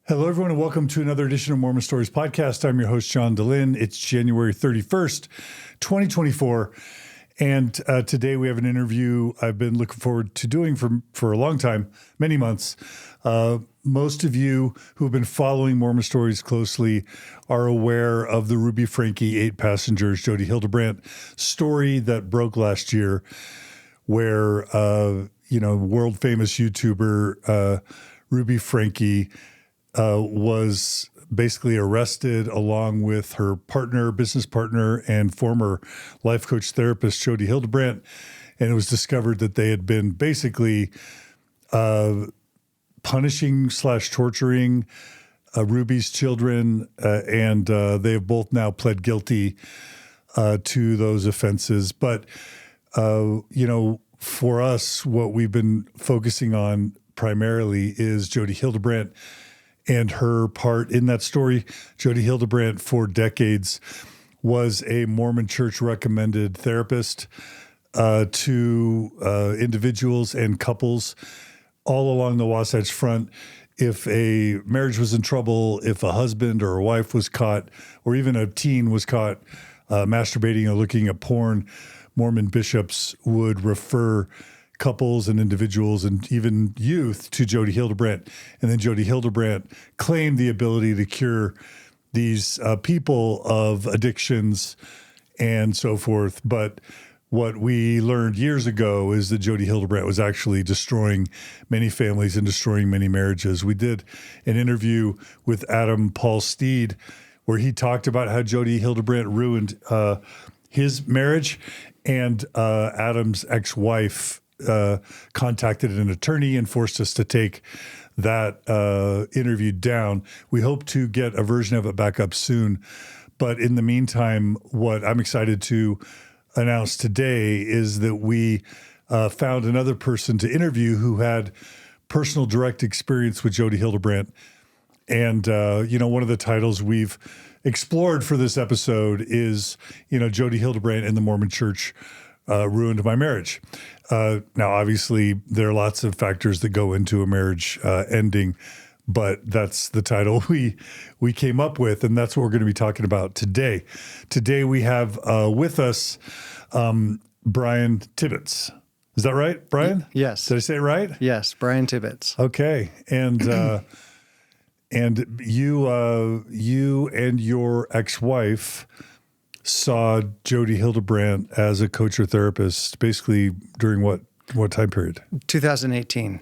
Hello, everyone, and welcome to another edition of Mormon Stories Podcast. I'm your host, John DeLynn. It's January 31st, 2024, and today we have an interview I've been looking forward to doing for a long time, many months. Most of you who have been following Mormon Stories closely are aware of the Ruby Franke 8 Passengers Jodi Hildebrandt story that broke last year, where world famous YouTuber Ruby Franke was basically arrested along with her partner, business partner, and former life coach therapist, Jodi Hildebrandt. And it was discovered that they had been basically punishing / torturing Ruby's children. And they have both now pled guilty to those offenses. But, for us, what we've been focusing on primarily is Jodi Hildebrandt and her part in that story. Jodi Hildebrandt, for decades, was a Mormon Church recommended therapist to individuals and couples all along the Wasatch Front. If a marriage was in trouble, if a husband or a wife was caught, or even a teen was caught masturbating or looking at porn, Mormon bishops would refer couples and individuals and even youth to Jodi Hildebrandt. And then Jodi Hildebrandt claimed the ability to cure these people of addictions and so forth. But what we learned years ago is that Jodi Hildebrandt was actually destroying many families and destroying many marriages. We did an interview with Adam Paul Steed where he talked about how Jodi Hildebrandt ruined his marriage, and Adam's ex-wife contacted an attorney and forced us to take that interview down. We hope to get a version of it back up soon. But in the meantime, what I'm excited to announce today is that we found another person to interview who had personal direct experience with Jodi Hildebrandt. And, one of the titles we've explored for this episode is, Jodi Hildebrandt and the Mormon Church ruined my marriage. Now, obviously, there are lots of factors that go into a marriage ending, but that's the title we came up with, and that's what we're going to be talking about today. Today, we have with us Brian Tibbets. Is that right, Brian? Yes. Did I say it right? Yes, Brian Tibbets. Okay, and and you and your ex-wife saw Jodi Hildebrandt as a coach or therapist, basically during what time period? 2018.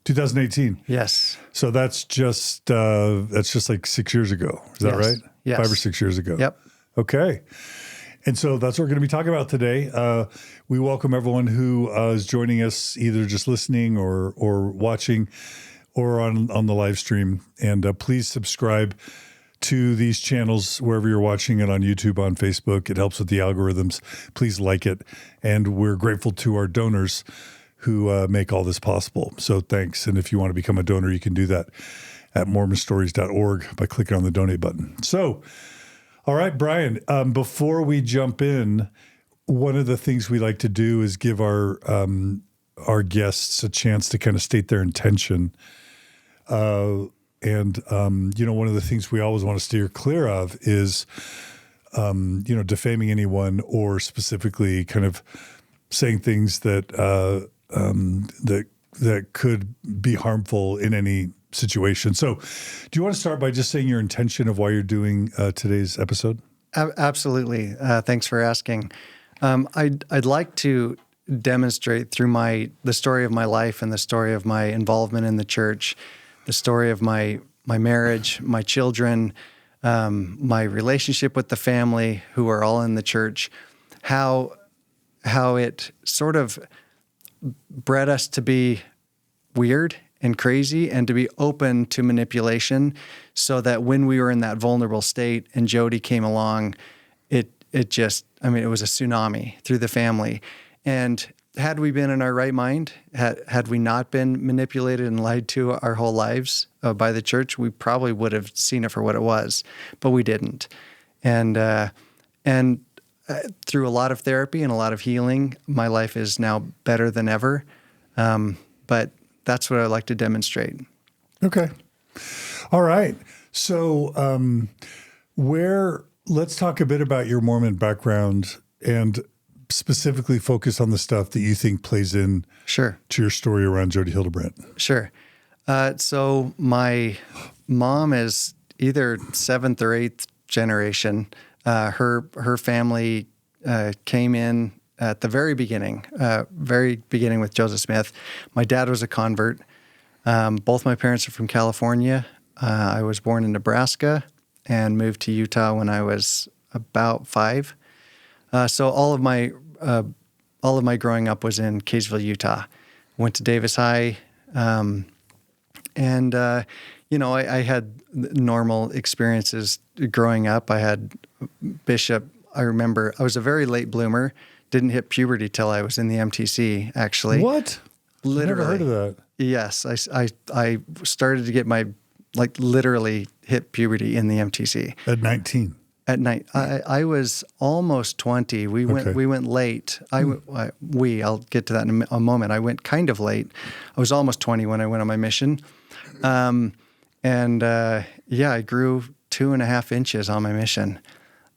2018. Yes. So that's just like 6 years ago. Is that right? Yes. 5 or 6 years ago. Yep. Okay. And so that's what we're going to be talking about today. We welcome everyone who is joining us, either just listening or watching or on the live stream. And please subscribe to these channels wherever you're watching it, on YouTube, on Facebook. It helps with the algorithms. Please like it. And we're grateful to our donors who make all this possible. So thanks. And if you want to become a donor, you can do that at mormonstories.org by clicking on the donate button. So, all right, Brian, before we jump in, one of the things we like to do is give our guests a chance to kind of state their intention. One of the things we always want to steer clear of is, defaming anyone or specifically kind of saying things that could be harmful in any situation. So do you want to start by just saying your intention of why you're doing today's episode? Absolutely. Thanks for asking. I'd like to demonstrate through the story of my life and the story of my involvement in the church, the story of my marriage, my children, my relationship with the family who are all in the church, how it sort of bred us to be weird and crazy and to be open to manipulation, so that when we were in that vulnerable state and Jodi came along, it was a tsunami through the family. And had we been in our right mind, had we not been manipulated and lied to our whole lives by the church, we probably would have seen it for what it was, but we didn't. And through a lot of therapy and a lot of healing, my life is now better than ever. But that's what I like to demonstrate. Okay. All right. So let's talk a bit about your Mormon background and specifically focus on the stuff that you think plays in Sure. to your story around Jodi Hildebrandt. Sure. So my mom is either 7th or 8th generation. Her family came in at the very beginning with Joseph Smith. My dad was a convert. Both my parents are from California. I was born in Nebraska and moved to Utah when I was about 5. So all of my growing up was in Kaysville, Utah. Went to Davis High, and I had normal experiences growing up. I had Bishop. I remember I was a very late bloomer. Didn't hit puberty till I was in the MTC. Actually, What? Literally, Never heard of that. Yes, I started to get my literally hit puberty in the MTC At 19. at night. I was almost 20. We went late. I'll get to that in a moment. I went kind of late. I was almost 20 when I went on my mission. I grew 2.5 inches on my mission.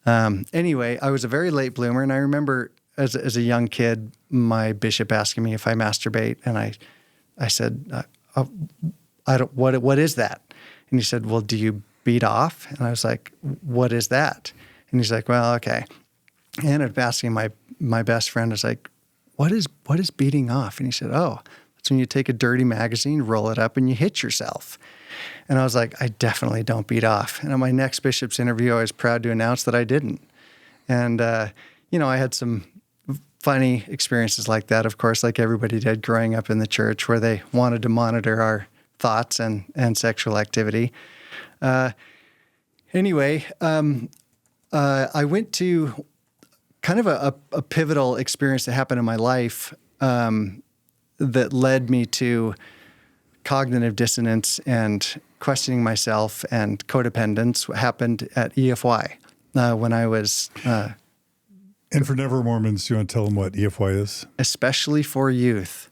Anyway, I was a very late bloomer, and I remember as a young kid, my bishop asking me if I masturbate, and I said, I don't. What is that? And he said, well, do you beat off? And I was like, what is that? And he's like, well, okay. And I ended up asking my best friend, I was like, what is beating off? And he said, oh, that's when you take a dirty magazine, roll it up, and you hit yourself. And I was like, I definitely don't beat off. And on my next bishop's interview, I was proud to announce that I didn't. And, I had some funny experiences like that, of course, like everybody did growing up in the church, where they wanted to monitor our thoughts and sexual activity. I went to kind of a pivotal experience that happened in my life that led me to cognitive dissonance and questioning myself and codependence. What happened at EFY when I was... And for never Mormons, do you want to tell them what EFY is? Especially for youth.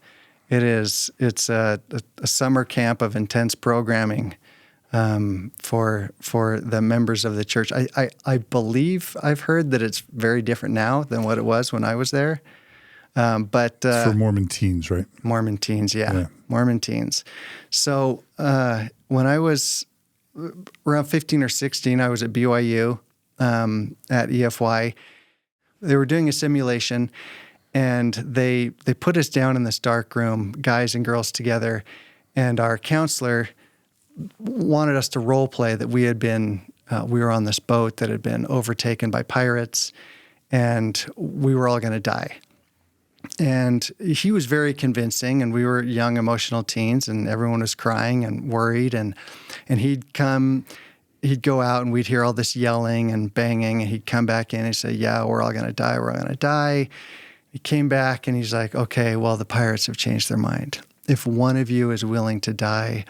It's a summer camp of intense programming for the members of the church. I believe I've heard that it's very different now than what it was when I was there. But it's for Mormon teens, right? Mormon teens, yeah. Mormon teens. So when I was around 15 or 16, I was at BYU at EFY. They were doing a simulation, and they put us down in this dark room, guys and girls together, and our counselor wanted us to role play that we were on this boat that had been overtaken by pirates, and we were all going to die. And he was very convincing, and we were young, emotional teens, and everyone was crying and worried, and he'd go out, and we'd hear all this yelling and banging, and he'd come back in and say, yeah, we're all going to die, we're all going to die. He came back, and he's like, okay, well, the pirates have changed their mind. If one of you is willing to die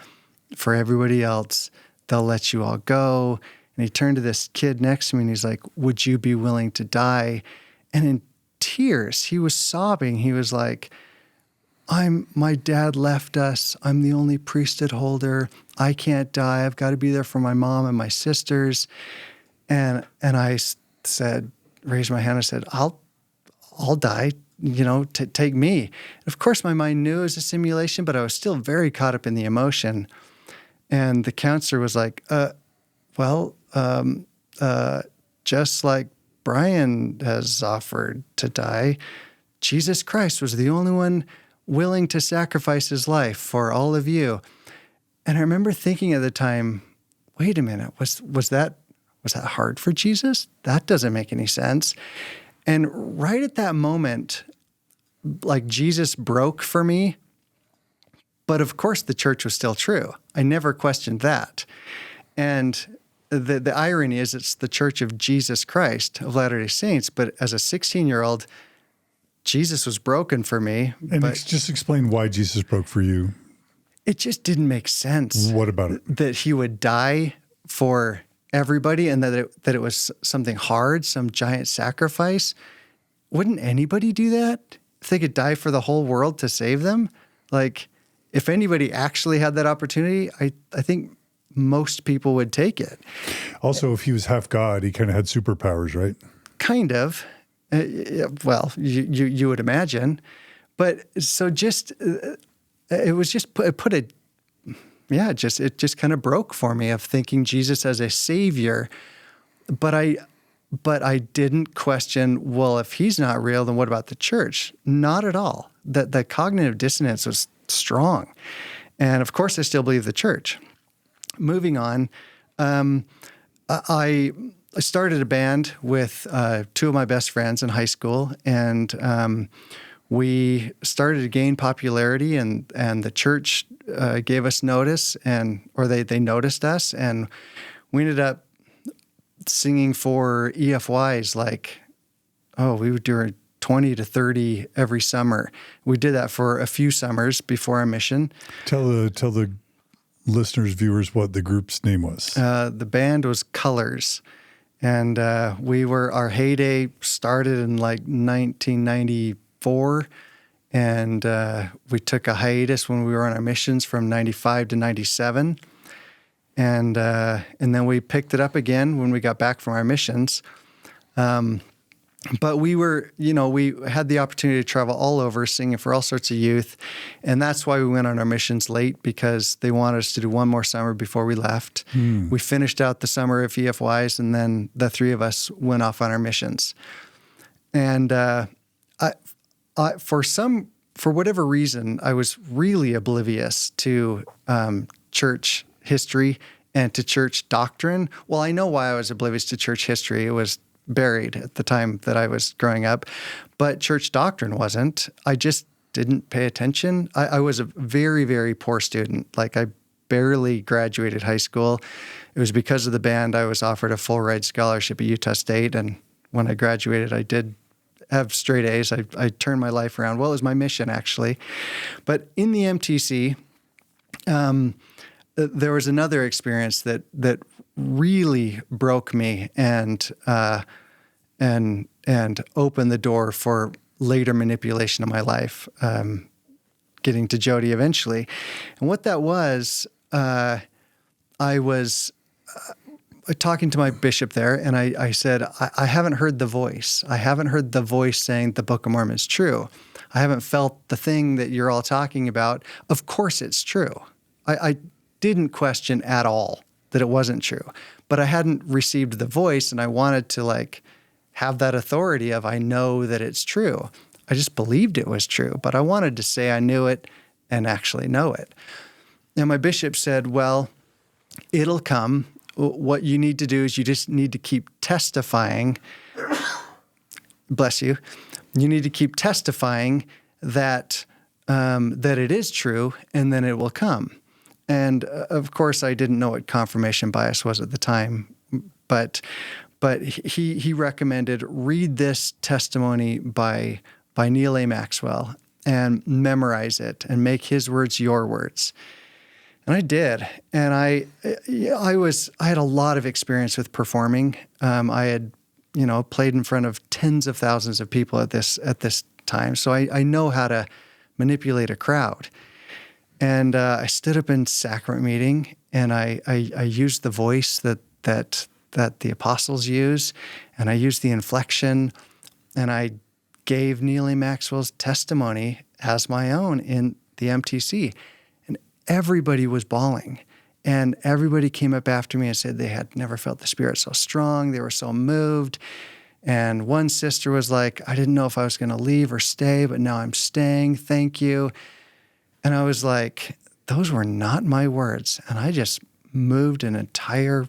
for everybody else, they'll let you all go. And he turned to this kid next to me, and he's like, would you be willing to die? And in tears, he was sobbing. He was like, my dad left us. I'm the only priesthood holder. I can't die. I've got to be there for my mom and my sisters. And I said, raised my hand. I said, I'll die, take me. And of course, my mind knew it was a simulation, but I was still very caught up in the emotion. And the counselor was like, just like Brian has offered to die, Jesus Christ was the only one willing to sacrifice his life for all of you. And I remember thinking at the time, wait a minute, was that hard for Jesus? That doesn't make any sense. And right at that moment, like Jesus broke for me, but of course the church was still true. I never questioned that. And the irony is it's the Church of Jesus Christ of Latter-day Saints, but as a 16-year-old, Jesus was broken for me. And just explain why Jesus broke for you. It just didn't make sense. What about it? That he would die for everybody and that it was something hard, some giant sacrifice. Wouldn't anybody do that if they could die for the whole world to save them? Like, if anybody actually had that opportunity, I think most people would take it. Also, if he was half God, he kind of had superpowers, right? Kind of. Well, you would imagine. But so just, it was just, it just kind of broke for me of thinking Jesus as a savior. But I didn't question, well, if he's not real, then what about the church? Not at all. The cognitive dissonance was strong. And of course, I still believe the church. Moving on, I started a band with two of my best friends in high school, and we started to gain popularity, and the church gave us notice, or they noticed us, and we ended up singing for EFYs we would do 20 to 30 every summer. We did that for a few summers before our mission. Tell the listeners, viewers, what the group's name was. The band was Colors, and our heyday started in 1994, and we took a hiatus when we were on our missions from 95 to 97. And then we picked it up again when we got back from our missions. But we had the opportunity to travel all over singing for all sorts of youth. And that's why we went on our missions late, because they wanted us to do one more summer before we left. We finished out the summer of EFYs, and then the three of us went off on our missions. And for whatever reason, I was really oblivious to church history and to church doctrine. Well, I know why I was oblivious to church history. It was buried at the time that I was growing up, but church doctrine wasn't. I just didn't pay attention. I was a very, very poor student. I barely graduated high school. It was because of the band I was offered a full ride scholarship at Utah State, and when I graduated, I did have straight A's. I turned my life around. Well, it was my mission, actually. But in the MTC, there was another experience that really broke me and opened the door for later manipulation of my life, getting to Jodi eventually. And what that was, I was talking to my bishop there, and I said, I haven't heard the voice. I haven't heard the voice saying the Book of Mormon is true. I haven't felt the thing that you're all talking about. Of course it's true. I didn't question at all that it wasn't true, but I hadn't received the voice, and I wanted to have that authority of, I know that it's true. I just believed it was true, but I wanted to say I knew it and actually know it. And my bishop said, well, it'll come. What you need to do is you just need to keep testifying. Bless you. You need to keep testifying that it is true, and then it will come. And of course, I didn't know what confirmation bias was at the time, but he recommended read this testimony by Neil A. Maxwell and memorize it and make his words your words. And I did, and I had a lot of experience with performing. I had played in front of tens of thousands of people at this time, so I know how to manipulate a crowd. And I stood up in sacrament meeting, and I used the voice that the apostles use, and I used the inflection, and I gave Neil A. Maxwell's testimony as my own in the MTC. And everybody was bawling, and everybody came up after me and said they had never felt the Spirit so strong. They were so moved. And one sister was like, I didn't know if I was going to leave or stay, but now I'm staying. Thank you. And I was like, those were not my words. And I just moved an entire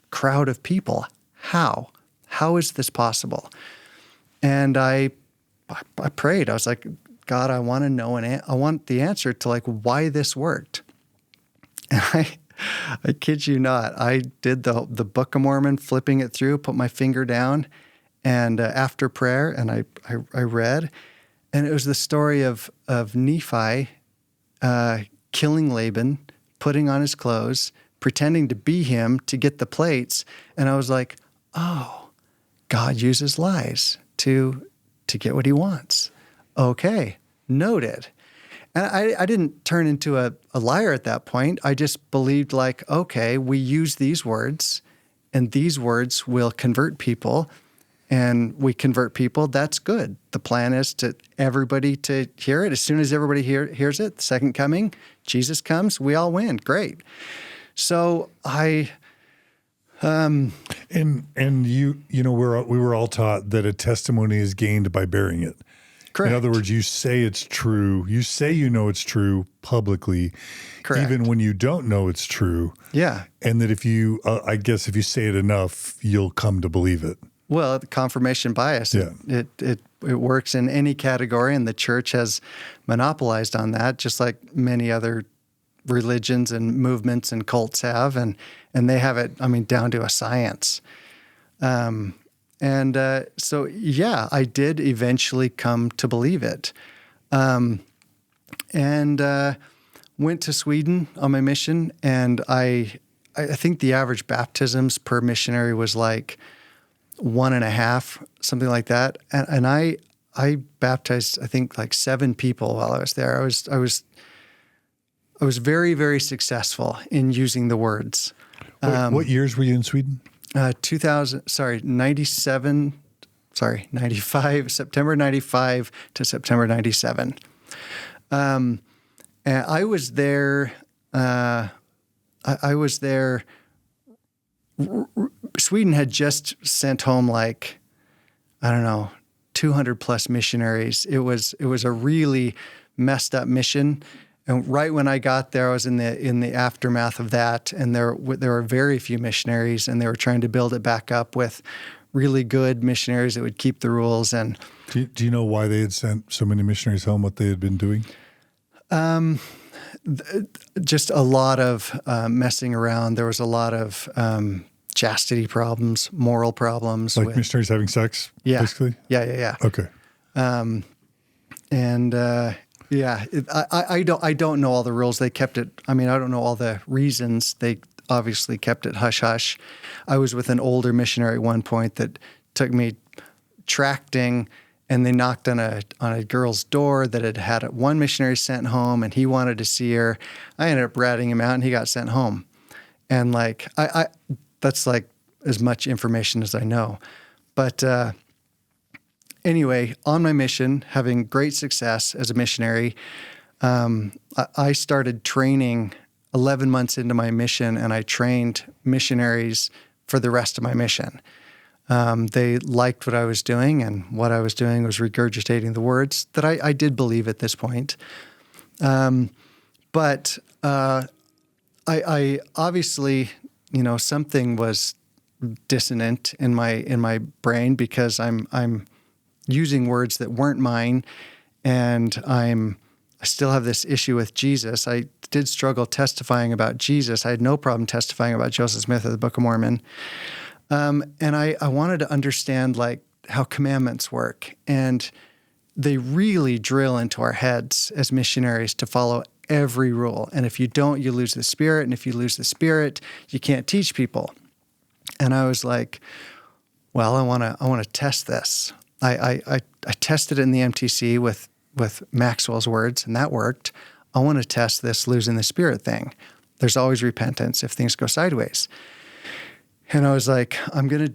crowd of people. How? How is this possible? And I prayed. I was like, God, I want to know, I want the answer to why this worked. And I kid you not, I did the Book of Mormon, flipping it through, put my finger down, and after prayer, and I read, and it was the story of Nephi killing Laban, putting on his clothes, pretending to be him to get the plates. And I was like, oh, God uses lies to get what he wants. Okay, noted. And I didn't turn into a liar at that point. I just believed like, okay, we use these words and these words will convert people, and we convert people. That's good. The plan is to everybody to hear it. As soon as everybody hears it, the second coming, Jesus comes, we all win. Great. So we were all taught that a testimony is gained by bearing it. Correct. In other words, you say it's true. You say you know it's true publicly, correct, even when you don't know it's true. Yeah. And that if you, I guess if you say it enough, you'll come to believe it. Well, the confirmation bias, yeah. it works in any category, and the church has monopolized on that, just like many other religions and movements and cults have, and they have it, down to a science. So, yeah, I did eventually come to believe it. Went to Sweden on my mission, and I think the average baptisms per missionary was like 1.5, something like that. And I baptized, I think, like 7 people while I was there. I was very, very successful in using the words. What years were you in Sweden? 95, September 95 to September 97. And I was there, Sweden had just sent home 200 plus missionaries. It was a really messed up mission. And right when I got there, I was in the aftermath of that, and there were very few missionaries, and they were trying to build it back up with really good missionaries that would keep the rules. And do you know why they had sent so many missionaries home? What they had been doing? Just a lot of messing around. There was a lot of chastity problems, moral problems, like missionaries having sex. Yeah, basically. Yeah. Okay. Yeah, I don't know all the rules. They kept it. I don't know all the reasons. They obviously kept it hush hush. I was with an older missionary at one point that took me tracting, and they knocked on a girl's door that had one missionary sent home, and he wanted to see her. I ended up ratting him out, and he got sent home. And I that's like as much information as I know, but. Anyway, on my mission, having great success as a missionary, I started training 11 months into my mission, and I trained missionaries for the rest of my mission. They liked what I was doing, and what I was doing was regurgitating the words that I did believe at this point. But I obviously, something was dissonant in my brain, because I'm using words that weren't mine, and I still have this issue with Jesus. I did struggle testifying about Jesus. I had no problem testifying about Joseph Smith of the Book of Mormon. And I wanted to understand how commandments work. And they really drill into our heads as missionaries to follow every rule. And if you don't, you lose the Spirit. And if you lose the Spirit, you can't teach people. And I was like, well, I want to test this. I tested it in the MTC with Maxwell's words, and that worked. I want to test this losing the Spirit thing. There's always repentance if things go sideways. And I was like, I'm going to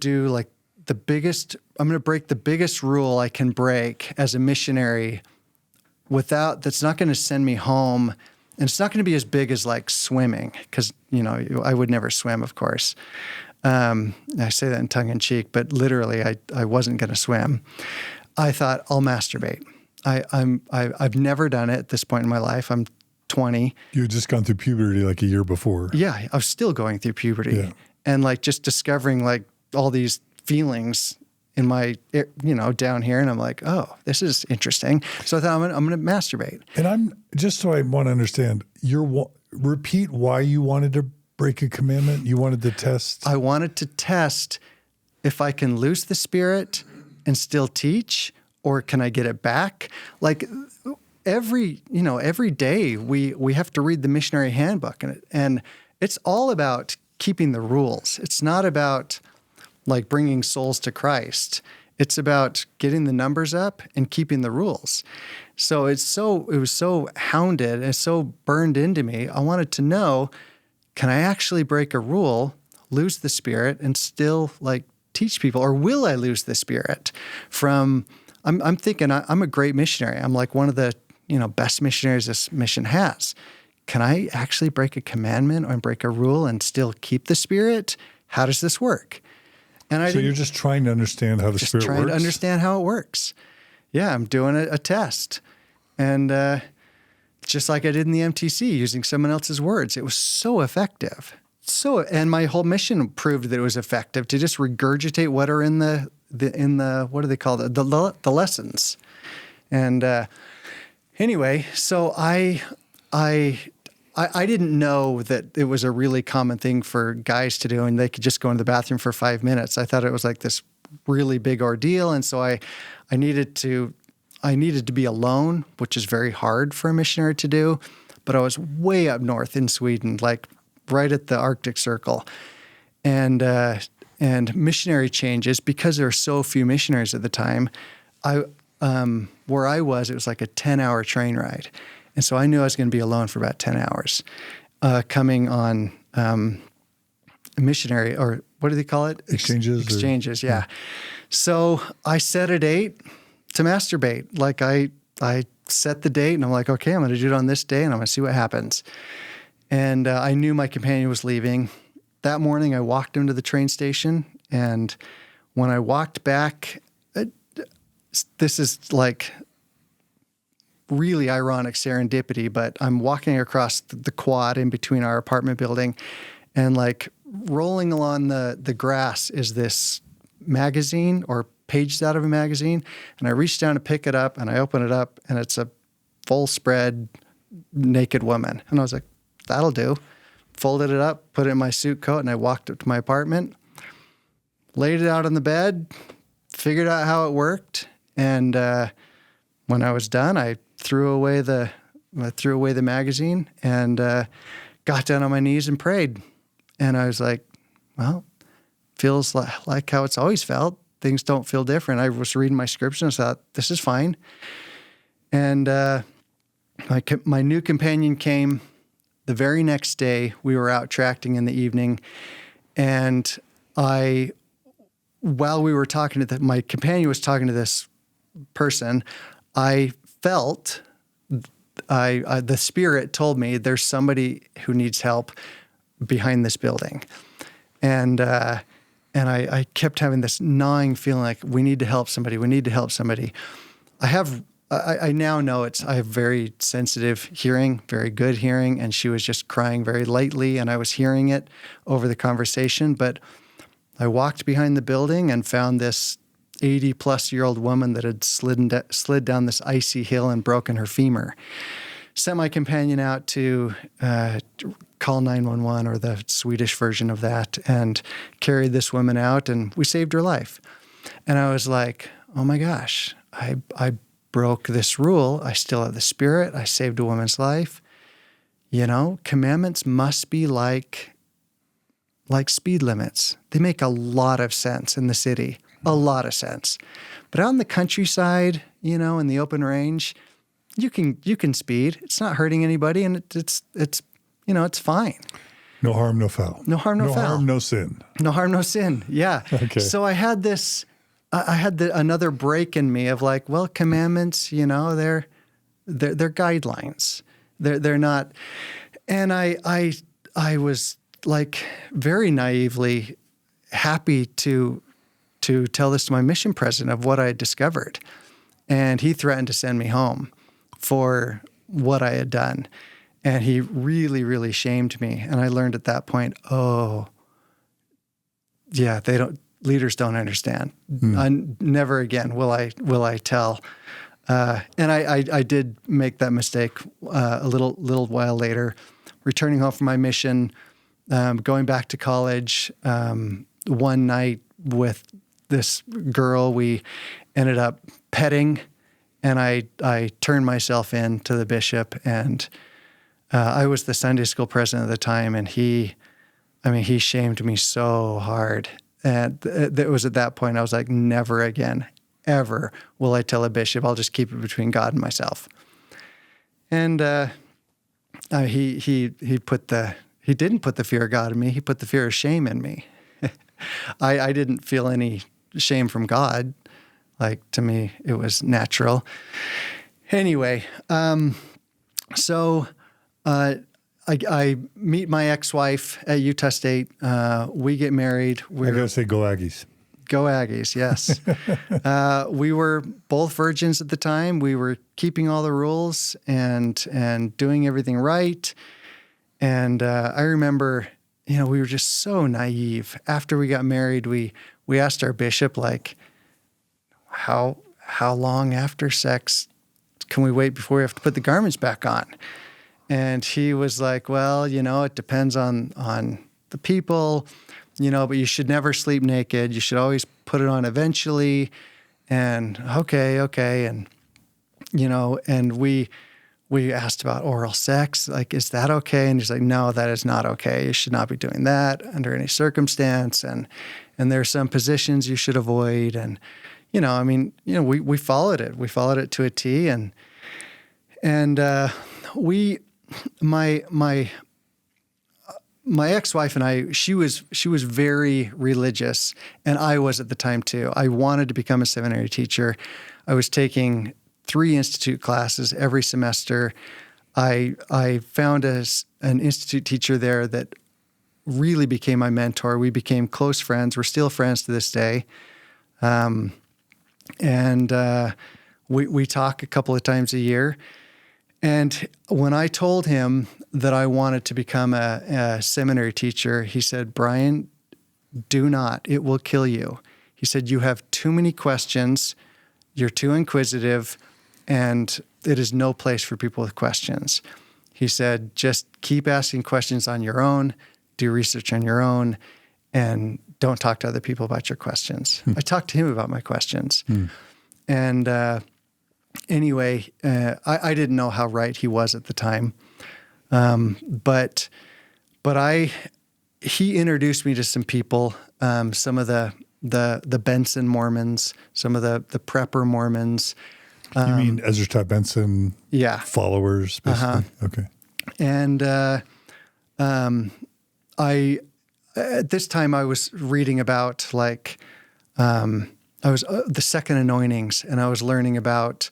break the biggest rule I can break as a missionary that's not going to send me home. And it's not going to be as big as swimming, because, I would never swim, of course. I say that in tongue in cheek, but literally I wasn't going to swim. I thought, I'll masturbate. I've never done it at this point in my life. I'm 20. You had just gone through puberty a year before. Yeah, I was still going through puberty. Yeah. And just discovering all these feelings in my, down here. And I'm like, oh, this is interesting. So I thought I'm going to masturbate. And so I want to understand, repeat why you wanted to break a commandment? You wanted to test? I wanted to test if I can lose the Spirit and still teach, or can I get it back? Every day we have to read the missionary handbook, and it's all about keeping the rules. It's not about bringing souls to Christ. It's about getting the numbers up and keeping the rules. So it was so hounded and so burned into me. I wanted to know, can I actually break a rule, lose the spirit, and still like teach people, or will I lose the spirit from? I'm thinking I'm a great missionary. I'm like one of the best missionaries this mission has. Can I actually break a commandment or break a rule and still keep the spirit? How does this work? And so you're just trying to understand how the spirit works? Just trying to understand how it works. Yeah, I'm doing a test. And just like I did in the MTC, using someone else's words, it was so effective. And my whole mission proved that it was effective to just regurgitate what are in the what do they call it? The lessons. And anyway, so I didn't know that it was a really common thing for guys to do, and they could just go into the bathroom for 5 minutes. I thought it was like this really big ordeal, and so I needed to be alone, which is very hard for a missionary to do. But I was way up north in Sweden, like right at the Arctic Circle, and missionary changes, because there were so few missionaries at the time. Where I was, it was like a 10-hour train ride. And so I knew I was going to be alone for about 10 hours, coming on missionary, or what do they call it? Exchanges, yeah. So I set a date to masturbate. Like I set the date, and I'm like, okay, I'm going to do it on this day, and I'm going to see what happens. And I knew my companion was leaving. That morning, I walked him to the train station, and when I walked back, this is like really ironic serendipity, but I'm walking across the quad in between our apartment building, and like rolling along the grass is this magazine, or pages out of a magazine. And I reach down to pick it up, and I open it up, and it's a full spread naked woman. And I was like, that'll do. Folded it up, put it in my suit coat, and I walked up to my apartment, laid it out on the bed, figured out how it worked. And when I was done, I threw away the magazine and got down on my knees and prayed. And I was like, well, feels like how it's always felt. Things don't feel different. I was reading my scripture and I thought, this is fine. And my new companion came the very next day. We were out tracting in the evening, and while we were talking to my companion was talking to this person, I felt the Spirit told me there's somebody who needs help behind this building, and I kept having this gnawing feeling like we need to help somebody. We need to help somebody. I now know I have very sensitive hearing, very good hearing, and she was just crying very lightly, and I was hearing it over the conversation. But I walked behind the building and found this 80-plus-year-old woman that had slid down this icy hill and broken her femur. Sent my companion out to call 911, or the Swedish version of that, and carried this woman out, and we saved her life. And I was like, oh my gosh, I broke this rule. I still have the Spirit. I saved a woman's life. Commandments must be like speed limits. They make a lot of sense in the city, a lot of sense. But out in the countryside, in the open range, you can speed. It's not hurting anybody, and it's fine. No harm, no foul. No harm, no foul. No harm, no sin. No harm, no sin. Yeah. Okay. So I had this. I had another break in me of like, well, commandments, they're guidelines. They're not. And I was like very naively happy to tell this to my mission president of what I had discovered. And he threatened to send me home for what I had done. And he really, really shamed me. And I learned at that point, oh, yeah, leaders don't understand. Never again will I tell. And I did make that mistake a little while later, returning home from my mission, going back to college. One night with this girl, we ended up petting, and I turned myself in to the bishop, and I was the Sunday school president at the time, and he shamed me so hard. And it was at that point I was like, never again, ever will I tell a bishop. I'll just keep it between God and myself. And he didn't put the fear of God in me. He put the fear of shame in me. I didn't feel any shame from God. Like, to me, it was natural. Anyway, so I meet my ex-wife at Utah State. We get married. I gotta say, go Aggies. Go Aggies, yes. We were both virgins at the time. We were keeping all the rules and doing everything right. And I remember, we were just so naive. After we got married, we asked our bishop, like, how long after sex can we wait before we have to put the garments back on? And he was like, well, it depends on the people, but you should never sleep naked. You should always put it on eventually. And okay. And, and we asked about oral sex. Like, is that okay? And he's like, no, that is not okay. You should not be doing that under any circumstance. And there are some positions you should avoid. And, we followed it. We followed it to a T. And my ex-wife and I, she was very religious, and I was at the time too. I wanted to become a seminary teacher. I was taking 3 institute classes every semester. I found an institute teacher there that really became my mentor. We became close friends. We're still friends to this day. We talk a couple of times a year. And when I told him that I wanted to become a seminary teacher, he said, Brian, do not. It will kill you. He said, you have too many questions. You're too inquisitive, and it is no place for people with questions. He said, just keep asking questions on your own, do research on your own, and don't talk to other people about your questions. I talked to him about my questions. And anyway, I didn't know how right he was at the time. But he introduced me to some people, some of the Benson Mormons, some of the prepper Mormons. You mean Ezra Taft Benson followers, basically? Okay. And at this time I was reading about the second anointings, and I was learning about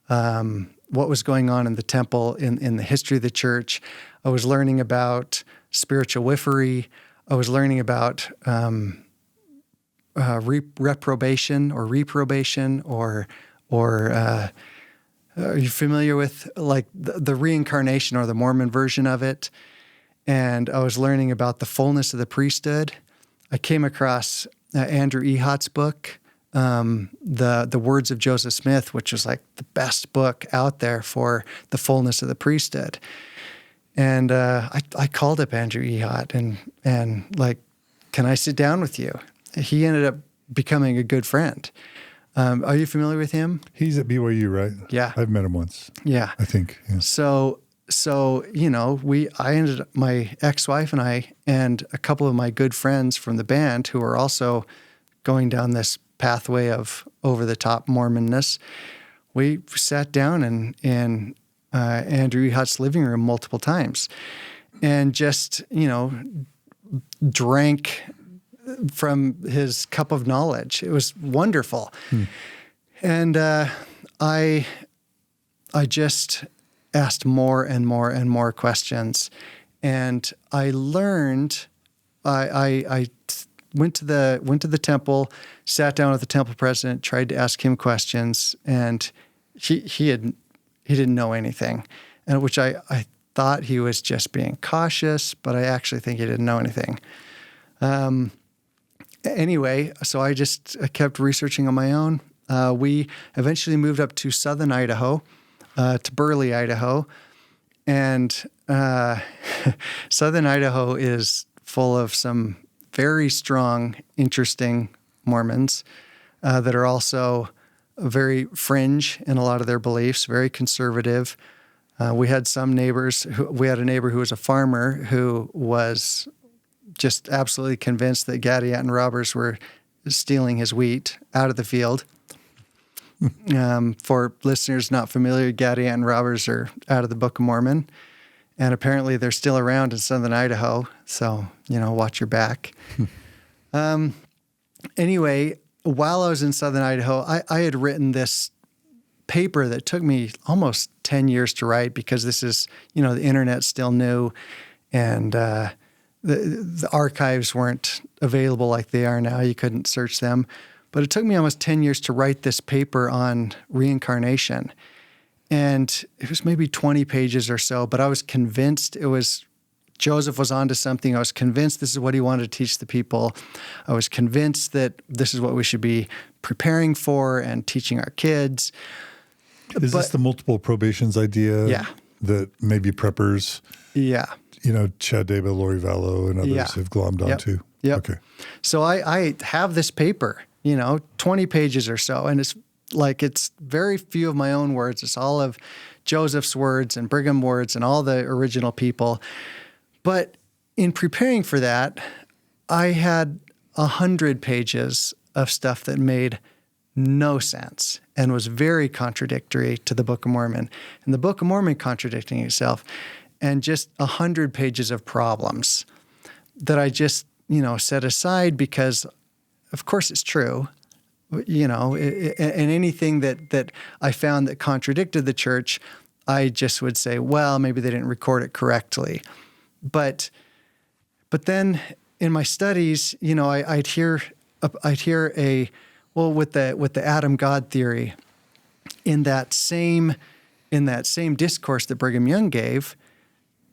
what was going on in the temple in the history of the church. I was learning about spiritual whiffery. I was learning about reprobation, or are you familiar with like the reincarnation or the Mormon version of it? And I was learning about the fullness of the priesthood. I came across Andrew Ehott's book, the Words of Joseph Smith, which was like the best book out there for the fullness of the priesthood. And I called up Andrew Ehott and like, can I sit down with you? He ended up becoming a good friend. Are you familiar with him? He's at BYU, right? Yeah. I've met him once. Yeah. I think. Yeah. So I ended up, my ex-wife and I, and a couple of my good friends from the band who were also going down this pathway of over-the-top Mormonness, we sat down in Andrew Ehott's living room multiple times and just, drank from his cup of knowledge. It was wonderful. And I just asked more and more and more questions. And I learned, I went to the temple, sat down with the temple president, tried to ask him questions, and he didn't know anything, and which I thought he was just being cautious, but I actually think he didn't know anything. Anyway, so I just kept researching on my own. We eventually moved up to southern Idaho, to Burley, Idaho, and southern Idaho is full of some very strong, interesting Mormons that are also very fringe in a lot of their beliefs, very conservative. We had some neighbors. We had a neighbor who was a farmer who was just absolutely convinced that Gadianton robbers were stealing his wheat out of the field. For listeners not familiar, Gadianton robbers are out of the Book of Mormon. And apparently they're still around in southern Idaho. So, watch your back. Anyway, while I was in southern Idaho, I had written this paper that took me almost 10 years to write because this is, the internet's still new and the archives weren't available like they are now. You couldn't search them. But it took me almost 10 years to write this paper on reincarnation. And it was maybe 20 pages or so, but I was convinced Joseph was onto something. I was convinced this is what he wanted to teach the people. I was convinced that this is what we should be preparing for and teaching our kids. Is this the multiple probations idea? Yeah. That maybe preppers, yeah, Chad Daybell, Lori Vallow, and others have glommed onto? Yep. Okay. So I have this paper, 20 pages or so, and it's very few of my own words. It's all of Joseph's words and Brigham words and all the original people. But in preparing for that, I had 100 pages of stuff that made no sense and was very contradictory to the Book of Mormon. And the Book of Mormon contradicting itself, and just 100 pages of problems that I just, set aside because, of course, it's true. And anything that I found that contradicted the church, I just would say, well, maybe they didn't record it correctly. But then in my studies, I'd hear with the Adam God theory, in that same discourse that Brigham Young gave,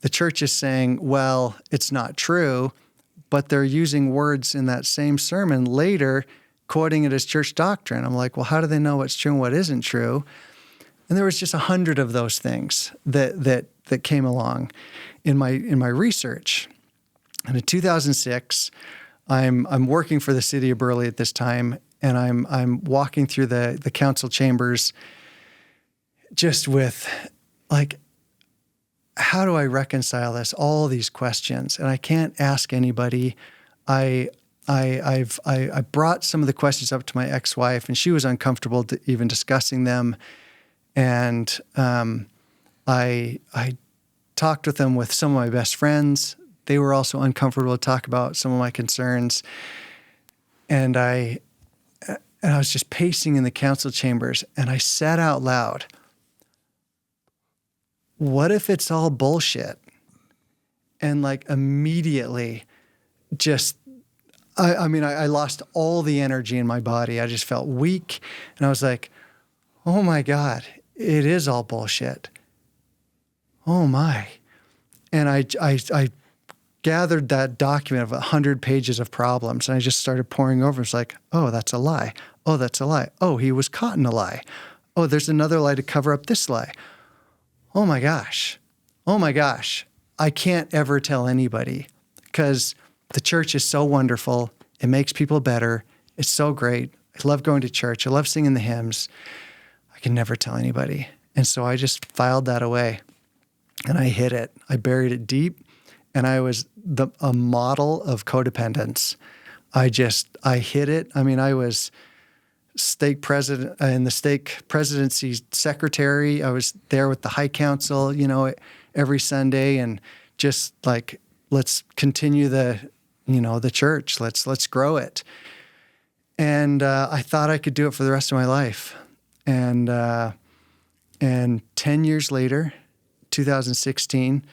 the church is saying, well, it's not true, but they're using words in that same sermon later, quoting it as church doctrine. I'm like, well, how do they know what's true and what isn't true? And there was just 100 of those things that came along in my research. And in 2006, I'm working for the city of Burley at this time, and I'm walking through the council chambers, just with how do I reconcile this? All these questions, and I can't ask anybody. I brought some of the questions up to my ex-wife, and she was uncomfortable even discussing them. And I talked with them with some of my best friends. They were also uncomfortable to talk about some of my concerns. And I was just pacing in the council chambers, and I said out loud, what if it's all bullshit? And immediately I lost all the energy in my body. I just felt weak. And I was like, oh my God, it is all bullshit. Oh my. And I gathered that document of 100 pages of problems, and I just started pouring over. It's like, oh, that's a lie. Oh, that's a lie. Oh, he was caught in a lie. Oh, there's another lie to cover up this lie. Oh my gosh. Oh my gosh. I can't ever tell anybody because the church is so wonderful. It makes people better. It's so great. I love going to church. I love singing the hymns. I can never tell anybody. And so I just filed that away and I hid it. I buried it deep, and I was a model of codependence. I hid it. I was stake president and the stake presidency secretary. I was there with the high council, every Sunday, and just let's continue the church. Let's grow it. And I thought I could do it for the rest of my life. And 10 years later, 2016,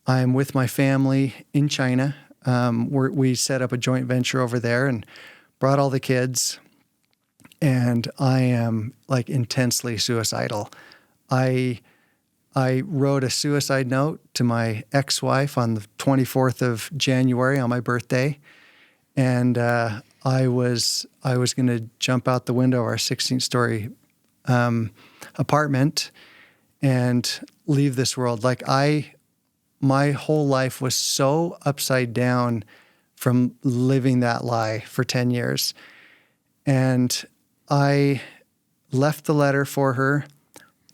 I'm with my family in China. We set up a joint venture over there and brought all the kids. And I am intensely suicidal. I wrote a suicide note to my ex-wife on the 24th of January on my birthday. And I was going to jump out the window of our 16-story apartment and leave this world. My whole life was so upside down from living that lie for 10 years. And I left the letter for her,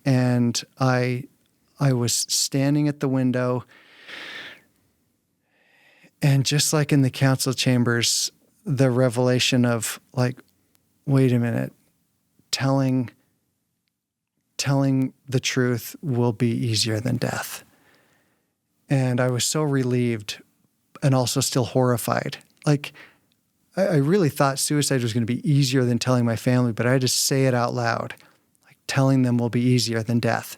and I was standing at the window, and just like in the council chambers, the revelation of wait a minute, telling telling the truth will be easier than death. And I was so relieved and also still horrified. Like, I really thought suicide was going to be easier than telling my family, but I had to say it out loud. Like, telling them will be easier than death.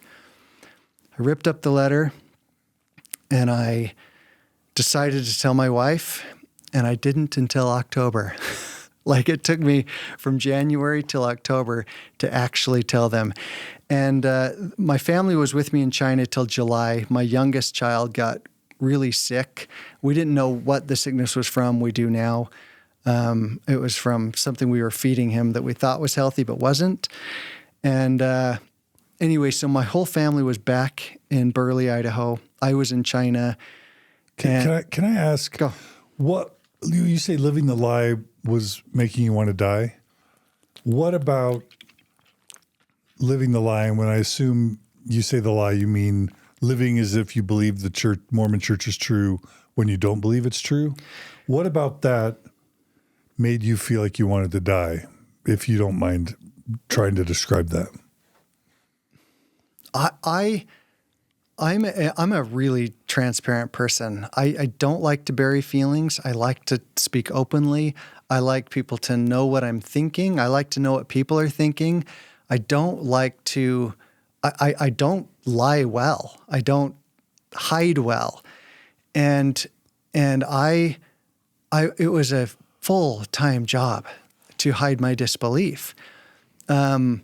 I ripped up the letter and I decided to tell my wife, and I didn't until October. Like, it took me from January till October to actually tell them. And my family was with me in China till July. My youngest child got really sick. We didn't know what the sickness was from. We do now. It was from something we were feeding him that we thought was healthy but wasn't. And anyway, so my whole family was back in Burley, Idaho. I was in China. Can I ask, Go. What you say living the lie was making you want to die? What about living the lie? And when I assume you say the lie, you mean living as if you believe the church, Mormon church is true when you don't believe it's true? What about that made you feel like you wanted to die, if you don't mind trying to describe that? I'm a really transparent person. I don't like to bury feelings. I like to speak openly. I like people to know what I'm thinking. I like to know what people are thinking. I don't like to, I don't lie well. I don't hide well. And it was a full-time job to hide my disbelief. I'm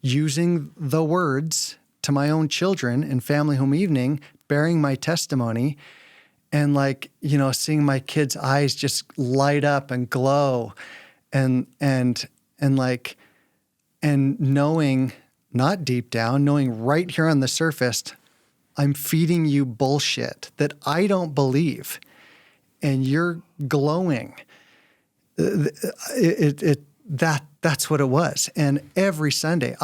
using the words to my own children in family home evening, bearing my testimony, and seeing my kids' eyes just light up and glow, and knowing, not deep down, knowing right here on the surface, I'm feeding you bullshit that I don't believe, and you're glowing. That's what it was. And every Sunday,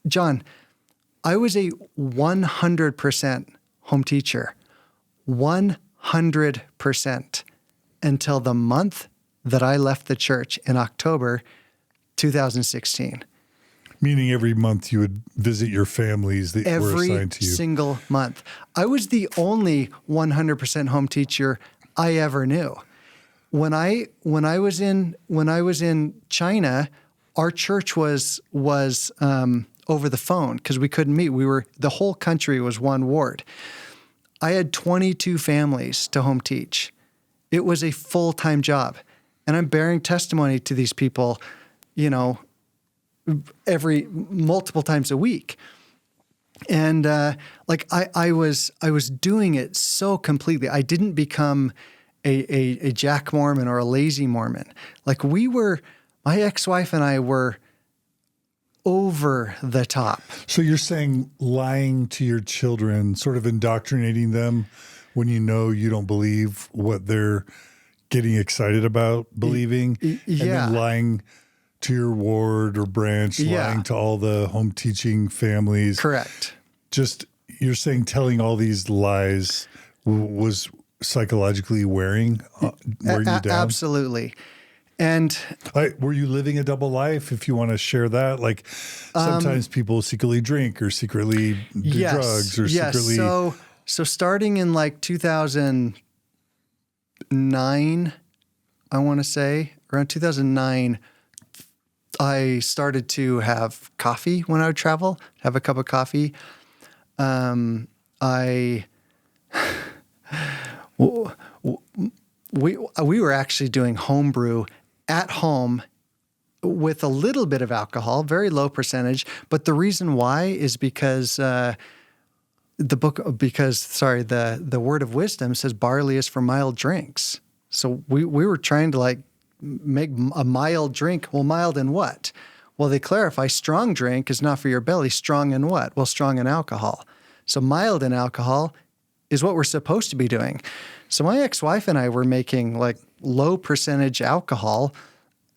John, I was a 100% home teacher, 100% until the month that I left the church in October 2016. Meaning every month you would visit your families that were assigned to you. Every single month. I was the only 100% home teacher I ever knew. When I was in China, our church was over the phone because we couldn't meet. The whole country was one ward. I had 22 families to home teach. It was a full-time job, and I'm bearing testimony to these people, multiple times a week. And I was doing it so completely. I didn't become a Jack Mormon or a lazy Mormon. My ex-wife and I were over the top. So you're saying lying to your children, sort of indoctrinating them when you know you don't believe what they're getting excited about believing, Yeah. and then lying to your ward or branch, lying to all the home teaching families. Correct. Just, you're saying telling all these lies was psychologically wearing you down? Absolutely. And were you living a double life, if you want to share that? Like sometimes people secretly drink or secretly do drugs or secretly. So starting in 2009, I want to say, around 2009, I started to have coffee when I would travel, have a cup of coffee. We were actually doing homebrew at home with a little bit of alcohol, very low percentage. But the reason why is because the word of wisdom says barley is for mild drinks. So we were trying to make a mild drink. Well, mild in what? Well, they clarify strong drink is not for your belly. Strong in what? Well, strong in alcohol. So mild in alcohol is what we're supposed to be doing. So my ex-wife and I were making low percentage alcohol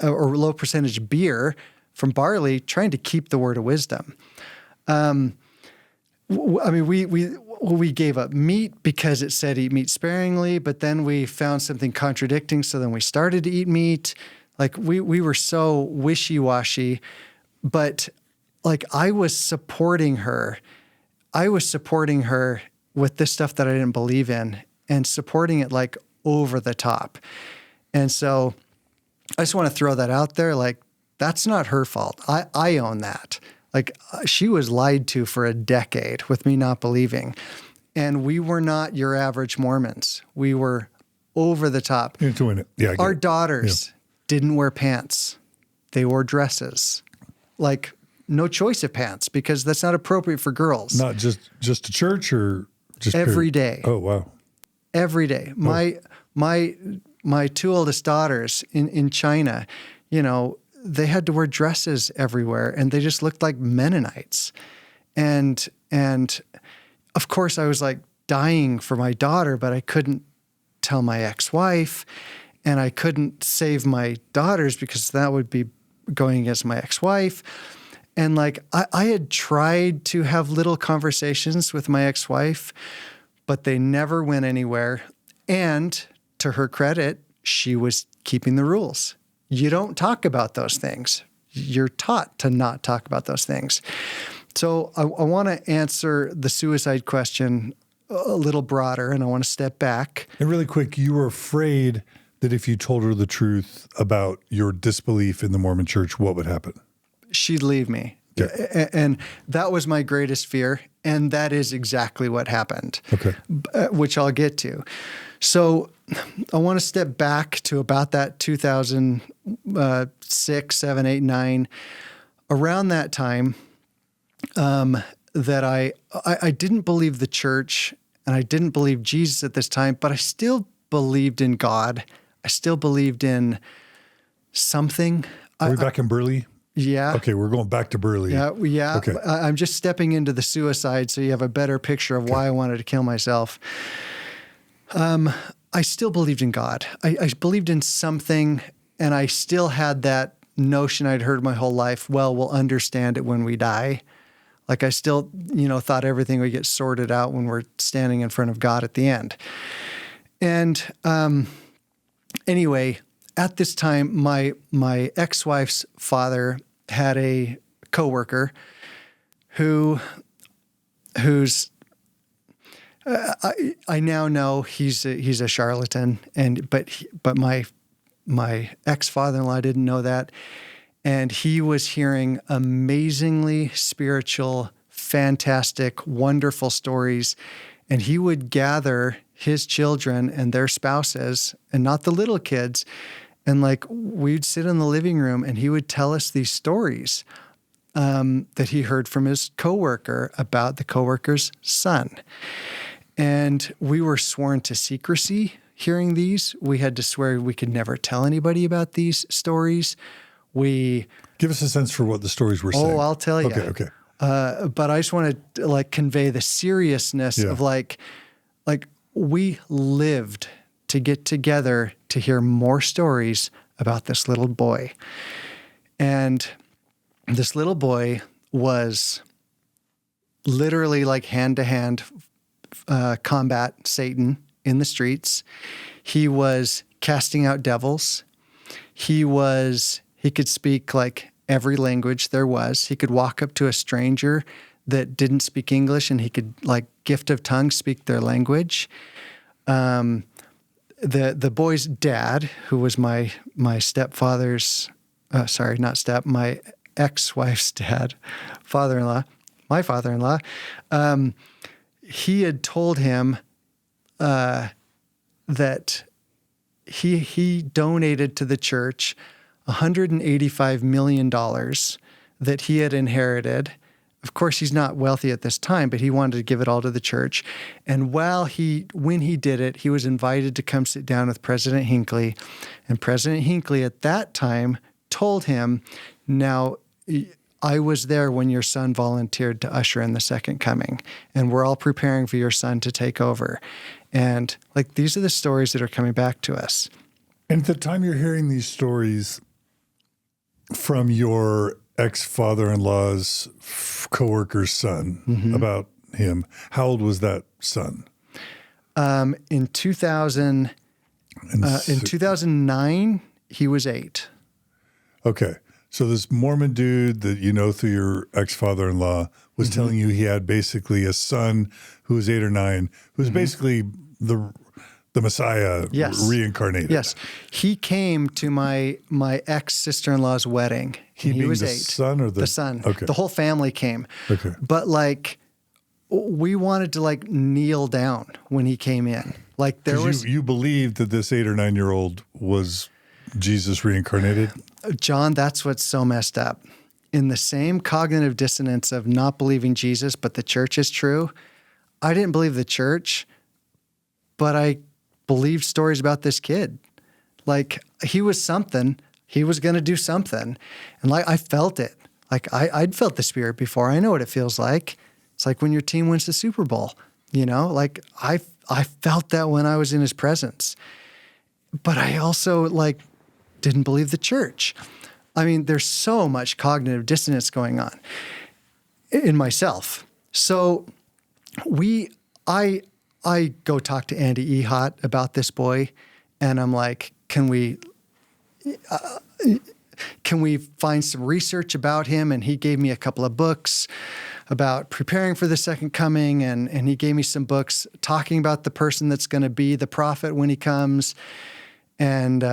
or low percentage beer from barley, trying to keep the word of wisdom. We gave up meat because it said eat meat sparingly, but then we found something contradicting. So then we started to eat meat. Like we were so wishy-washy, but like I was supporting her. I was supporting her with this stuff that I didn't believe in and supporting it like over the top. And so I just want to throw that out there. Like, that's not her fault. I own that. Like, she was lied to for a decade with me not believing. And we were not your average Mormons. We were over the top. You're doing it. Yeah. Our daughters didn't wear pants. They wore dresses. Like, no choice of pants because that's not appropriate for girls. Not just to church or just every day. Oh, wow. Every day. My two oldest daughters in China, you know, they had to wear dresses everywhere and they just looked like Mennonites. And of course I was like dying for my daughter, but I couldn't tell my ex-wife and I couldn't save my daughters because that would be going against my ex-wife. And like, I had tried to have little conversations with my ex-wife, but they never went anywhere. And to her credit, she was keeping the rules. You don't talk about those things. You're taught to not talk about those things. So I want to answer the suicide question a little broader, and I want to step back. And really quick, you were afraid that if you told her the truth about your disbelief in the Mormon church, what would happen? She'd leave me. Okay. And that was my greatest fear. And that is exactly what happened, which I'll get to. So I want to step back to about that 2006, 7, 8, 9. Around that time, that I didn't believe the church and I didn't believe Jesus at this time, but I still believed in God. I still believed in something. Are we back in Burley? Yeah. Okay, we're going back to Burley. Yeah. Okay. I'm just stepping into the suicide so you have a better picture of why I wanted to kill myself. I still believed in God. I believed in something, and I still had that notion I'd heard my whole life, well, we'll understand it when we die. Like I still, thought everything would get sorted out when we're standing in front of God at the end. And anyway, at this time, my ex-wife's father had a coworker who's I now know he's a charlatan, but my ex-father-in-law didn't know that, and he was hearing amazingly spiritual, fantastic, wonderful stories, and he would gather his children and their spouses, and not the little kids. And like we'd sit in the living room and he would tell us these stories that he heard from his coworker about the coworker's son. And we were sworn to secrecy hearing these. We had to swear we could never tell anybody about these stories. Give us a sense for what the stories were saying. Oh, I'll tell you. Okay. But I just want to like convey the seriousness of like we lived to get together to hear more stories about this little boy. And this little boy was literally like hand-to-hand combat Satan in the streets. He was casting out devils. He could speak like every language there was. He could walk up to a stranger that didn't speak English and he could like gift of tongue speak their language. The boy's dad, who was my stepfather's, my ex-wife's dad, my father-in-law, he had told him that he donated to the church $185 million that he had inherited. Of course, he's not wealthy at this time, but he wanted to give it all to the church. And when he did it, he was invited to come sit down with President Hinckley. And President Hinckley at that time told him, now, I was there when your son volunteered to usher in the second coming, and we're all preparing for your son to take over. And like, these are the stories that are coming back to us. And at the time you're hearing these stories from your ex-father-in-law's coworker's son about him, how old was that son? In 2009, he was 8. Okay. So this Mormon dude that you know through your ex-father-in-law was telling you he had basically a son who was 8 or 9, who was basically the Messiah reincarnated. Yes. He came to my ex-sister-in-law's wedding. He was the 8. Son or the son. Okay. The whole family came. Okay. But like, we wanted to like kneel down when he came in. Like there was you believed that this 8 or 9-year-old was Jesus reincarnated? John, that's what's so messed up. In the same cognitive dissonance of not believing Jesus, but the church is true, I didn't believe the church, but I believed stories about this kid. Like he was something, he was going to do something. And like I felt it. Like I'd felt the Spirit before. I know what it feels like. It's like when your team wins the Super Bowl, you know, like I felt that when I was in his presence. But I also like didn't believe the church. I mean, there's so much cognitive dissonance going on in myself. So I go talk to Andy Ehot about this boy, and I'm like, can we find some research about him? And he gave me a couple of books about preparing for the second coming, and he gave me some books talking about the person that's going to be the prophet when he comes. And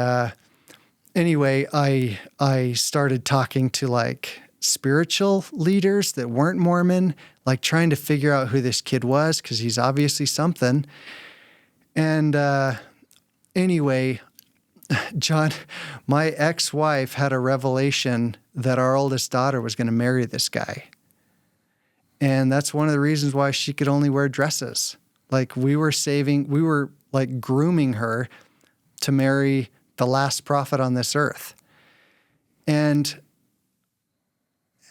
anyway, I started talking to like spiritual leaders that weren't Mormon, like trying to figure out who this kid was because he's obviously something. And anyway, John, my ex-wife had a revelation that our oldest daughter was going to marry this guy. And that's one of the reasons why she could only wear dresses. Like we were like grooming her to marry the last prophet on this earth. And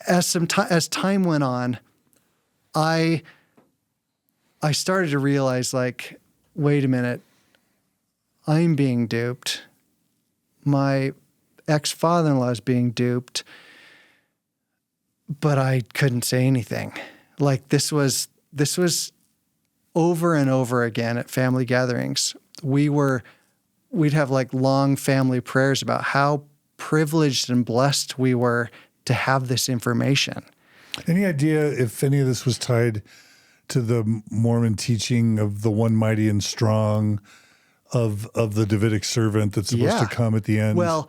as time went on, I started to realize, like, wait a minute, I'm being duped. My ex-father-in-law is being duped, but I couldn't say anything. Like this was over and over again at family gatherings. We'd have like long family prayers about how privileged and blessed we were to have this information. Any idea if any of this was tied to the Mormon teaching of the one mighty and strong, of the Davidic servant that's supposed to come at the end? Well,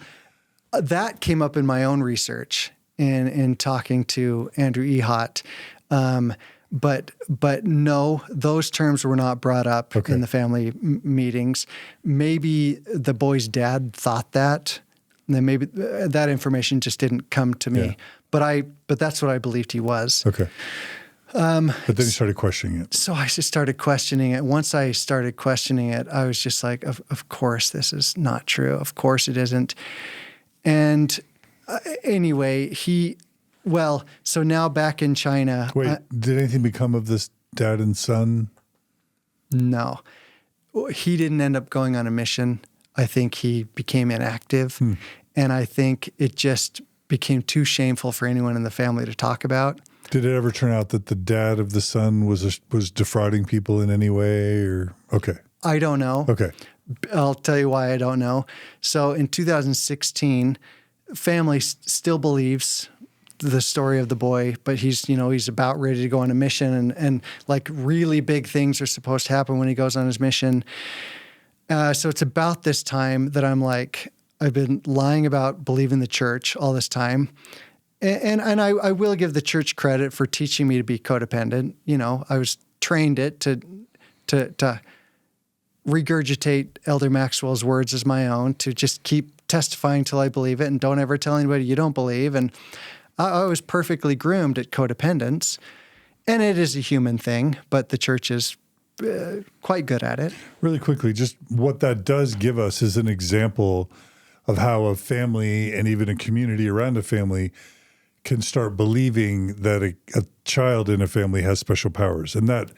that came up in my own research in talking to Andrew Ehot. But no, those terms were not brought up in the family meetings. Maybe the boy's dad thought that, and then maybe that information just didn't come to me. Yeah. But that's what I believed he was. Okay. But then you started questioning it. So I just started questioning it. Once I started questioning it, I was just like, of course this is not true. Of course it isn't. And anyway, so now back in China. Wait, did anything become of this dad and son? No. He didn't end up going on a mission. I think he became inactive. And I think it just became too shameful for anyone in the family to talk about. Did it ever turn out that the dad of the son was defrauding people in any way? Or okay, I don't know. Okay, I'll tell you why I don't know. So in 2016, family still believes the story of the boy, but he's about ready to go on a mission, and like really big things are supposed to happen when he goes on his mission. So it's about this time that I'm like, I've been lying about believing the church all this time. And I will give the church credit for teaching me to be codependent. You know, I was trained to regurgitate Elder Maxwell's words as my own, to just keep testifying till I believe it and don't ever tell anybody you don't believe. And I was perfectly groomed at codependence. And it is a human thing, but the church is quite good at it. Really quickly, just what that does give us is an example of how a family and even a community around a family can start believing that a child in a family has special powers. And that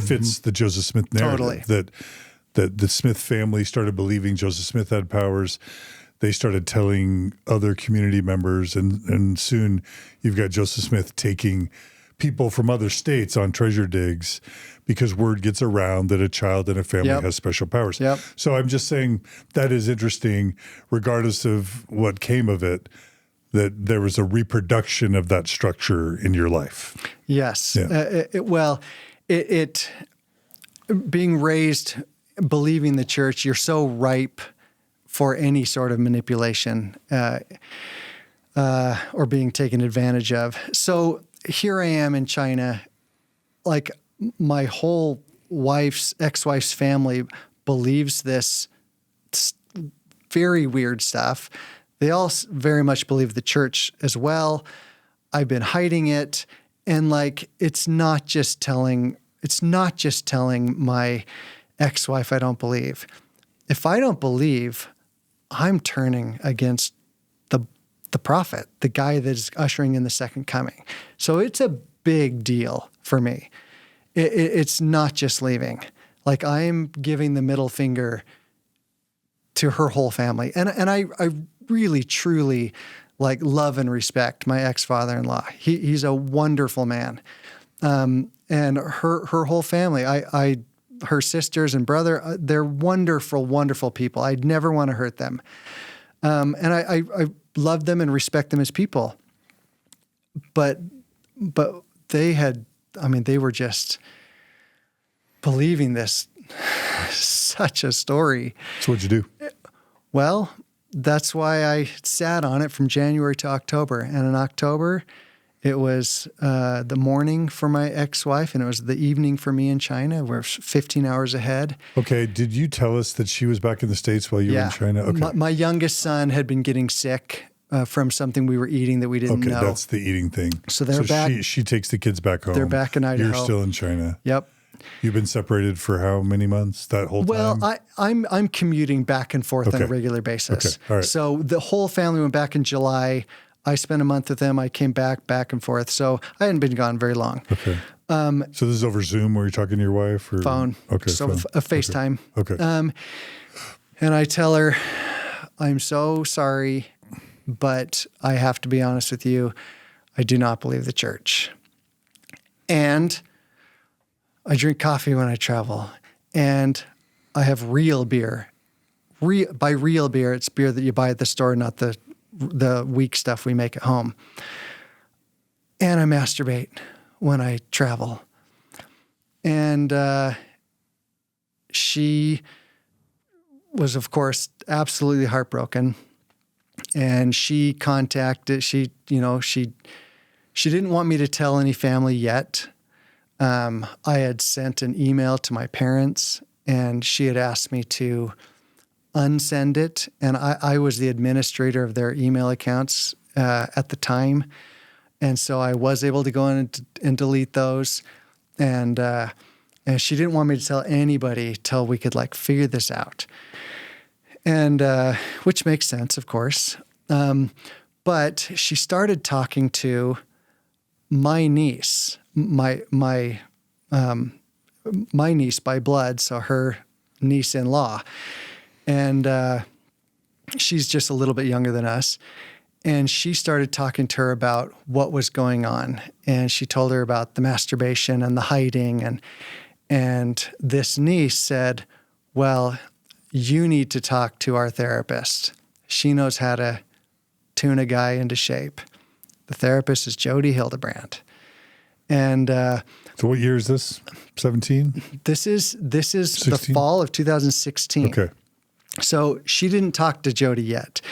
fits the Joseph Smith narrative. Totally. That the Smith family started believing Joseph Smith had powers. They started telling other community members, and soon you've got Joseph Smith taking people from other states on treasure digs because word gets around that a child in a family has special powers. Yep. So I'm just saying that is interesting, regardless of what came of it. that there was a reproduction of that structure in your life. Yes. Yeah. Being raised believing the church, you're so ripe for any sort of manipulation or being taken advantage of. So here I am in China, like my whole ex-wife's family believes this very weird stuff. They all very much believe the church as well. I've been hiding it. And like, it's not just telling my ex-wife I don't believe. If I don't believe, I'm turning against the prophet, the guy that is ushering in the second coming. So it's a big deal for me. It's not just leaving. Like, I am giving the middle finger to her whole family. And I really, truly like love and respect my ex-father-in-law. He's a wonderful man. And her whole family, her sisters and brother, they're wonderful, wonderful people. I'd never want to hurt them. And I love them and respect them as people. But they were just believing this, such a story. So what'd you do? Well, that's why I sat on it from January to October. And in October, it was the morning for my ex-wife, and it was the evening for me in China. We're 15 hours ahead. Okay. Did you tell us that she was back in the States while you were in China? Okay. My youngest son had been getting sick from something we were eating that we didn't know. Okay, that's the eating thing. So they're back. She takes the kids back home. They're back in Idaho. You're still in China. Yep. You've been separated for how many months? That whole time? Well, I'm commuting back and forth on a regular basis. Okay. All right. So the whole family went back in July. I spent a month with them. I came back and forth. So I hadn't been gone very long. Okay. So this is over Zoom where you're talking to your wife? Or? Phone. Okay. So phone. a FaceTime. Okay. And I tell her, I'm so sorry, but I have to be honest with you. I do not believe the church. And I drink coffee when I travel. And I have real beer. By real beer, it's beer that you buy at the store, not the weak stuff we make at home. And I masturbate when I travel. And she was, of course, absolutely heartbroken. And she didn't want me to tell any family yet. I had sent an email to my parents, and she had asked me to unsend it. And I was the administrator of their email accounts at the time. And so I was able to go in and delete those. And she didn't want me to tell anybody till we could like figure this out. And which makes sense, of course. But she started talking to my niece, my niece by blood, so her niece-in-law. And she's just a little bit younger than us. And she started talking to her about what was going on. And she told her about the masturbation and the hiding. And this niece said, well, you need to talk to our therapist. She knows how to tune a guy into shape. The therapist is Jodi Hildebrandt. And so what year is this? 17? This is 16? The fall of 2016. Okay. So she didn't talk to Jodi yet,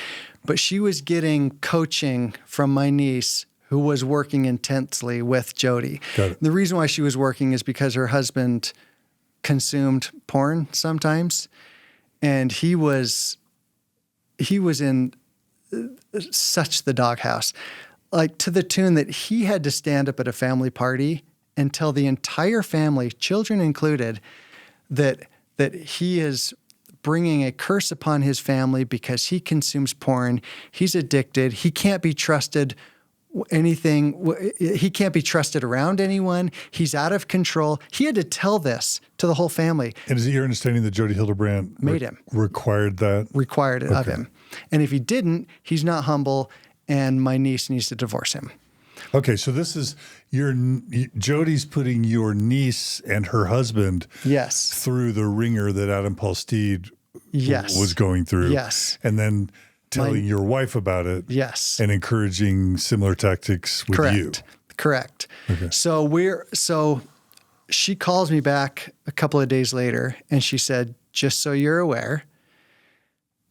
but she was getting coaching from my niece who was working intensely with Jodi. Got it. The reason why she was working is because her husband consumed porn sometimes, and he was in such the doghouse, like to the tune that he had to stand up at a family party and tell the entire family, children included, that he is bringing a curse upon his family because he consumes porn. He's addicted. He can't be trusted he can't be trusted around anyone. He's out of control. He had to tell this to the whole family. And is it your understanding that Jodi Hildebrandt made him required that? Required it of him. And if he didn't, he's not humble, and my niece needs to divorce him. Okay, so this is Jodi's putting your niece and her husband through the ringer that Adam Paul Steed was going through. Yes. And then telling your wife about it. Yes. And encouraging similar tactics with you. Correct. Okay. So she calls me back a couple of days later and she said, just so you're aware,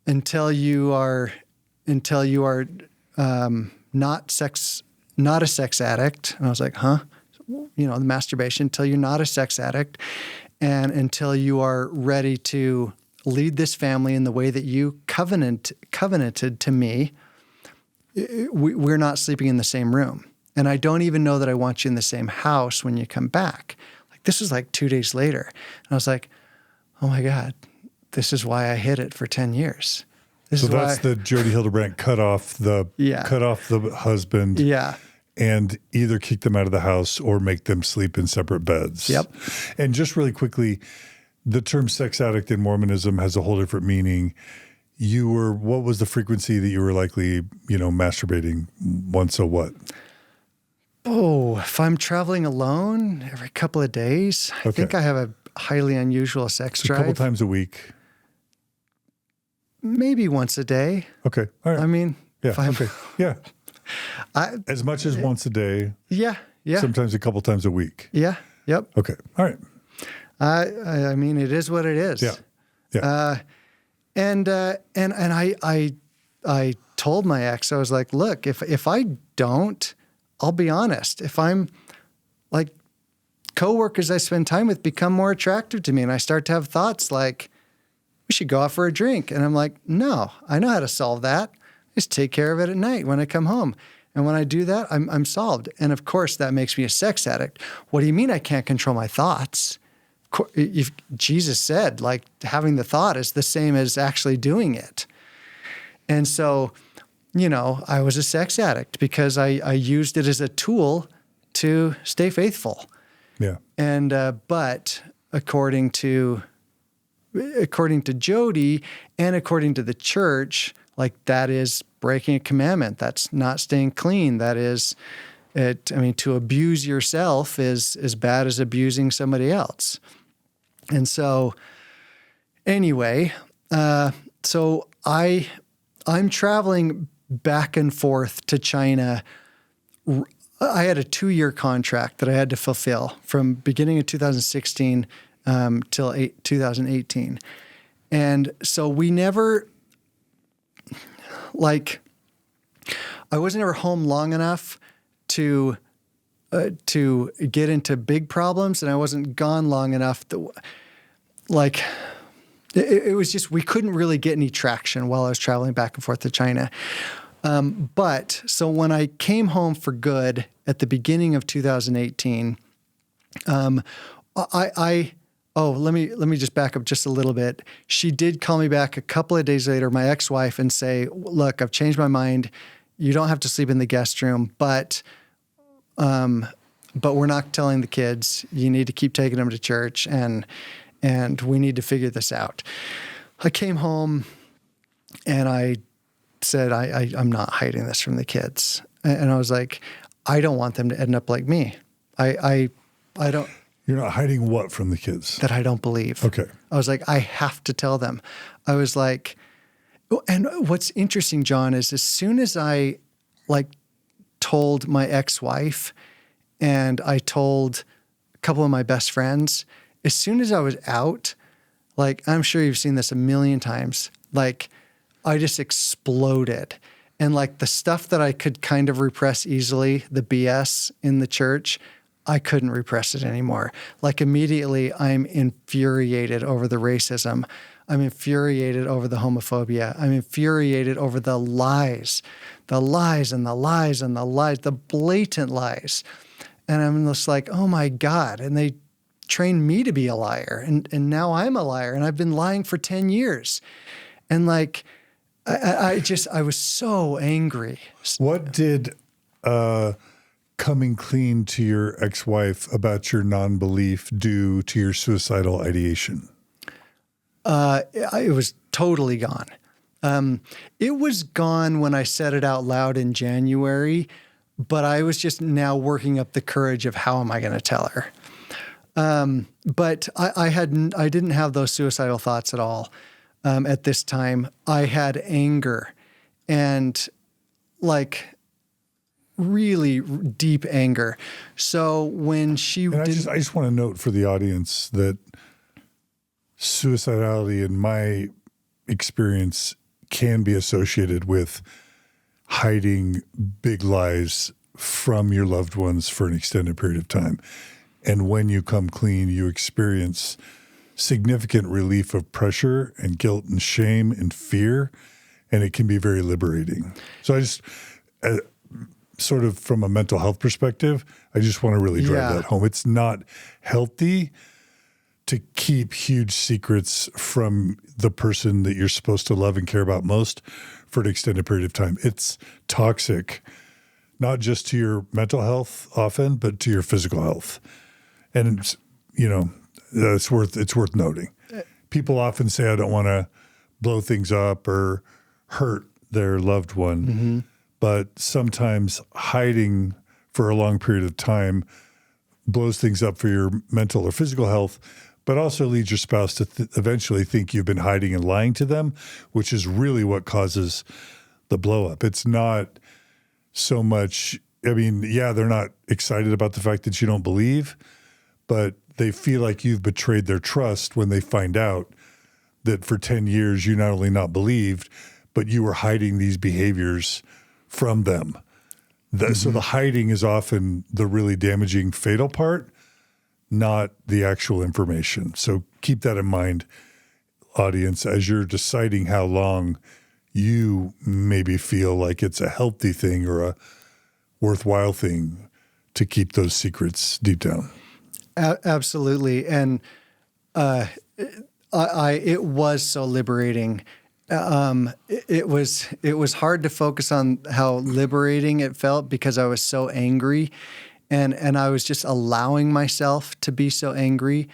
until you are not a sex addict. And I was like, huh? You know, the masturbation, until you're not a sex addict and until you are ready to lead this family in the way that you covenanted to me, we're not sleeping in the same room. And I don't even know that I want you in the same house when you come back. Like, this was like 2 days later. And I was like, oh my God, this is why I hid it for 10 years. So that's the Jodi Hildebrandt cut off the husband. Yeah. And either kick them out of the house or make them sleep in separate beds. Yep. And just really quickly, the term sex addict in Mormonism has a whole different meaning. What was the frequency that you were likely, masturbating once a what? Oh, if I'm traveling alone every couple of days, I think I have a highly unusual sex drive. A couple times a week. Maybe once a day. Okay. All right. I mean, okay. Yeah. As much as once a day. Yeah. Yeah. Sometimes a couple times a week. Yeah. Yep. Okay. All right. I mean, it is what it is. Yeah. Yeah. And I told my ex, I was like, look, if I don't, I'll be honest. If I'm like, coworkers I spend time with become more attractive to me, and I start to have thoughts like, we should go out for a drink. And I'm like, no, I know how to solve that. Just take care of it at night when I come home. And when I do that, I'm solved. And of course, that makes me a sex addict. What do you mean I can't control my thoughts? If Jesus said, like, having the thought is the same as actually doing it. And so, I was a sex addict because I used it as a tool to stay faithful. Yeah. And but according to Jodi and according to the church, like, that is breaking a commandment. That's not staying clean. That is it. I mean, to abuse yourself is as bad as abusing somebody else. And so anyway, so I'm traveling back and forth to China. I had a 2-year contract that I had to fulfill from beginning of 2016 till 2018. And so we never, I was never home long enough to get into big problems, and I wasn't gone long enough to, it was just, we couldn't really get any traction while I was traveling back and forth to China. But so when I came home for good at the beginning of 2018, let me just back up just a little bit. She did call me back a couple of days later, my ex-wife, and say, look, I've changed my mind. You don't have to sleep in the guest room, but we're not telling the kids. You need to keep taking them to church, and we need to figure this out. I came home and I said, I'm not hiding this from the kids. And I was like, I don't want them to end up like me. I don't. You're not hiding what from the kids? That I don't believe. Okay. I was like, I have to tell them. I was like, and what's interesting, John, is as soon as I told my ex-wife and I told a couple of my best friends, as soon as I was out, I'm sure you've seen this a million times, I just exploded. And the stuff that I could kind of repress easily, the BS in the church, I couldn't repress it anymore. Immediately, I'm infuriated over the racism. I'm infuriated over the homophobia. I'm infuriated over the lies and the lies and the lies, the blatant lies. And I'm just like, oh my God. And they trained me to be a liar. And now I'm a liar. And I've been lying for 10 years. And I was so angry. What did coming clean to your ex-wife about your non-belief do to your suicidal ideation? It was totally gone. It was gone when I said it out loud in January, but I was just now working up the courage of how am I going to tell her? But I didn't have those suicidal thoughts at all at this time. I had anger and like really deep anger. So when she and I just want to note for the audience that suicidality, in my experience, can be associated with hiding big lies from your loved ones for an extended period of time. And when you come clean, you experience significant relief of pressure and guilt and shame and fear, and it can be very liberating. So I just, sort of from a mental health perspective, I just want to really drive that home. It's not healthy to keep huge secrets from the person that you're supposed to love and care about most for an extended period of time. It's toxic, not just to your mental health often, but to your physical health. And it's, it's worth noting. People often say, I don't want to blow things up or hurt their loved one. Mm-hmm. But sometimes hiding for a long period of time blows things up for your mental or physical health, but also leads your spouse to eventually think you've been hiding and lying to them, which is really what causes the blow up. It's not so much, they're not excited about the fact that you don't believe, but they feel like you've betrayed their trust when they find out that for 10 years you not only not believed, but you were hiding these behaviors from them. So the hiding is often the really damaging, fatal part, not the actual information. So keep that in mind, audience, as you're deciding how long you maybe feel like it's a healthy thing or a worthwhile thing to keep those secrets deep down. Absolutely. And it was so liberating. It was hard to focus on how liberating it felt because I was so angry, and I was just allowing myself to be so angry.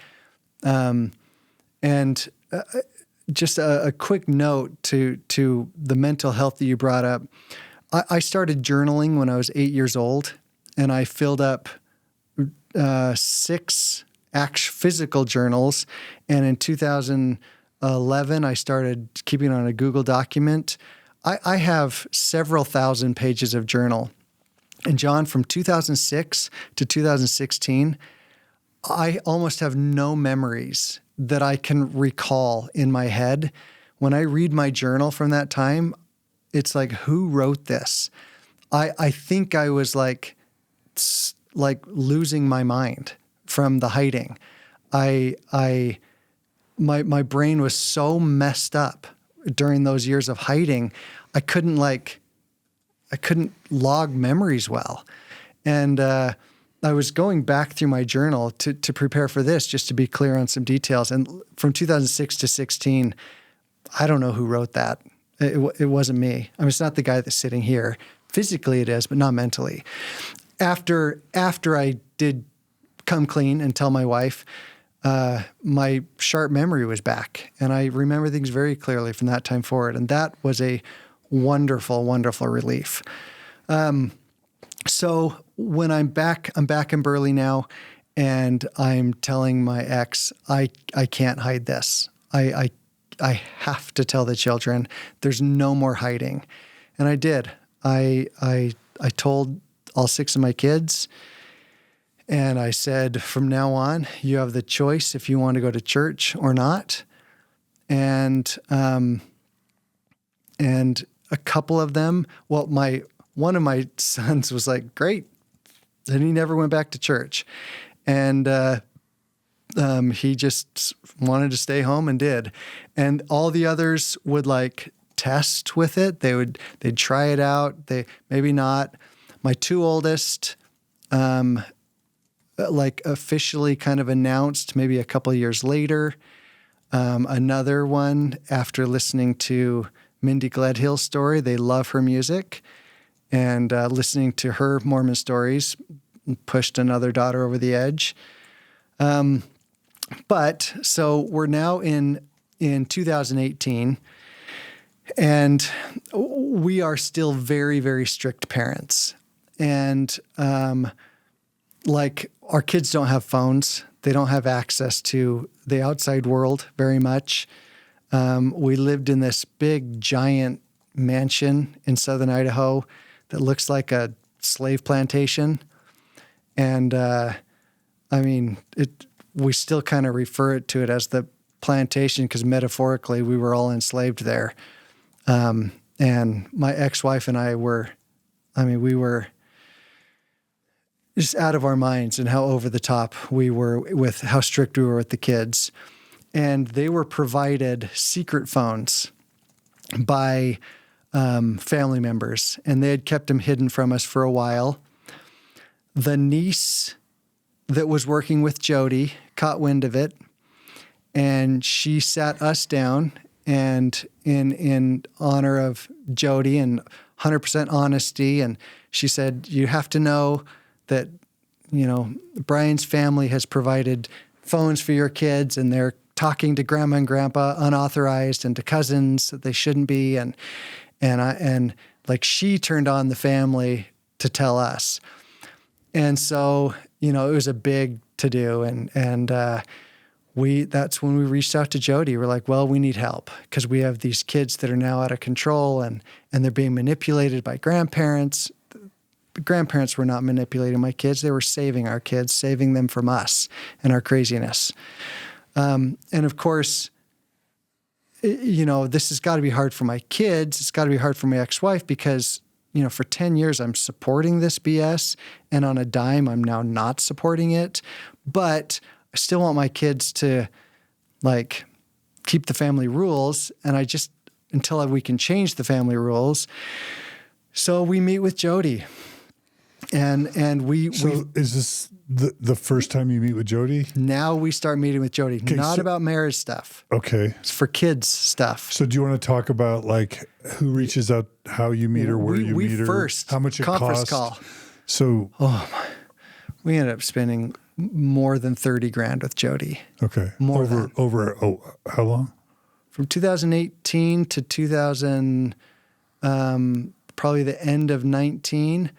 Just a quick note to the mental health that you brought up. I started journaling when I was 8 years old, and I filled up 6 physical journals. And in 2011, I started keeping on a Google document. I have several thousand pages of journal. And John, from 2006 to 2016, I almost have no memories that I can recall in my head. When I read my journal from that time, it's like, who wrote this? I think I was like losing my mind from the hiding. My brain was so messed up during those years of hiding. I couldn't log memories well. And I was going back through my journal to prepare for this, just to be clear on some details. And from 2006 to 16, I don't know who wrote that. It wasn't me. It's not the guy that's sitting here. Physically it is, but not mentally. After I did come clean and tell my wife, my sharp memory was back, and I remember things very clearly from that time forward. And that was a wonderful, wonderful relief. So when I'm back in Burley now, and I'm telling my ex, I can't hide this. I have to tell the children. There's no more hiding. And I did. I told all 6 of my kids, and I said, from now on, you have the choice if you want to go to church or not. And a couple of them, one of my sons was like, great. And he never went back to church. And he just wanted to stay home and did. And all the others would test with it. They'd try it out. They maybe not. My 2 oldest, officially kind of announced maybe a couple of years later. Another one, after listening to Mindy Gledhill's story, they love her music, and listening to her Mormon stories pushed another daughter over the edge. But so we're now in 2018, and we are still very, very strict parents. And our kids don't have phones. They don't have access to the outside world very much. We lived in this big, giant mansion in southern Idaho that looks like a slave plantation. And we still kind of refer to it as the plantation because metaphorically we were all enslaved there. And my ex-wife and I we were just out of our minds and how over the top we were with how strict we were with the kids. And they were provided secret phones by family members, and they had kept them hidden from us for a while. The niece that was working with Jodi caught wind of it, and she sat us down, and in honor of Jodi and 100% honesty, and she said, you have to know that, Brian's family has provided phones for your kids, and they're talking to grandma and grandpa unauthorized and to cousins that they shouldn't be. And she turned on the family to tell us. And so, it was a big to-do. And that's when we reached out to Jodi. We're like, well, we need help because we have these kids that are now out of control and they're being manipulated by grandparents. The grandparents were not manipulating my kids. They were saving our kids, saving them from us and our craziness. And of course, this has got to be hard for my kids. It's got to be hard for my ex-wife because, for 10 years, I'm supporting this BS, and on a dime, I'm now not supporting it. But I still want my kids to, keep the family rules, and until we can change the family rules. So we meet with Jodi, and we. So is this the first time you meet with Jodi? Now we start meeting with Jodi, not about marriage stuff. Okay. It's for kids stuff. So do you want to talk about who reaches out, how you meet her, where you meet her, first how much it conference costs? Call. So we ended up spending more than $30,000 with Jodi. Okay. Over how long? From 2018 to 2000, probably the end of 19.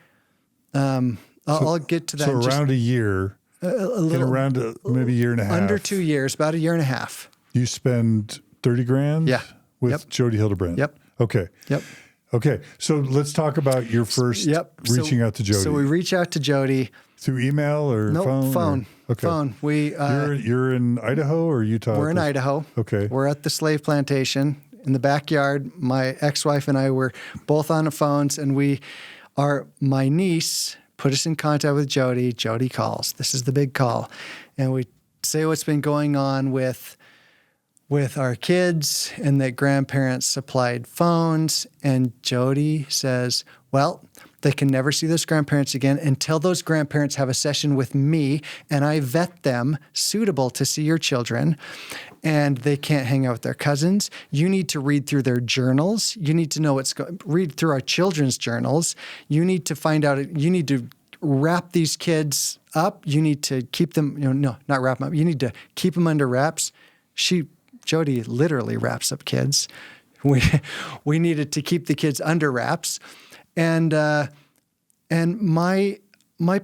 I'll get to that. So around a year, around maybe a year and a half. Under 2 years, about a year and a half. You spend $30,000? Yeah. With Jodi Hildebrandt? Yep. Okay. Yep. Okay. So let's talk about your first reaching out to Jodi. So we reach out to Jodi. Through email or phone? Phone. Okay. Phone. You're in Idaho or Utah? We're in Idaho. Okay. We're at the slave plantation in the backyard. My ex-wife and I were both on the phones, and my niece put us in contact with Jodi. Jodi calls. This is the big call. And we say what's been going on with our kids and that grandparents supplied phones. And Jodi says, well, they can never see those grandparents again until those grandparents have a session with me and I vet them suitable to see your children. And they can't hang out with their cousins. You need to read through their journals. You need to know read through our children's journals. You need to find out, you need to wrap these kids up. You need to keep them, no, not wrap them up. You need to keep them under wraps. Jodi literally wraps up kids. We needed to keep the kids under wraps. And my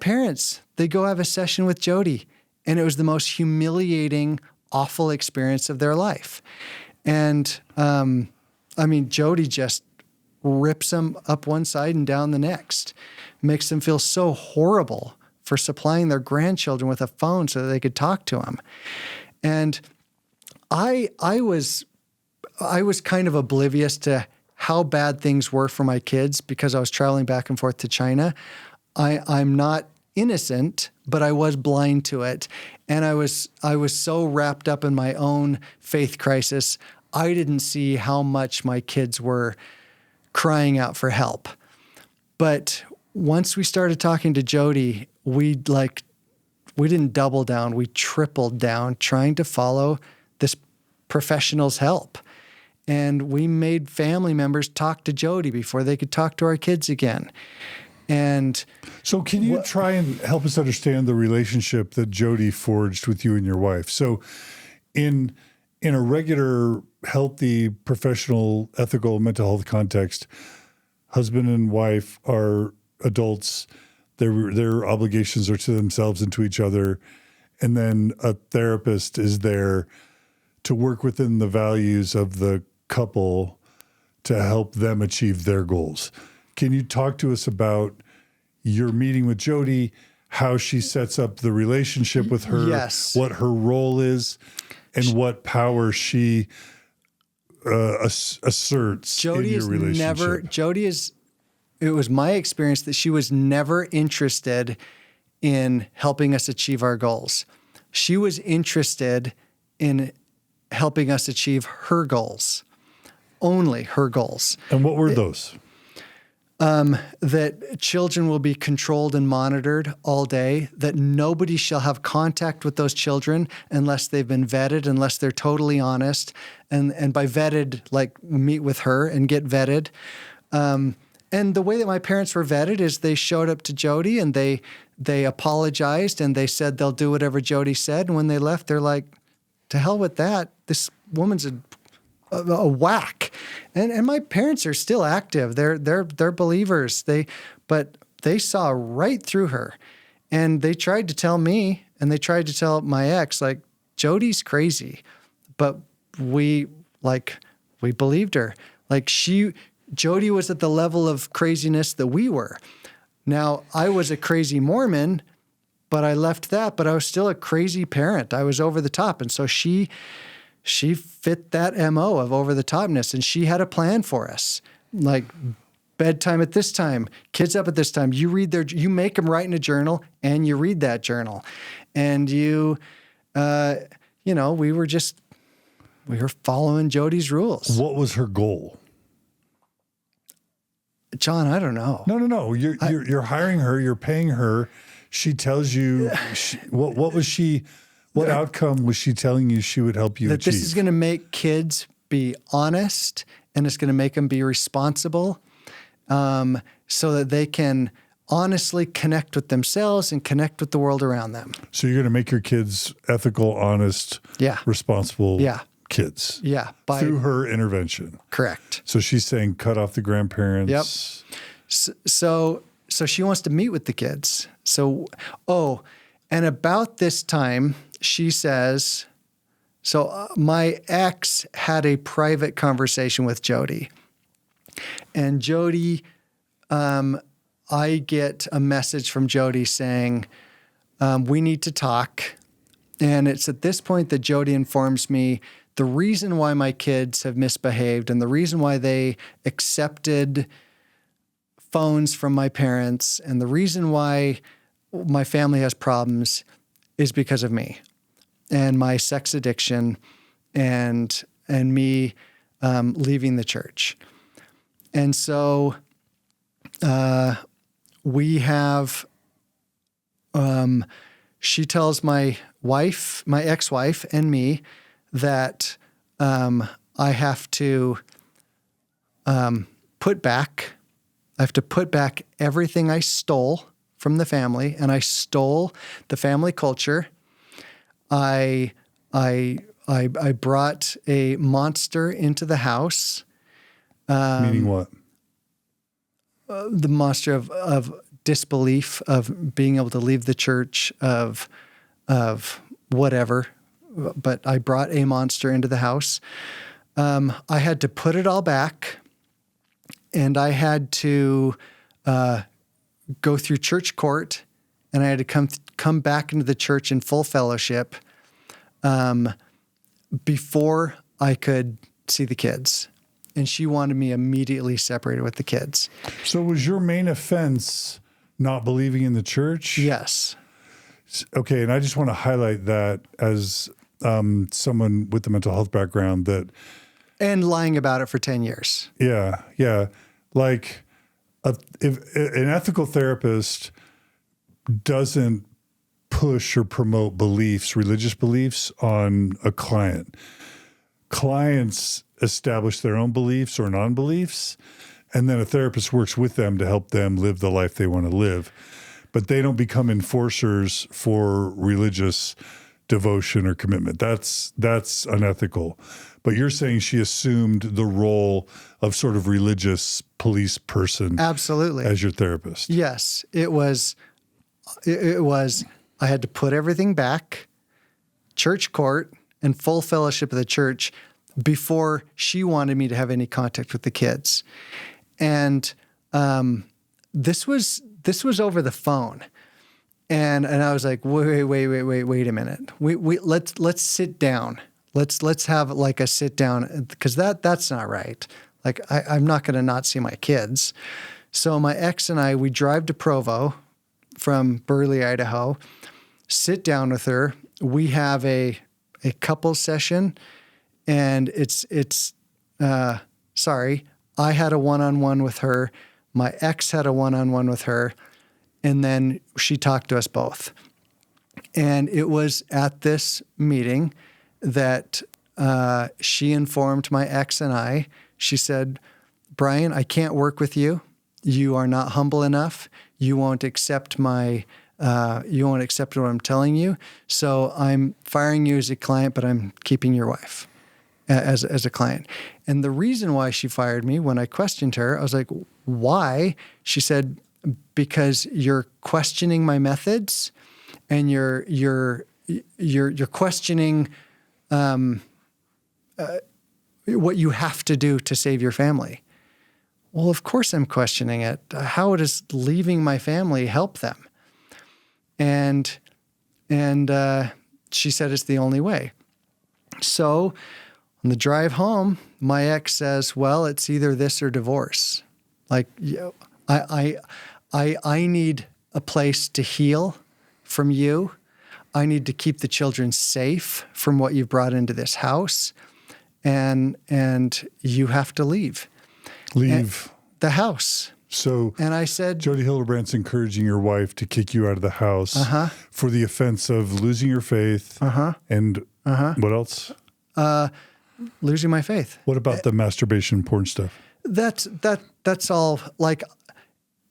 parents, they go have a session with Jodi, and it was the most humiliating, awful experience of their life. And Jodi just rips them up one side and down the next, makes them feel so horrible for supplying their grandchildren with a phone so that they could talk to them. And I was kind of oblivious to how bad things were for my kids because I was traveling back and forth to China. I'm not innocent, but I was blind to it. And I was so wrapped up in my own faith crisis, I didn't see how much my kids were crying out for help. But once we started talking to Jodi, we didn't double down, we tripled down trying to follow this professional's help. And we made family members talk to Jodi before they could talk to our kids again. And so can you try and help us understand the relationship that Jodi forged with you and your wife? So in a regular, healthy, professional, ethical, mental health context, husband and wife are adults. Their obligations are to themselves and to each other. And then a therapist is there to work within the values of the couple to help them achieve their goals. Can you talk to us about your meeting with Jodi, how she sets up the relationship with her, Yes. what her role is, and what power she asserts in your relationship? It was my experience that she was never interested in helping us achieve our goals. She was interested in helping us achieve her goals, only her goals. And what were those? That children will be controlled and monitored all day, that nobody shall have contact with those children unless they've been vetted, unless they're totally honest. And by vetted, like meet with her and get vetted. And the way that my parents were vetted is they showed up to Jodi and they apologized and they said they'll do whatever Jodi said. And when they left, they're like, to hell with that. This woman's a whack. And my parents are still active. They're believers. But they saw right through her. And they tried to tell me, and they tried to tell my ex, like, Jodi's crazy. But we believed her. Like Jodi was at the level of craziness that we were. Now, I was a crazy Mormon, but I left that, but I was still a crazy parent. I was over the top. And so she fit that MO of over the topness, and she had a plan for us. Like bedtime at this time, kids up at this time, you make them write in a journal and you read that journal. And we were following Jodi's rules. What was her goal? John, I don't know. No. You're hiring her. You're paying her. She tells you what outcome was she telling you she would help you achieve? This is going to make kids be honest, and it's going to make them be responsible, so that they can honestly connect with themselves and connect with the world around them. So you're going to make your kids ethical, honest, responsible kids. Yeah. Through her intervention. Correct. So she's saying cut off the grandparents. Yep. So she wants to meet with the kids. And about this time, she says, my ex had a private conversation with Jodi. And Jodi, I get a message from Jodi saying, we need to talk. And it's at this point that Jodi informs me the reason why my kids have misbehaved and the reason why they accepted phones from my parents and the reason why my family has problems is because of me and my sex addiction and me leaving the church. And so we have, she tells my ex-wife and me that I have to put back everything I stole from the family, and I stole the family culture. I brought a monster into the house. Meaning what? The monster of disbelief, of being able to leave the church, of whatever. But I brought a monster into the house. I had to put it all back, and I had to go through church court, and I had to come back into the church in full fellowship before I could see the kids. And she wanted me immediately separated with the kids. So was your main offense not believing in the church? Yes. Okay, and I just want to highlight that as someone with the mental health background and lying about it for 10 years. Yeah. Like if an ethical therapist doesn't push or promote religious beliefs on a client, clients establish their own beliefs or non-beliefs, and then a therapist works with them to help them live the life they want to live. But they don't become enforcers for religious devotion or commitment. That's unethical. But you're saying she assumed the role of sort of religious police person. Absolutely. As your therapist. Yes. It was, I had to put everything back, church court, and full fellowship of the church. before she wanted me to have any contact with the kids. And this was over the phone. And I was like, wait a minute. Let's sit down. Let's have like a sit down, because that's not right. Like I'm not going to not see my kids. So my ex and I, we drive to Provo from Burley, Idaho, sit down with her. We have a couple session, and I had a one-on-one with her. My ex had a one-on-one with her, and then she talked to us both. And it was at this meeting that she informed my ex and I. She said, Brian, I can't work with you. You are not humble enough. You won't accept what I'm telling you. So I'm firing you as a client, but I'm keeping your wife as a client. And the reason why she fired me, when I questioned her, I was like, why? She said, because you're questioning my methods, and you're questioning what you have to do to save your family. Well, of course I'm questioning it. How does leaving my family help them? And she said it's the only way. So on the drive home, my ex says, well, it's either this or divorce. Like, I need a place to heal from you. I need to keep the children safe from what you've brought into this house. And you have to leave. Leave the house. So, and I said, Jodi Hildebrandt's encouraging your wife to kick you out of the house for the offense of losing your faith. And what else? Losing my faith. What about the masturbation porn stuff? That's all. Like,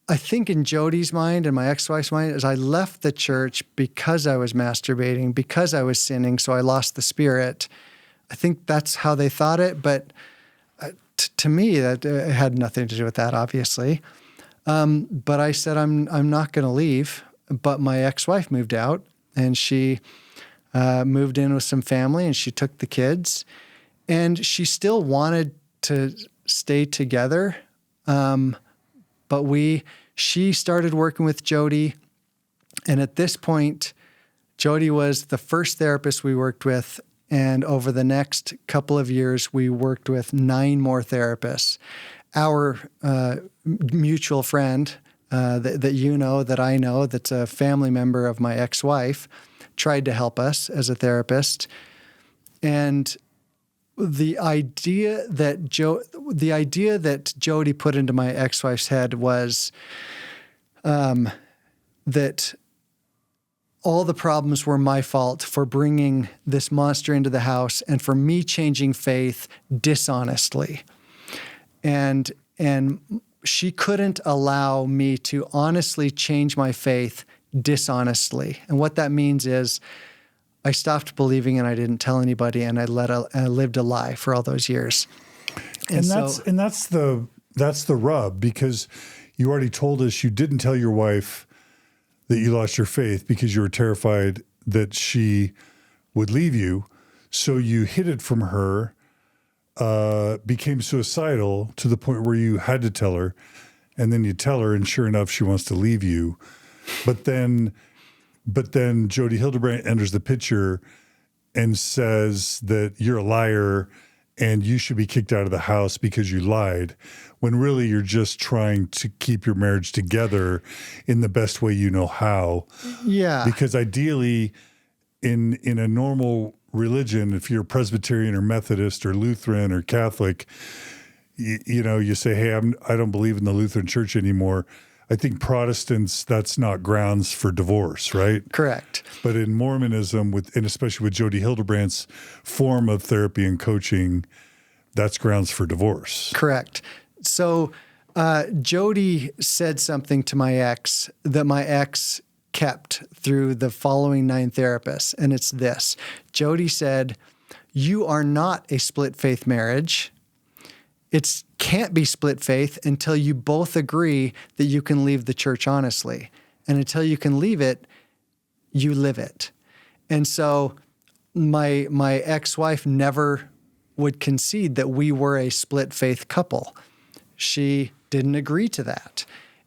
I think in Jodi's mind and my ex-wife's mind is I left the church because I was masturbating, because I was sinning, so I lost the spirit. I think that's how they thought it, but to me, that had nothing to do with that, obviously. But I said, I'm not going to leave. But my ex-wife moved out, and she moved in with some family, and she took the kids. And she still wanted to stay together. But she started working with Jodi. And at this point, Jodi was the first therapist we worked with. And over the next couple of years, we worked with 9 more therapists. Our mutual friend that I know, that's a family member of my ex-wife, tried to help us as a therapist. And the idea that Jodi put into my ex-wife's head was that all the problems were my fault for bringing this monster into the house and for me changing faith dishonestly. And she couldn't allow me to honestly change my faith dishonestly. And what that means is I stopped believing and I didn't tell anybody, and I lived a lie for all those years. And that's the rub, because you already told us you didn't tell your wife that you lost your faith because you were terrified that she would leave you. So you hid it from her, became suicidal to the point where you had to tell her, and then you tell her, and sure enough, she wants to leave you. But then Jodi Hildebrandt enters the picture and says that you're a liar and you should be kicked out of the house because you lied, when really you're just trying to keep your marriage together in the best way you know how. Yeah. Because ideally, in a normal religion, if you're Presbyterian or Methodist or Lutheran or Catholic, you say, hey, I don't believe in the Lutheran Church anymore. I think Protestants, that's not grounds for divorce, right? Correct. But in Mormonism, and especially with Jodi Hildebrandt's form of therapy and coaching, that's grounds for divorce. Correct. So Jodi said something to my ex that my ex kept through the following 9 therapists, and it's this. Jodi said, you are not a split faith marriage. It can't be split faith until you both agree that you can leave the church honestly. And until you can leave it, you live it. And so my ex-wife never would concede that we were a split faith couple. She didn't agree to that.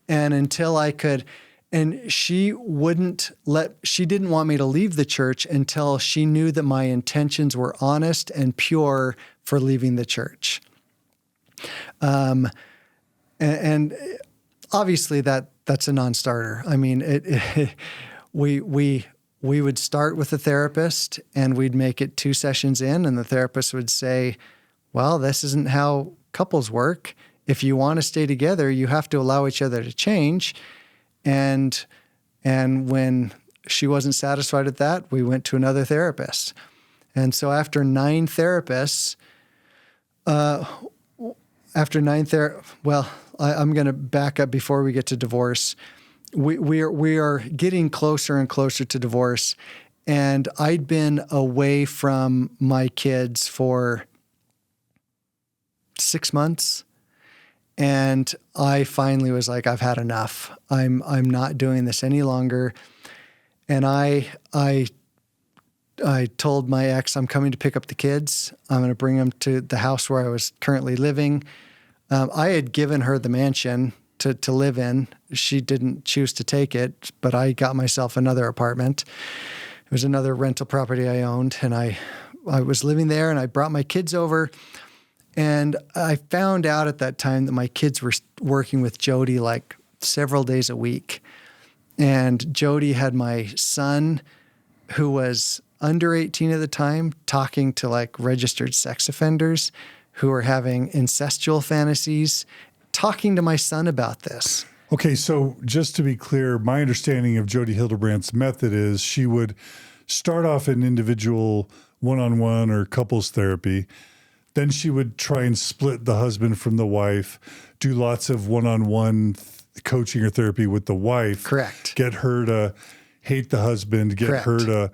And until I could, and she didn't want me to leave the church until she knew that my intentions were honest and pure for leaving the church. And obviously that's a non-starter. I mean, we would start with a therapist and we'd make it 2 sessions in, and the therapist would say, well, this isn't how couples work. If you want to stay together, you have to allow each other to change. And when she wasn't satisfied with that, we went to another therapist. And so after 9 therapists, I'm going to back up before we get to divorce. We are getting closer and closer to divorce, and I'd been away from my kids for 6 months, and I finally was like, I've had enough. I'm not doing this any longer. And I told my ex, I'm coming to pick up the kids. I'm going to bring them to the house where I was currently living. I had given her the mansion to live in. She didn't choose to take it, but I got myself another apartment. It was another rental property I owned, and I was living there, and I brought my kids over. And I found out at that time that my kids were working with Jodi like several days a week. And Jodi had my son, who was under 18 at the time, talking to like registered sex offenders who were having incestual fantasies, talking to my son about this. Okay, so just to be clear, my understanding of Jodi Hildebrandt's method is she would start off an individual one-on-one or couples therapy. Then she would try and split the husband from the wife, do lots of one-on-one coaching or therapy with the wife. Correct. Get her to hate the husband, get Correct. her to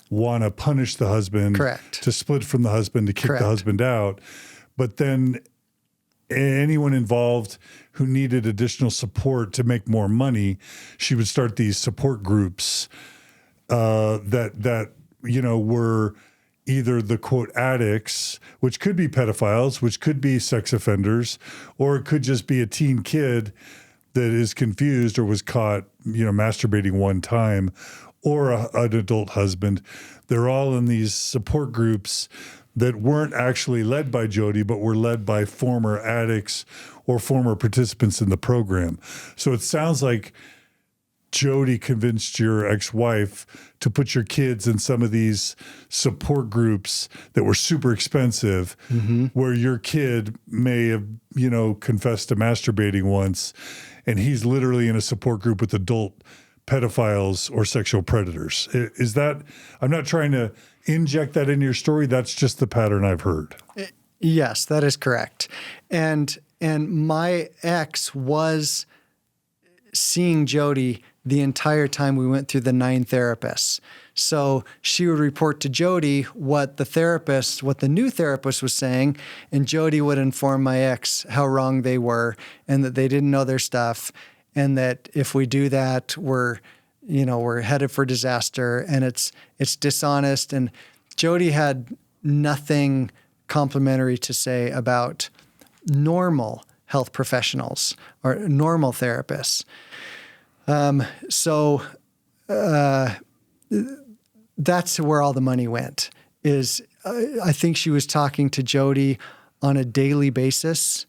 want to punish the husband. Correct. To split from the husband, to kick Correct. the husband out. But then anyone involved who needed additional support to make more money, she would start these support groups that were either the quote addicts, which could be pedophiles, which could be sex offenders, or it could just be a teen kid that is confused or was caught, masturbating one time, or an adult husband. They're all in these support groups that weren't actually led by Jodi, but were led by former addicts or former participants in the program. So it sounds like Jodi convinced your ex-wife to put your kids in some of these support groups that were super expensive, where your kid may have, confessed to masturbating once, and he's literally in a support group with adult pedophiles or sexual predators. Is that, I'm not trying to inject that into your story. That's just the pattern I've heard. Yes, that is correct. And my ex was seeing Jodi the entire time we went through the 9 therapists. So she would report to Jodi what the new therapist was saying, and Jodi would inform my ex how wrong they were and that they didn't know their stuff, and that if we do that, we're headed for disaster, and it's dishonest. And Jodi had nothing complimentary to say about normal health professionals or normal therapists. So that's where all the money went. I think she was talking to Jodi on a daily basis,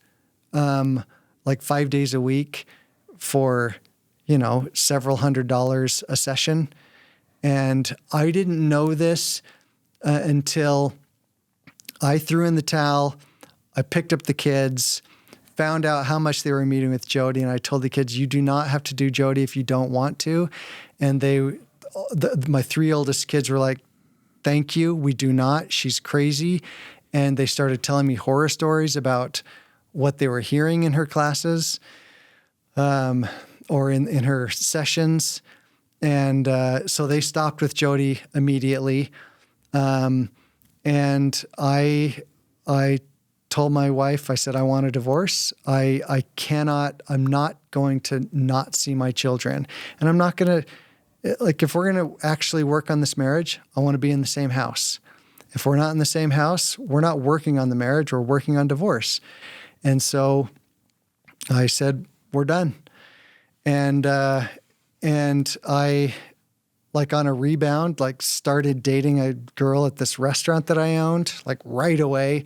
like 5 days a week for, several $100s a session. And I didn't know this until I threw in the towel. I picked up the kids, found out how much they were meeting with Jodi, and I told the kids, you do not have to do Jodi if you don't want to. And my 3 oldest kids were like, thank you, we do not. She's crazy. And they started telling me horror stories about what they were hearing in her classes or in her sessions. And so they stopped with Jodi immediately. And I told my wife, I said, I want a divorce. I'm not going to not see my children. And I'm not going to, if we're going to actually work on this marriage, I want to be in the same house. If we're not in the same house, we're not working on the marriage, we're working on divorce. And so I said, we're done. And I, like on a rebound, like started dating a girl at this restaurant that I owned, like right away.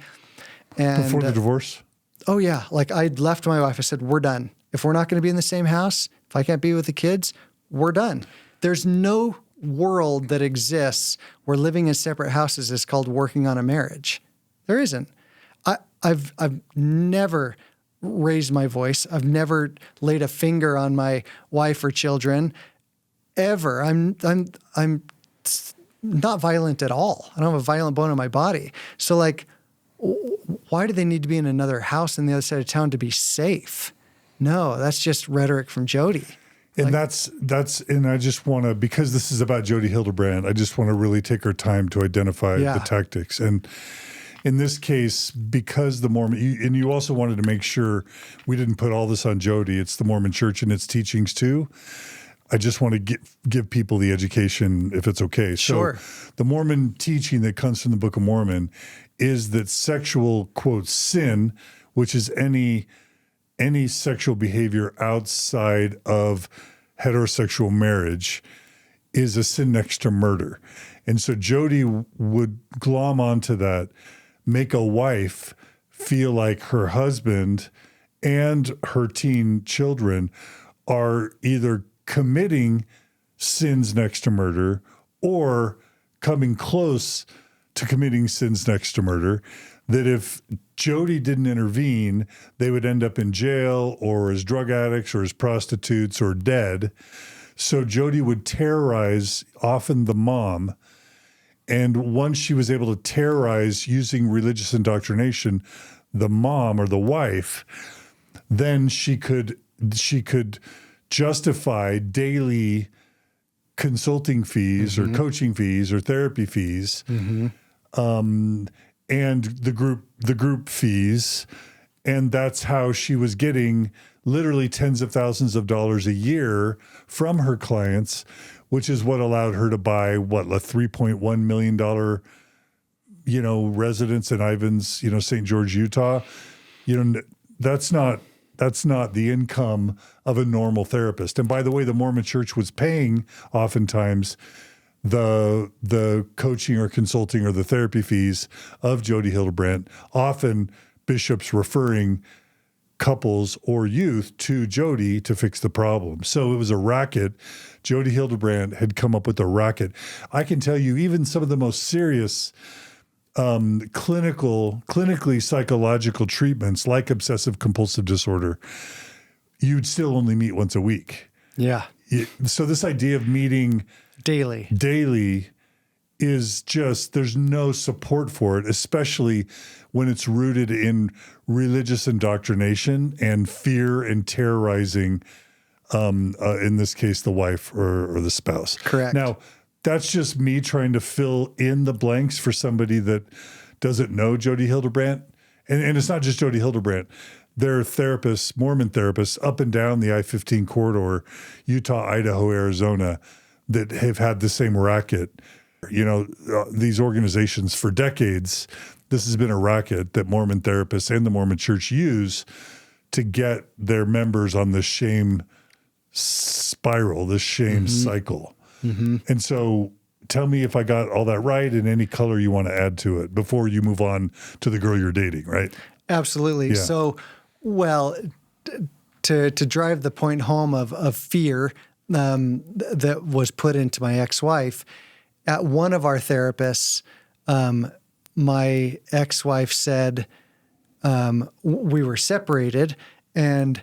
And before the divorce? Oh yeah. Like I'd left my wife. I said, we're done. If we're not going to be in the same house, if I can't be with the kids, we're done. There's no world that exists where living in separate houses is called working on a marriage. There isn't. I've never raised my voice. I've never laid a finger on my wife or children ever. I'm not violent at all. I don't have a violent bone in my body. So like, why do they need to be in another house on the other side of town to be safe? No, that's just rhetoric from Jodi. And that's, and I just want to, because this is about Jodi Hildebrandt, I just want to really take our time to identify the tactics. And in this case, because the Mormon, and you also wanted to make sure we didn't put all this on Jodi, it's the Mormon Church and its teachings too. I just want to give people the education, if it's okay. Sure. So the Mormon teaching that comes from the Book of Mormon is that sexual, quote, sin, which is any sexual behavior outside of heterosexual marriage, is a sin next to murder. And so Jodi would glom onto that, make a wife feel like her husband and her teen children are either committing sins next to murder or coming close to committing sins next to murder, that if Jodi didn't intervene, they would end up in jail or as drug addicts or as prostitutes or dead. So Jodi would terrorize often the mom. And once she was able to terrorize using religious indoctrination, the mom or the wife, then she could justify daily consulting fees or coaching fees or therapy fees, and the group fees. And that's how she was getting literally tens of thousands of dollars a year from her clients, which is what allowed her to buy a $3.1 million, residence in Ivins, St. George, Utah. That's not the income of a normal therapist. And by the way, the Mormon Church was paying oftentimes the coaching or consulting or the therapy fees of Jodi Hildebrandt, often bishops referring couples or youth to Jodi to fix the problem. So it was a racket. Jodi Hildebrandt had come up with a racket. I can tell you, even some of the most serious clinically psychological treatments like obsessive compulsive disorder, you'd still only meet once a week. Yeah. So this idea of meeting daily is just, there's no support for it, especially when it's rooted in religious indoctrination and fear and terrorizing, in this case, the wife or the spouse. Correct. Now, that's just me trying to fill in the blanks for somebody that doesn't know Jodi Hildebrandt. And it's not just Jodi Hildebrandt. There are therapists, Mormon therapists, up and down the I-15 corridor, Utah, Idaho, Arizona, that have had the same racket. These organizations for decades, this has been a racket that Mormon therapists and the Mormon Church use to get their members on this shame spiral, this shame cycle. And so tell me if I got all that right and any color you want to add to it before you move on to the girl you're dating, right? Absolutely. Yeah. So, to drive the point home of fear that was put into my ex-wife, at one of our therapists, my ex-wife said, we were separated, and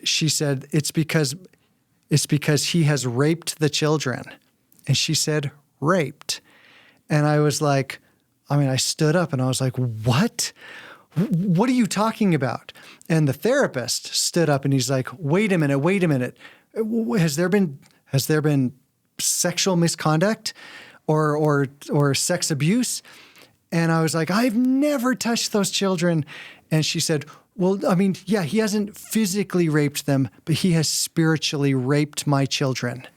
she said, it's because he has raped the children. And she said, raped. And I was like, I stood up and I was like, what? What are you talking about? And the therapist stood up and he's like, wait a minute. Has there been sexual misconduct or sex abuse? And I was like, I've never touched those children. And she said, well, yeah, he hasn't physically raped them, but he has spiritually raped my children.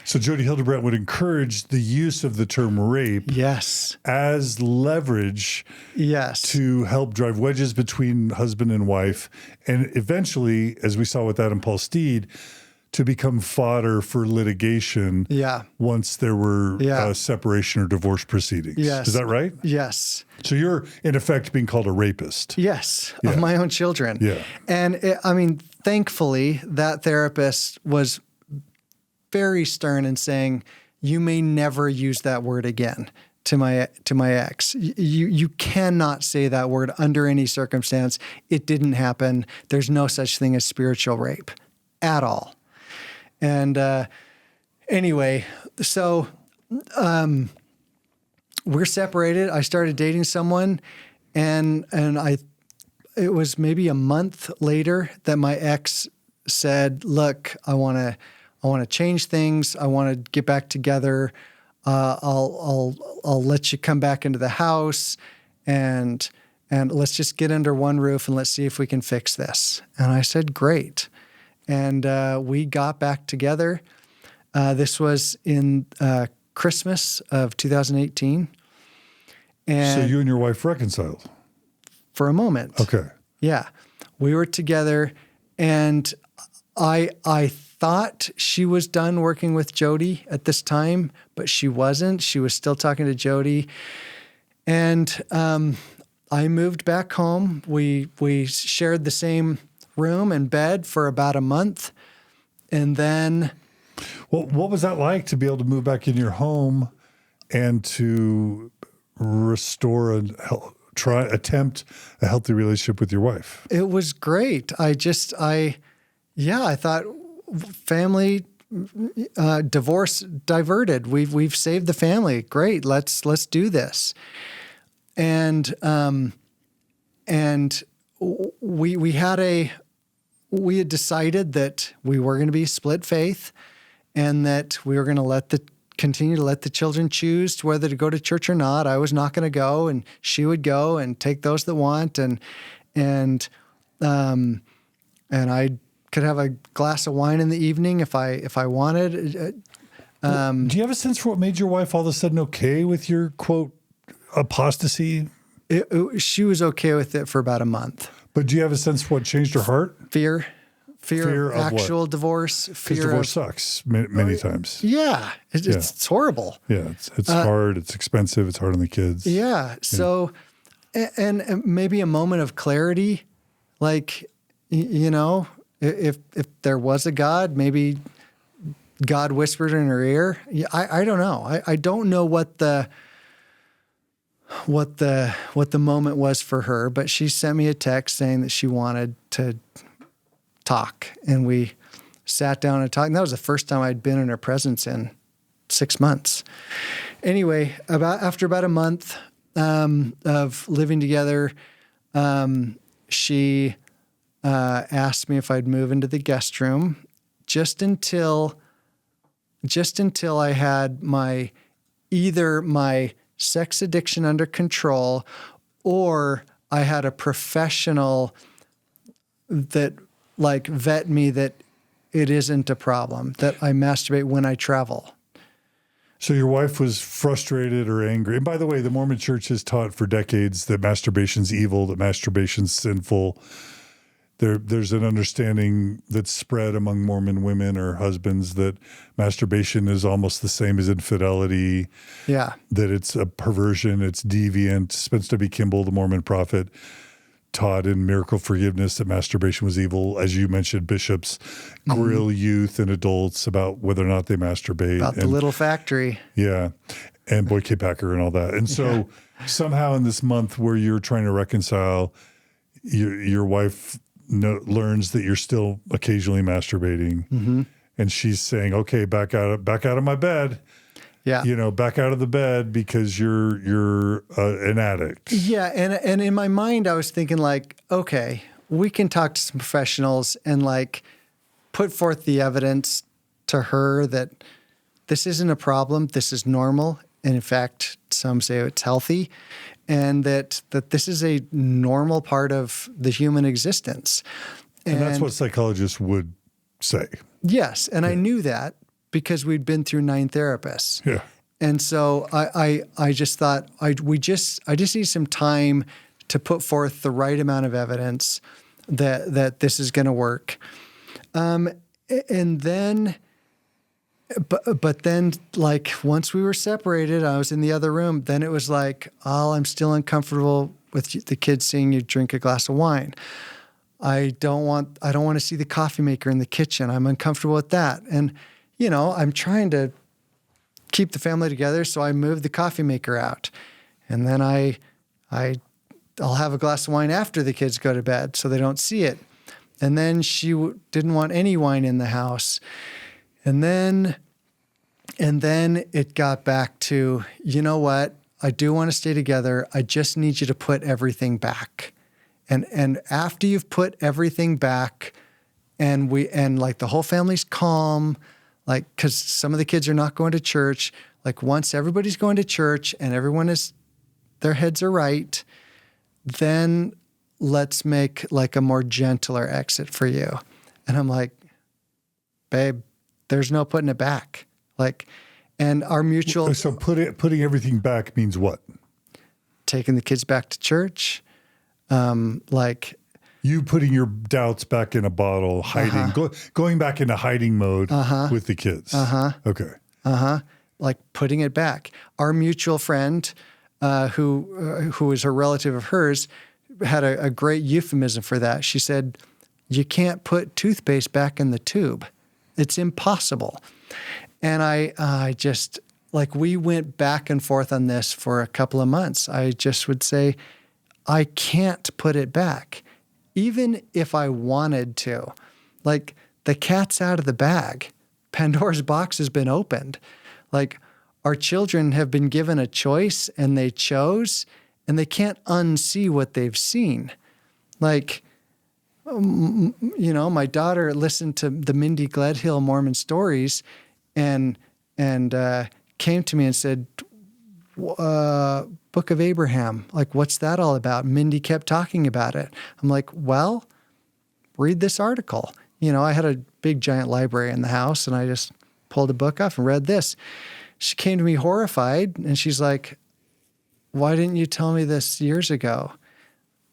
So Jodi Hildebrandt would encourage the use of the term rape Yes. as leverage Yes. to help drive wedges between husband and wife, and eventually, as we saw with Adam Paul Steed, to become fodder for litigation Yeah. once there were Yeah. separation or divorce proceedings. Yes. Is that right? Yes. So you're, in effect, being called a rapist. Yes. Yeah. Of my own children. Yeah. And thankfully, that therapist was very stern in saying, you may never use that word again to my ex. You cannot say that word under any circumstance. It didn't happen. There's no such thing as spiritual rape at all. And anyway, so we're separated. I started dating someone, and it was maybe a month later that my ex said, "Look, I want to change things. I want to get back together. I'll let you come back into the house, and let's just get under one roof and let's see if we can fix this." And I said, "Great." And we got back together. This was in Christmas of 2018. And So you and your wife reconciled? for a moment. Okay. Yeah. We were together, and I thought she was done working with Jodi at this time, but she wasn't. She was still talking to Jodi. And I moved back home. We shared the same room and bed for about a month. And then... Well, what was that like to be able to move back in your home and to restore attempt a healthy relationship with your wife? It was great. I thought family divorce diverted. We've saved the family. Great. Let's do this. And we had decided that we were going to be split faith, and that we were going to continue to let the children choose whether to go to church or not. I was not going to go, and she would go and take those that want, and I could have a glass of wine in the evening if I wanted. Do you have a sense for what made your wife all of a sudden okay with your, quote, apostasy? She was okay with it for about a month. But do you have a sense for what changed her heart? Fear of actual what? divorce. Because divorce sucks many times. Yeah, it's horrible. Yeah, it's hard. It's expensive. It's hard on the kids. Yeah. So, and maybe a moment of clarity, like, if there was a God, maybe God whispered in her ear. I don't know. I don't know what the moment was for her, but she sent me a text saying that she wanted to talk, and we sat down and talked. And that was the first time I'd been in her presence in 6 months. Anyway, after about a month of living together, she asked me if I'd move into the guest room just until I had either my sex addiction under control, or I had a professional that vet me that it isn't a problem, that I masturbate when I travel. So your wife was frustrated or angry. And by the way, the Mormon Church has taught for decades that masturbation's evil, that masturbation's sinful. There's an understanding that's spread among Mormon women or husbands that masturbation is almost the same as infidelity. Yeah. That it's a perversion, it's deviant. Spencer W. Kimball, the Mormon prophet, taught in Miracle Forgiveness that masturbation was evil. As you mentioned, bishops grill youth and adults about whether or not they masturbate. About the little factory. Yeah. And Boyd K. Packer and all that. And so somehow in this month where you're trying to reconcile, your wife learns that you're still occasionally masturbating, and she's saying, "Okay, back out of my bed." Yeah, back out of the bed because you're an addict. Yeah, and in my mind, I was thinking okay, we can talk to some professionals and put forth the evidence to her that this isn't a problem, this is normal, and in fact, some say it's healthy. And that this is a normal part of the human existence. And that's what psychologists would say. Yes. And I knew that, because we'd been through 9 therapists. Yeah. And so I just thought I just need some time to put forth the right amount of evidence that this is going to work. And then, but then, like, once we were separated, I was in the other room. Then it was like, oh, I'm still uncomfortable with the kids seeing you drink a glass of wine. I don't want to see the coffee maker in the kitchen. I'm uncomfortable with that. And, I'm trying to keep the family together. So I moved the coffee maker out, and then I'll have a glass of wine after the kids go to bed so they don't see it. And then she didn't want any wine in the house. And then it got back to, you know what? I do want to stay together. I just need you to put everything back. And after you've put everything back, and like the whole family's calm, like, because some of the kids are not going to church. Like, once everybody's going to church and their heads are right, then let's make like a more gentler exit for you. And I'm like, babe, there's no putting it back. Like, and our mutual. So putting everything back means what? Taking the kids back to church. Like, you putting your doubts back in a bottle, hiding, going back into hiding mode with the kids. Okay. Like putting it back. Our mutual friend, who is a relative of hers, had a great euphemism for that. She said, you can't put toothpaste back in the tube. It's impossible. And I just, like, we went back and forth on this for a couple of months. I just would say, I can't put it back, even if I wanted to. Like, the cat's out of the bag. Pandora's box has been opened. Like, our children have been given a choice, and they chose, and they can't unsee what they've seen. Like, my daughter listened to the Mindy Gledhill Mormon stories, and came to me and said, Book of Abraham, like, what's that all about? Mindy kept talking about it. I'm like, well, read this article. I had a big giant library in the house, and I just pulled a book off and read this. She came to me horrified, and she's like, why didn't you tell me this years ago?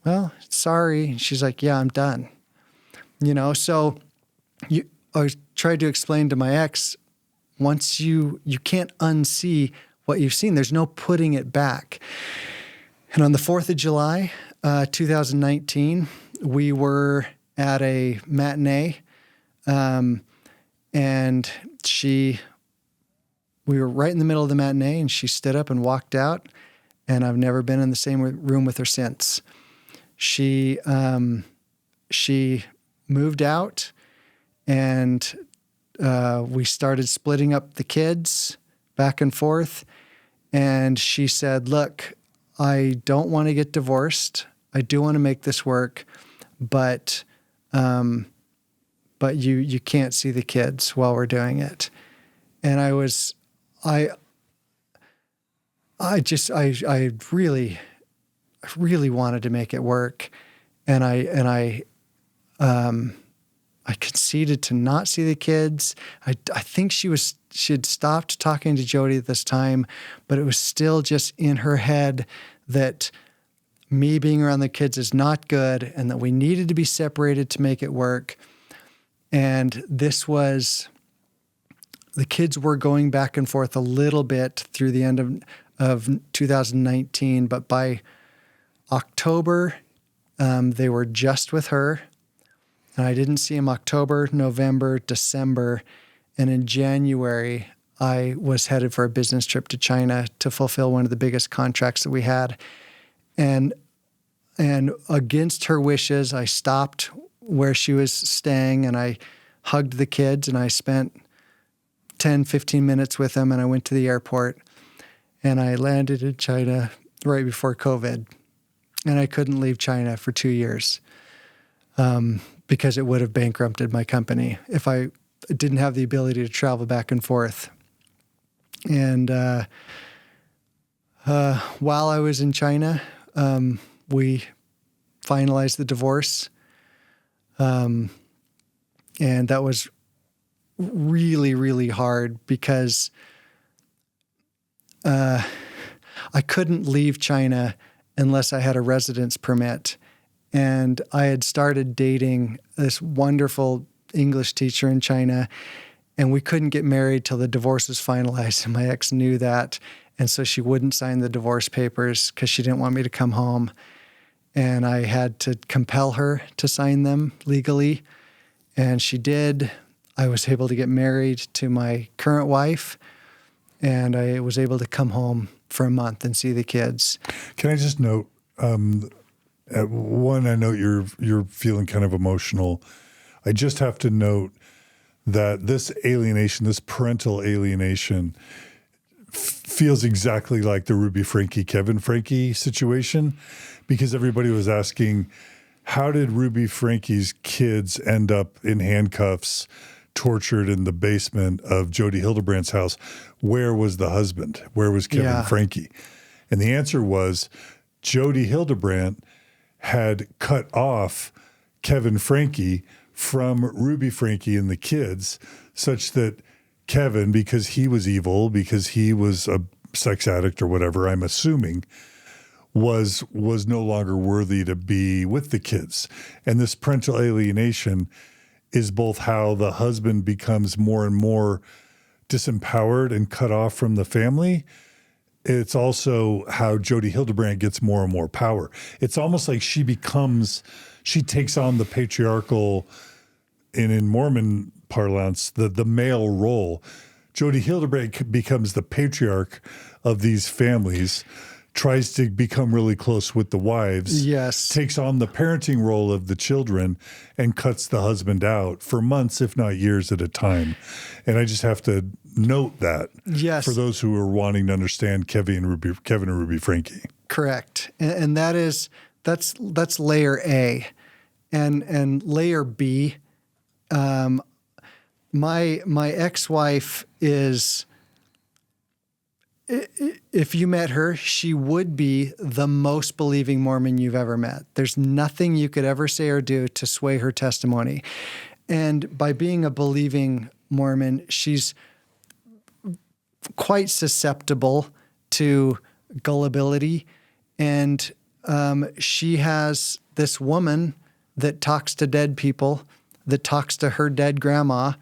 Well, sorry. She's like, yeah, I'm done. So I tried to explain to my ex, once you can't unsee what you've seen. There's no putting it back. And on the 4th of July, 2019, we were at a matinee, and we were right in the middle of the matinee, and she stood up and walked out, and I've never been in the same room with her since. She moved out, and we started splitting up the kids back and forth. And she said, look, I don't want to get divorced. I do want to make this work, but you can't see the kids while we're doing it. And I really wanted to make it work. And I conceded to not see the kids. I think she had stopped talking to Jodi at this time, but it was still just in her head that me being around the kids is not good, and that we needed to be separated to make it work. And the kids were going back and forth a little bit through the end of 2019, but by October, they were just with her. And I didn't see him October, November, December. And in January, I was headed for a business trip to China to fulfill one of the biggest contracts that we had. And against her wishes, I stopped where she was staying, and I hugged the kids, and I spent 10, 15 minutes with them, and I went to the airport, and I landed in China right before COVID. And I couldn't leave China for 2 years. Because it would have bankrupted my company if I didn't have the ability to travel back and forth. And while I was in China, we finalized the divorce. And that was really, really hard because I couldn't leave China unless I had a residence permit. And I had started dating this wonderful English teacher in China, and we couldn't get married till the divorce was finalized. And my ex knew that. And so she wouldn't sign the divorce papers because she didn't want me to come home. And I had to compel her to sign them legally. And she did. I was able to get married to my current wife, and I was able to come home for a month and see the kids. Can I just note, one, I know you're feeling kind of emotional. I just have to note that this alienation, this parental alienation, feels exactly like the Ruby Franke, Kevin Franke situation, because everybody was asking, how did Ruby Franke's kids end up in handcuffs, tortured in the basement of Jodi Hildebrandt's house? Where was the husband? Where was Kevin Franke? And the answer was Jodi Hildebrandt had cut off Kevin Franke from Ruby Franke and the kids, such that Kevin, because he was evil, because he was a sex addict or whatever, I'm assuming, was no longer worthy to be with the kids. And this parental alienation is both how the husband becomes more and more disempowered and cut off from the family. It's also how Jodi Hildebrandt gets more and more power. It's almost like she takes on the patriarchal, and in Mormon parlance, the male role. Jodi Hildebrandt becomes the patriarch of these families, tries to become really close with the wives, takes on the parenting role of the children, and cuts the husband out for months, if not years at a time. And I just have to note that for those who are wanting to understand Kevin and Ruby Franke. Correct. And that's layer A. And layer B, my ex-wife is, if you met her, she would be the most believing Mormon you've ever met. There's nothing you could ever say or do to sway her testimony. And by being a believing Mormon, she's quite susceptible to gullibility. And she has this woman that talks to dead people, that talks to her dead grandma.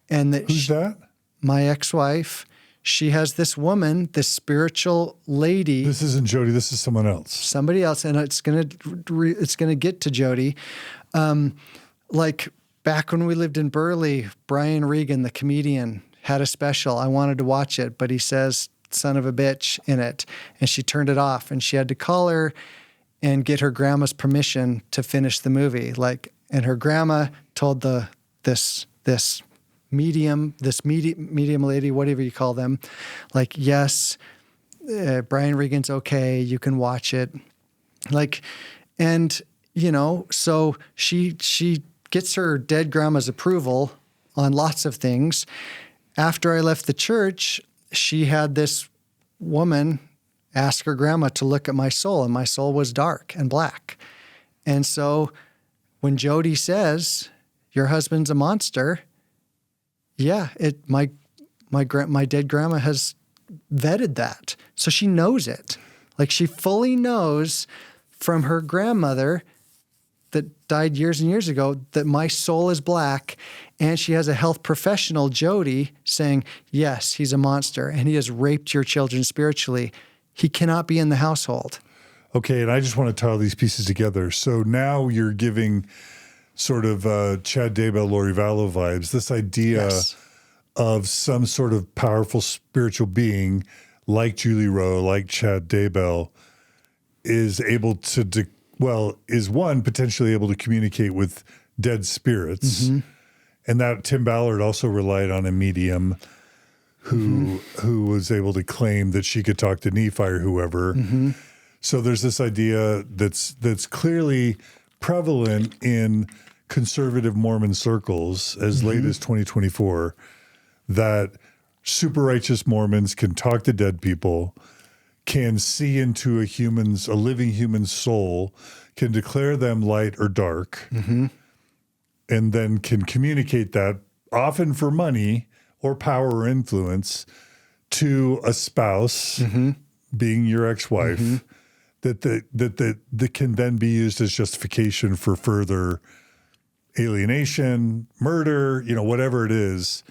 And that Who's that? My ex-wife. She has this woman, this spiritual lady. This isn't Jodi. This is someone else. Somebody else, and it's gonna get to Jodi. Like back when we lived in Burley, Brian Regan, the comedian, had a special. I wanted to watch it, but he says "son of a bitch" in it, and she turned it off. And she had to call her and get her grandma's permission to finish the movie. And her grandma told this medium lady, whatever you call them, yes, Brian Regan's okay, you can watch it. So she gets her dead grandma's approval on lots of things. After I left the church, she had this woman ask her grandma to look at my soul, and my soul was dark and black. And so when Jodi says, "Your husband's a monster," my dead grandma has vetted that. So she knows it. She fully knows from her grandmother that died years and years ago that my soul is black. And she has a health professional, Jodi, saying, yes, he's a monster and he has raped your children spiritually. He cannot be in the household. Okay, and I just want to tie all these pieces together. So now you're giving sort of Chad Daybell, Lori Vallow vibes, this idea of some sort of powerful spiritual being like Julie Rowe, like Chad Daybell, is able to, is one, potentially able to communicate with dead spirits. Mm-hmm. And that Tim Ballard also relied on a medium who was able to claim that she could talk to Nephi or whoever. Mm-hmm. So there's this idea that's clearly prevalent in conservative Mormon circles as late as 2024, that super righteous Mormons can talk to dead people, can see into a living human soul, can declare them light or dark, and then can communicate that often for money or power or influence, to a spouse, being your ex-wife, that can then be used as justification for further alienation, murder, whatever it is.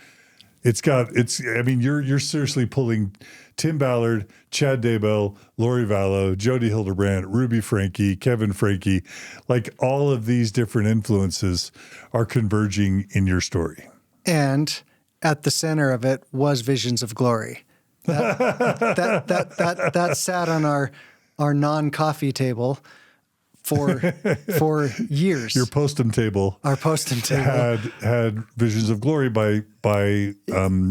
You're seriously pulling Tim Ballard, Chad Daybell, Lori Vallow, Jodi Hildebrandt, Ruby Franke, Kevin Franke, like all of these different influences are converging in your story. And at the center of it was Visions of Glory. That sat on our non-coffee table for years. Your postum table. Our postum table had Visions of Glory by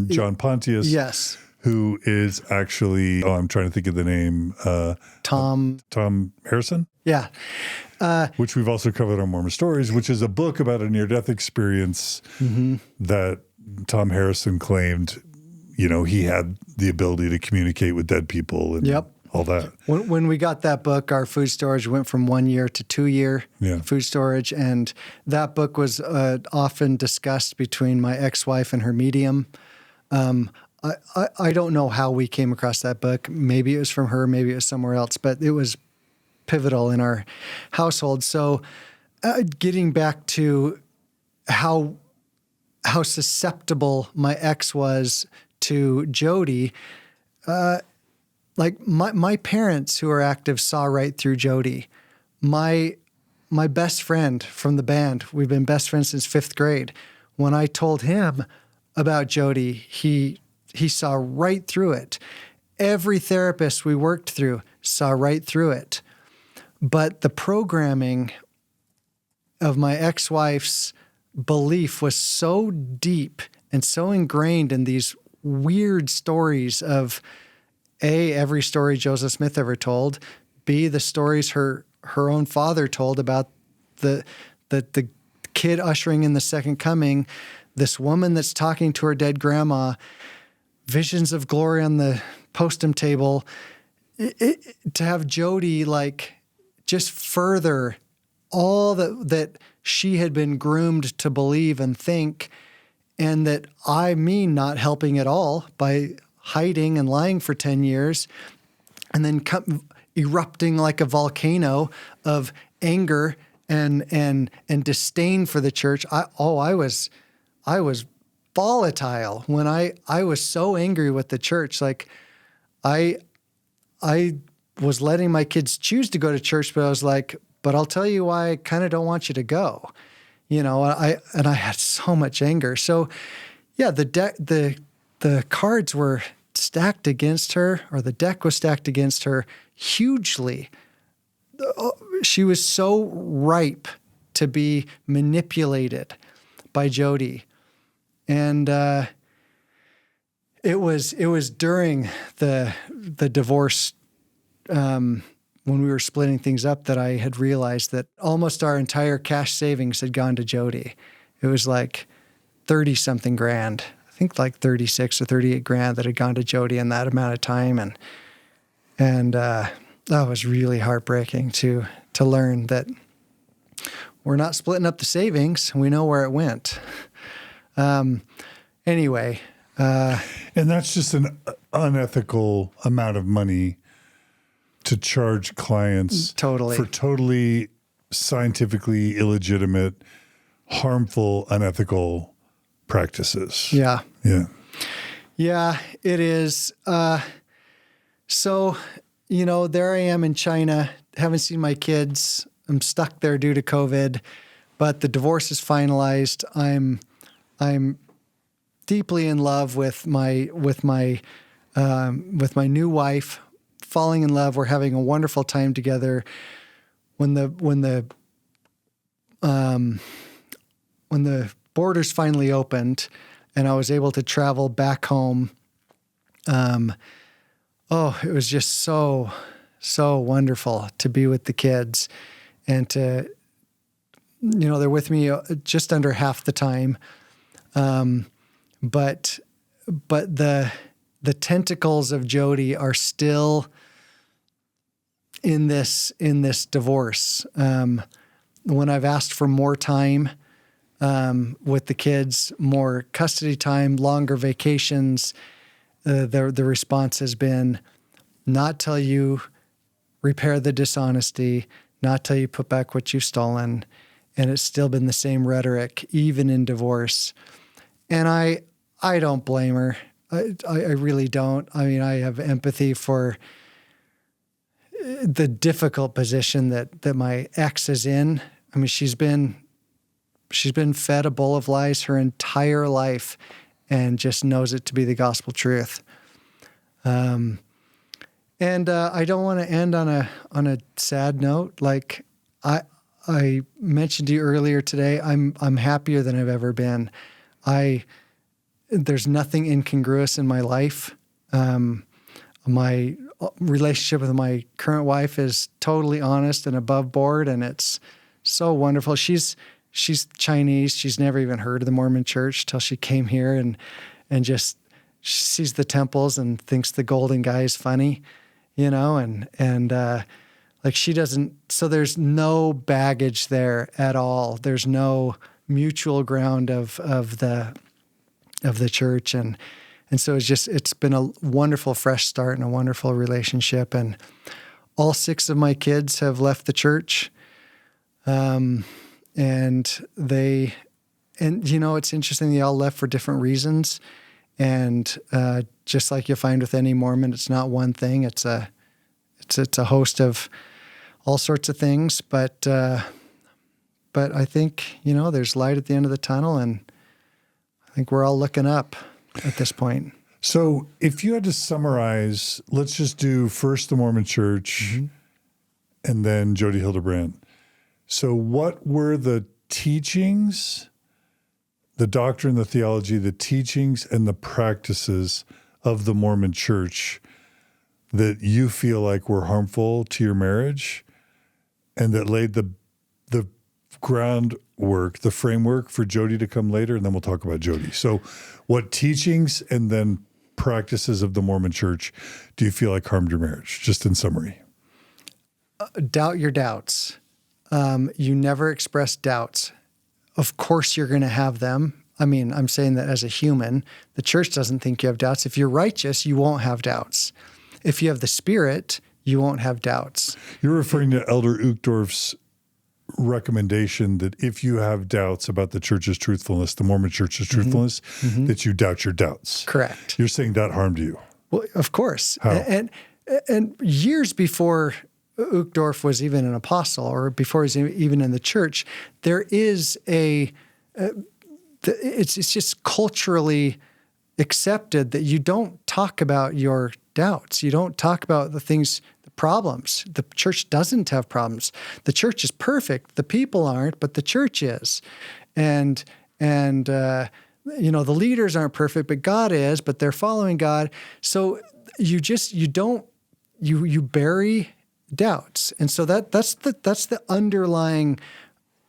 John Pontius. Yes. Who is actually, I'm trying to think of the name. Thom Harrison? Yeah. Which we've also covered on Mormon Stories, which is a book about a near-death experience that Thom Harrison claimed, he had the ability to communicate with dead people and all that. When we got that book, our food storage went from 1 year to 2 year food storage. And that book was often discussed between my ex-wife and her medium. I don't know how we came across that book. Maybe it was from her, maybe it was somewhere else, but it was pivotal in our household. So getting back to how susceptible my ex was to Jodi, like my parents who are active saw right through Jodi. My best friend from the band, we've been best friends since 5th grade. When I told him about Jodi, he saw right through it. Every therapist we worked through saw right through it. But the programming of my ex-wife's belief was so deep and so ingrained in these weird stories of A, every story Joseph Smith ever told, B, the stories her own father told about the kid ushering in the second coming, this woman that's talking to her dead grandma, Visions of Glory on the postum table, to have Jodi like just further all that she had been groomed to believe and think, and that not helping at all by hiding and lying for 10 years, and then erupting like a volcano of anger and disdain for the church. I was volatile when I was so angry with the church. Like I was letting my kids choose to go to church, but I was like, but I'll tell you why I kind of don't want you to go. I had so much anger. So yeah, the cards were stacked against her, or the deck was stacked against her hugely. She was so ripe to be manipulated by Jodi. And it was during the divorce, when we were splitting things up, that I had realized that almost our entire cash savings had gone to Jodi. It was like 30-something grand. I think like 36 or 38 grand that had gone to Jodi in that amount of time. And that was really heartbreaking to learn that we're not splitting up the savings. We know where it went. Anyway. And that's just an unethical amount of money to charge clients for totally scientifically illegitimate, harmful, unethical practices. Yeah. Yeah. Yeah, it is. So, there I am in China, haven't seen my kids. I'm stuck there due to COVID, but the divorce is finalized. I'm deeply in love with my new wife, falling in love. We're having a wonderful time together. When the borders finally opened and I was able to travel back home, it was just so wonderful to be with the kids and to, they're with me just under half the time. But the tentacles of Jodi are still in this divorce. When I've asked for more time with the kids, more custody time, longer vacations. The response has been not till you repair the dishonesty, not till you put back what you've stolen. And it's still been the same rhetoric, even in divorce. And I don't blame her. I really don't. I mean, I have empathy for the difficult position that my ex is in. I mean, she's been fed a bowl of lies her entire life and just knows it to be the gospel truth. And I don't want to end on a sad note. Like I mentioned to you earlier today, I'm happier than I've ever been. There's nothing incongruous in my life. My relationship with my current wife is totally honest and above board, and it's so wonderful. She's Chinese. She's never even heard of the Mormon Church till she came here, and just sees the temples and thinks the golden guy is funny, and like she doesn't. So there's no baggage there at all. There's no mutual ground of the church, and so it's been a wonderful fresh start and a wonderful relationship. And all 6 of my kids have left the church. And it's interesting, they all left for different reasons. And just like you find with any Mormon, it's not one thing. It's a host of all sorts of things. But I think, there's light at the end of the tunnel, and I think we're all looking up at this point. So if you had to summarize, let's just do first the Mormon Church and then Jodi Hildebrandt. So what were the teachings, the doctrine, the theology, the teachings, and the practices of the Mormon Church that you feel like were harmful to your marriage and that laid the groundwork, the framework for Jodi to come later, and then we'll talk about Jodi. So what teachings and then practices of the Mormon Church do you feel like harmed your marriage, just in summary? Doubt your doubts. You never express doubts. Of course you're going to have them. I mean, I'm saying that as a human. The church doesn't think you have doubts. If you're righteous, you won't have doubts. If you have the Spirit, you won't have doubts. You're referring to Elder Uchtdorf's recommendation that if you have doubts about the church's truthfulness, the Mormon Church's truthfulness, that you doubt your doubts. Correct. You're saying that harmed you. Well, of course. How? And years before Uchtdorf was even an apostle, or before he was even in the church, there is it's just culturally accepted that you don't talk about your doubts. You don't talk about the things, the problems. The church doesn't have problems. The church is perfect. The people aren't, but the church is. And the leaders aren't perfect, but God is, but they're following God. So you bury doubts. And so that's the underlying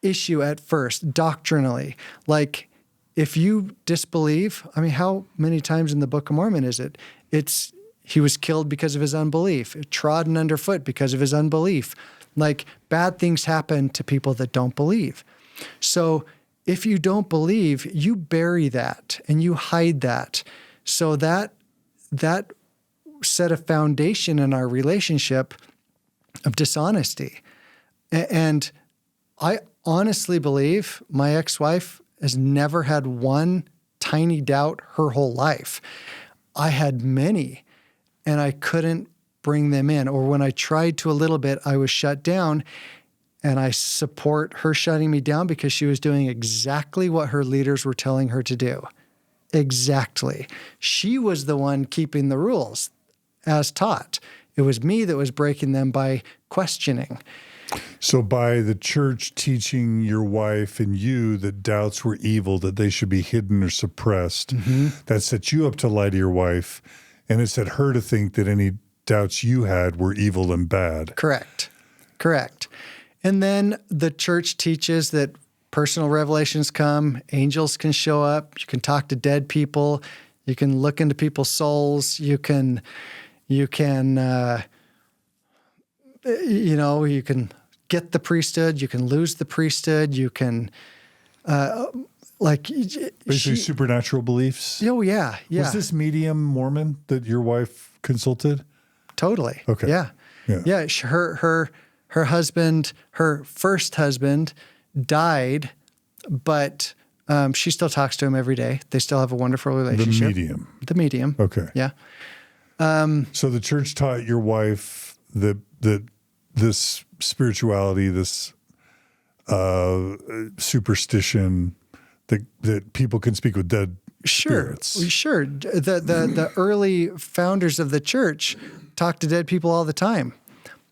issue at first, doctrinally. Like, if you disbelieve, I mean, how many times in the Book of Mormon is it? He was killed because of his unbelief, trodden underfoot because of his unbelief. Like, bad things happen to people that don't believe. So if you don't believe, you bury that and you hide that. So that set a foundation in our relationship of dishonesty. And I honestly believe my ex-wife has never had one tiny doubt her whole life. I had many, and I couldn't bring them in. Or when I tried to a little bit, I was shut down. And I support her shutting me down because she was doing exactly what her leaders were telling her to do. Exactly. She was the one keeping the rules as taught. It was me that was breaking them by questioning. So by the church teaching your wife and you that doubts were evil, that they should be hidden or suppressed, that set you up to lie to your wife, and it set her to think that any doubts you had were evil and bad. Correct. And then the church teaches that personal revelations come, angels can show up, you can talk to dead people, you can look into people's souls, you can get the priesthood, you can lose the priesthood, you can like Basically supernatural beliefs. Oh yeah, yeah. Was this medium Mormon that your wife consulted? Totally. Okay. Yeah. Yeah. Her husband, her first husband, died, but she still talks to him every day. They still have a wonderful relationship. The medium. Okay. Yeah. So the church taught your wife that this spirituality, this superstition, that people can speak with dead spirits. Sure. The early founders of the church talked to dead people all the time.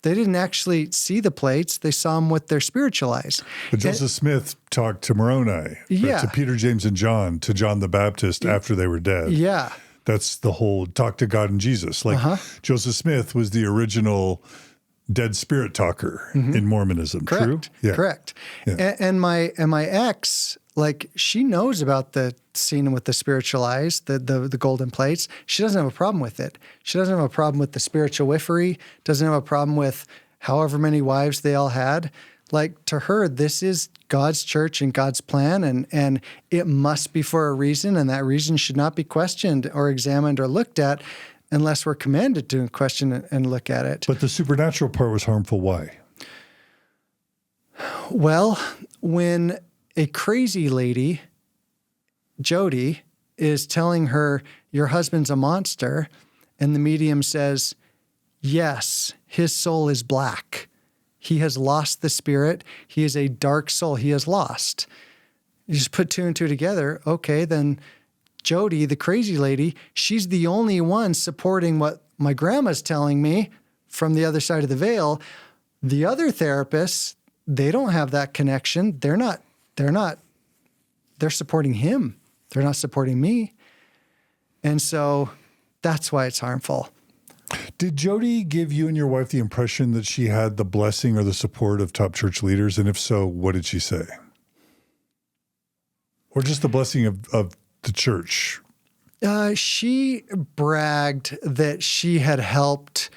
They didn't actually see the plates. They saw them with their spiritual eyes. But Joseph Smith talked to Moroni, to Peter, James, and John, to John the Baptist after they were dead. Yeah. That's the whole talk to God and Jesus. Like Joseph Smith was the original dead spirit talker in Mormonism. Correct. True? Yeah. Correct. Yeah. And my ex, like, she knows about the scene with the spiritual eyes, the golden plates. She doesn't have a problem with it. She doesn't have a problem with the spiritual wifery, doesn't have a problem with however many wives they all had. Like, to her, this is God's church and God's plan, and it must be for a reason, and that reason should not be questioned or examined or looked at unless we're commanded to question and look at it. But the supernatural part was harmful. Why? Well, when a crazy lady, Jodi, is telling her, your husband's a monster, and the medium says, yes, his soul is black. He has lost the spirit. He is a dark soul. He has lost. You just put two and two together. Okay, then Jodi, the crazy lady, she's the only one supporting what my grandma's telling me from the other side of the veil. The other therapists, they don't have that connection. They're supporting him. They're not supporting me. And so that's why it's harmful. Did Jodi give you and your wife the impression that she had the blessing or the support of top church leaders? And if so, what did she say? Or just the blessing of the church? She bragged that she had helped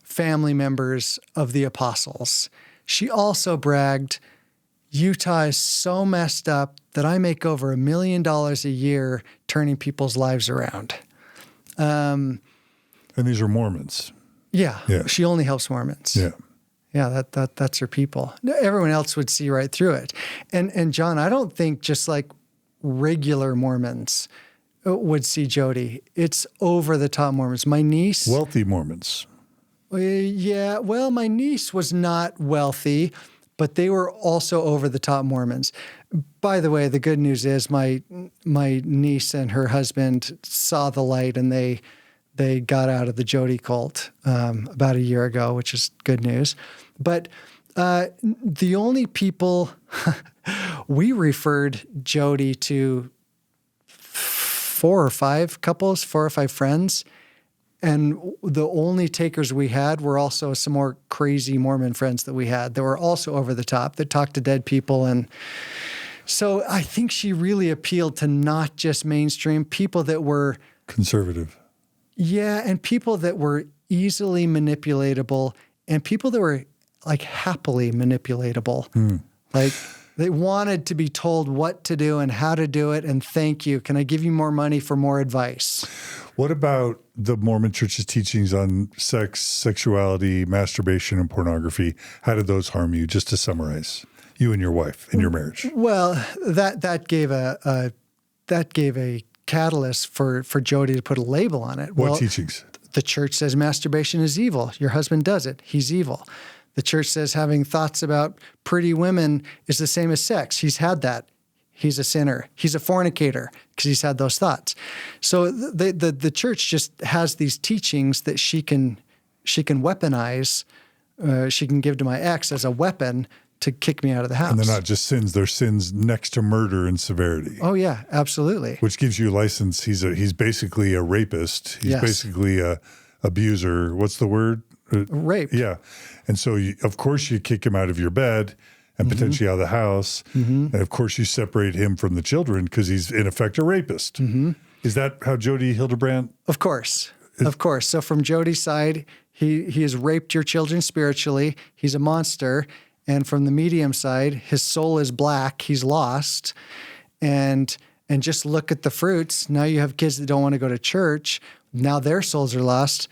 family members of the apostles. She also bragged, Utah is so messed up that I make over $1 million a year turning people's lives around. And these are Mormons. Yeah. She only helps Mormons. Yeah. Yeah, that's her people. Everyone else would see right through it. And John, I don't think just like regular Mormons would see Jodi. It's over-the-top Mormons. My niece... Wealthy Mormons. Yeah, well, my niece was not wealthy, but they were also over-the-top Mormons. By the way, the good news is my niece and her husband saw the light, and they got out of the Jodi cult about a year ago, which is good news. But the only people we referred Jodi to 4 or 5 couples, 4 or 5 friends. And the only takers we had were also some more crazy Mormon friends that we had that were also over the top, that talked to dead people. And so I think she really appealed to not just mainstream, people that were conservative. Yeah, and people that were easily manipulatable and people that were like happily manipulatable. Like they wanted to be told what to do and how to do it. And thank you. Can I give you more money for more advice? What about the Mormon Church's teachings on sex, sexuality, masturbation, and pornography? How did those harm you? Just to summarize, you and your wife in your marriage. Well, that gave a catalyst for Jodi to put a label on it. What teachings? The church says masturbation is evil. Your husband does it. He's evil. The church says having thoughts about pretty women is the same as sex. He's had that. He's a sinner. He's a fornicator because he's had those thoughts. So the church just has these teachings that she can weaponize. She can give to my ex as a weapon to kick me out of the house. And they're not just sins; they're sins next to murder in severity. Oh yeah, absolutely. Which gives you license. He's basically a rapist. He's basically a abuser. What's the word? Rape. Yeah. And so, of course, you kick him out of your bed and potentially out of the house. And, of course, you separate him from the children because he's, in effect, a rapist. Is that how Jodi Hildebrandt? Of course. Of course. So from Jodi's side, he has raped your children spiritually. He's a monster. And from the medium side, his soul is black, he's lost. And just look at the fruits. Now you have kids that don't want to go to church. Now their souls are lost.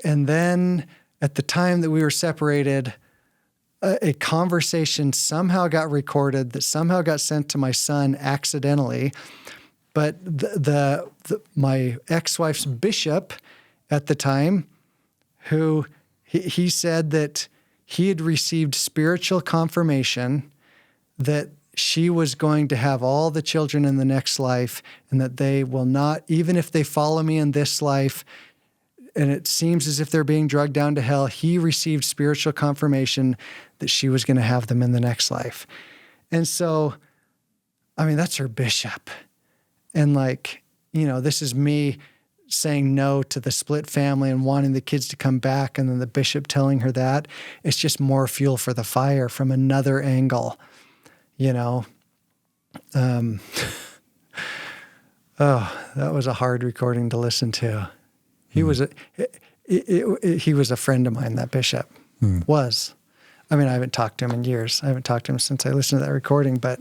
And then at the time that we were separated, a conversation somehow got recorded that somehow got sent to my son accidentally. But my ex-wife's bishop at the time, who he said that he had received spiritual confirmation that she was going to have all the children in the next life, and that they will not, even if they follow me in this life, and it seems as if they're being drugged down to hell, he received spiritual confirmation that she was going to have them in the next life. And so, I mean, that's her bishop. And like, this is me saying no to the split family and wanting the kids to come back, and then the bishop telling her that. It's just more fuel for the fire from another angle. Oh, that was a hard recording to listen to. He was he was a friend of mine, that bishop was. I mean, I haven't talked to him in years. I haven't talked to him since I listened to that recording, but.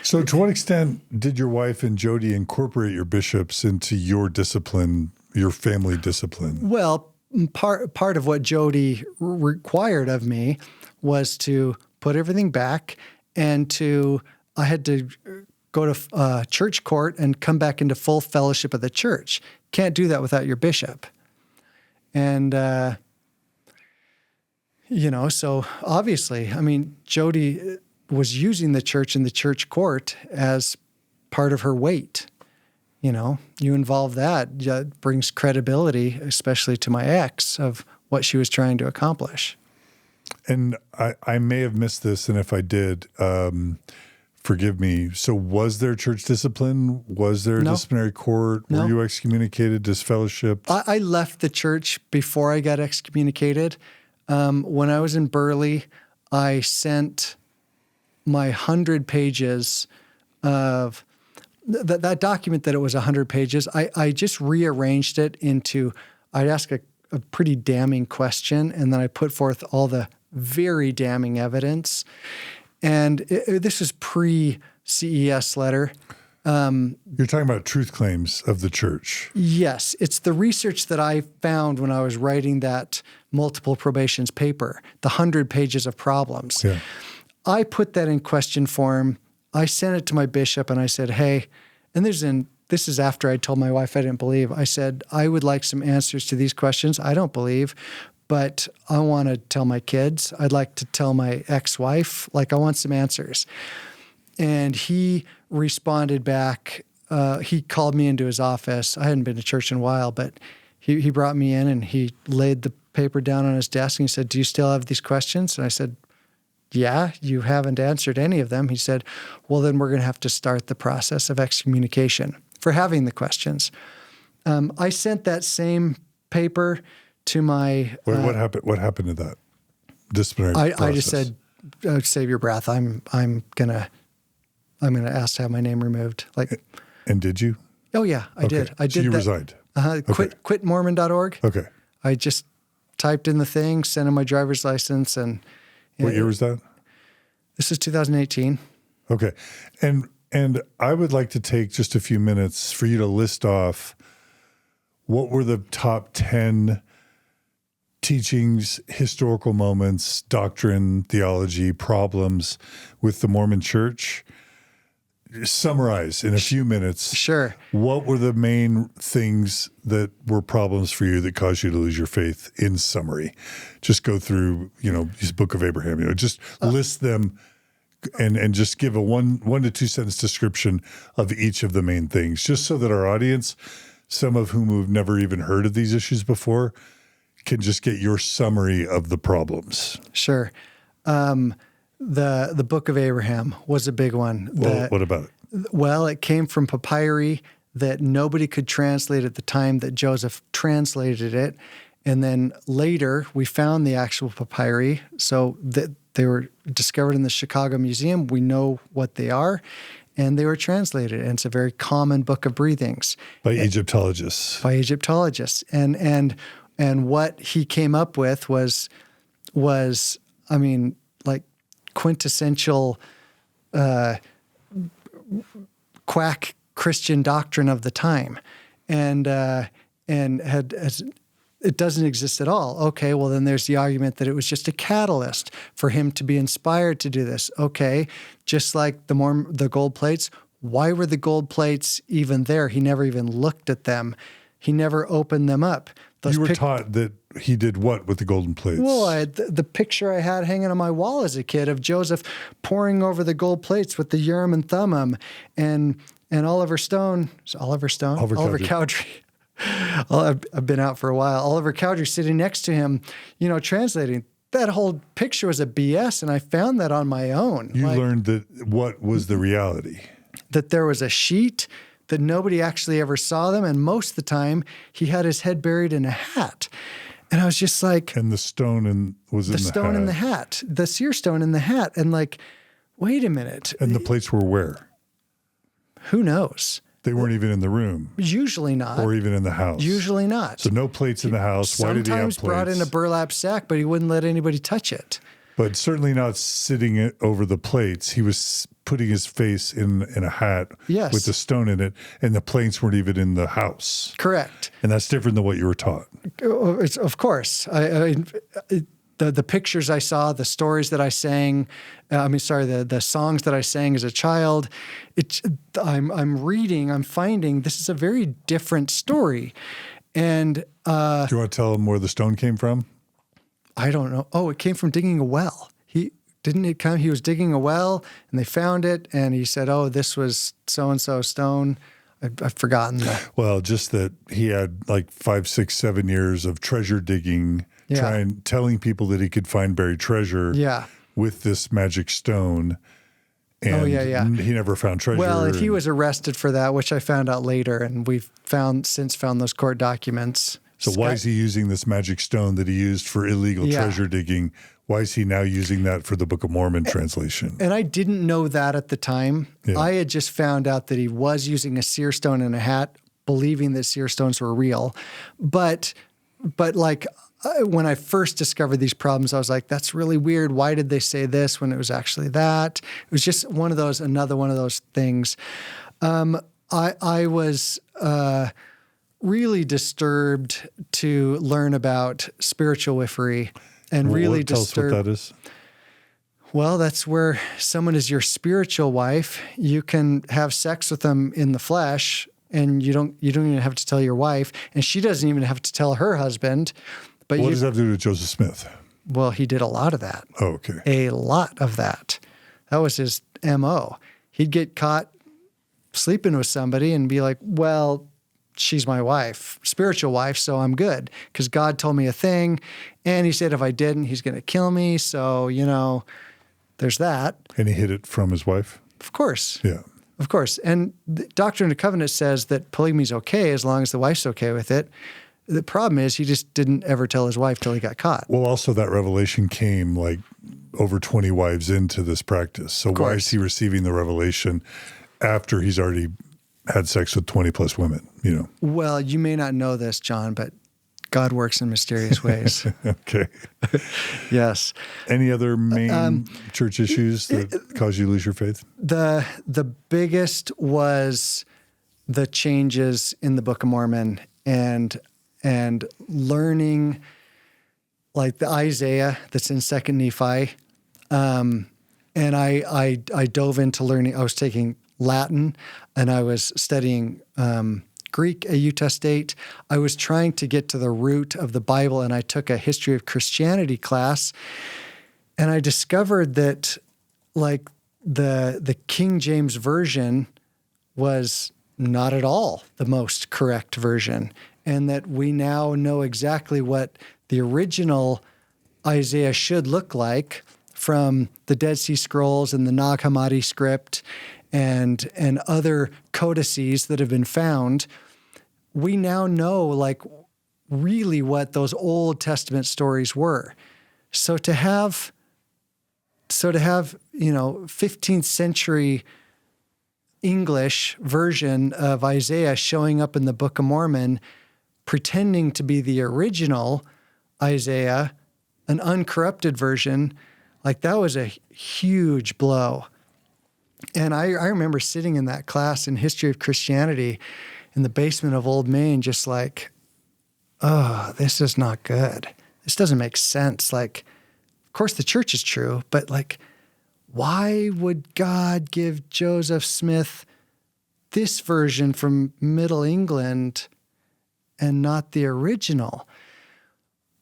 So to what extent did your wife and Jodi incorporate your bishops into your discipline, your family discipline? Well, part of what Jodi required of me was to put everything back, and I had to go to church court and come back into full fellowship of the church. Can't do that without your bishop. And, so obviously, I mean, Jodi was using the church and the church court as part of her weight. You involve that brings credibility, especially to my ex, of what she was trying to accomplish. And I may have missed this, and if I did, forgive me. So was there church discipline? Was there a disciplinary court? No. Were you excommunicated, disfellowshipped? I left the church before I got excommunicated. When I was in Burley, I sent my 100 pages of that document that it was 100 pages. I just rearranged it into, I'd ask a pretty damning question, and then I put forth all the very damning evidence. And this is pre-CES letter. You're talking about truth claims of the church. Yes. It's the research that I found when I was writing that multiple probations paper, the 100 pages of problems. Yeah. I put that in question form. I sent it to my bishop, and I said, hey, and this is after I told my wife I didn't believe. I said, I would like some answers to these questions. I don't believe, but I want to tell my kids. I'd like to tell my ex-wife. I want some answers. And he responded back. He called me into his office. I hadn't been to church in a while, but he brought me in, and he laid the paper down on his desk, and he said, do you still have these questions? And I said, yeah, you haven't answered any of them. He said, well, then we're going to have to start the process of excommunication for having the questions. I sent that same paper to my... What happened? What happened to that disciplinary process? I just said, save your breath. I'm gonna ask to have my name removed. And did you? Oh yeah, I did. I did. So you that. resigned. Quitmormon.org. Okay. I just typed in the thing, sent in my driver's license, and... What year was that? This is 2018. Okay. And I would like to take just a few minutes for you to list off what were the top 10 teachings, historical moments, doctrine, theology, problems with the Mormon Church. Summarize in a few minutes. Sure. What were the main things that were problems for you that caused you to lose your faith in summary? Just go through, this Book of Abraham, just list them and just give a one to two sentence description of each of the main things, just so that our audience, some of whom have never even heard of these issues before, can just get your summary of the problems. Sure. The Book of Abraham was a big one. What about it? Well, it came from papyri that nobody could translate at the time that Joseph translated it. And then later we found the actual papyri, so that they were discovered in the Chicago Museum. We know what they are, and they were translated. And it's a very common book of breathings. By Egyptologists. And what he came up with was I mean, like quintessential quack Christian doctrine of the time, and it doesn't exist at all. Okay, well then there's the argument that it was just a catalyst for him to be inspired to do this. Okay, just like the gold plates. Why were the gold plates even there? He never even looked at them. He never opened them up. You were taught that he did what with the golden plates? Well, the picture I had hanging on my wall as a kid of Joseph poring over the gold plates with the Urim and Thummim, and Oliver Cowdery. I've been out for a while. Oliver Cowdery sitting next to him, translating. That whole picture was a BS, and I found that on my own. You learned that what was the reality? That there was a sheet, that nobody actually ever saw them, and most of the time he had his head buried in a hat. And I was just like... And the stone was in the hat. The stone in the hat. The seer stone in the hat. And like, wait a minute. And the plates were where? Who knows? They weren't even in the room. Usually not. Or even in the house. Usually not. So no plates in the house. Why did he have plates? Sometimes brought in a burlap sack, but he wouldn't let anybody touch it. But certainly not sitting over the plates. He was putting his face in a hat with the stone in it, and the plates weren't even in the house. Correct. And that's different than what you were taught. Of course. The pictures I saw, the stories that I sang, the songs that I sang as a child, I'm finding this is a very different story. And do you want to tell them where the stone came from? I don't know. Oh, it came from digging a well. He was digging a well, and they found it, and he said, "Oh, this was so-and-so stone." I've forgotten that. Well, just that he had like 5, 6, 7 years of treasure digging, telling people that he could find buried treasure with this magic stone. And he never found treasure. Well, and he was arrested for that, which I found out later, and we've since found those court documents. So why is he using this magic stone that he used for illegal treasure digging? Why is he now using that for the Book of Mormon translation? And I didn't know that at the time. Yeah. I had just found out that he was using a seer stone in a hat, believing that seer stones were real. But like when I first discovered these problems, I was like, that's really weird. Why did they say this when it was actually that? It was just another one of those things. I was really disturbed to learn about spiritual wiffery. And really disturbed. Tell us what that is. Well, that's where someone is your spiritual wife. You can have sex with them in the flesh, and you don't even have to tell your wife, and she doesn't even have to tell her husband. But what does that have to do with Joseph Smith? Well, he did a lot of that. Oh, okay. A lot of that. That was his MO. He'd get caught sleeping with somebody and be like, well, she's my wife, spiritual wife, so I'm good because God told me a thing, and he said if I didn't, he's going to kill me. So, there's that. And he hid it from his wife? Of course. Yeah. Of course. And the Doctrine and Covenants says that polygamy is okay as long as the wife's okay with it. The problem is he just didn't ever tell his wife till he got caught. Well, also that revelation came like over 20 wives into this practice. So why is he receiving the revelation after he's already had sex with 20 plus women, Well, you may not know this, John, but God works in mysterious ways. Okay. Yes. Any other main church issues that cause you to lose your faith? The biggest was the changes in the Book of Mormon and learning like the Isaiah that's in 2nd Nephi. And I dove into learning. I was taking Latin, and I was studying Greek at Utah State. I was trying to get to the root of the Bible, and I took a history of Christianity class, and I discovered that like the King James Version was not at all the most correct version, and that we now know exactly what the original Isaiah should look like from the Dead Sea Scrolls and the Nag Hammadi script and other codices that have been found. We now know like really what those Old Testament stories were. So to have 15th century English version of Isaiah showing up in the Book of Mormon, pretending to be the original Isaiah, an uncorrupted version, Like that was a huge blow. And I remember sitting in that class in History of Christianity in the basement of Old Main, just like, oh, this is not good. This doesn't make sense. Like, of course the church is true, but like, why would God give Joseph Smith this version from Middle England and not the original?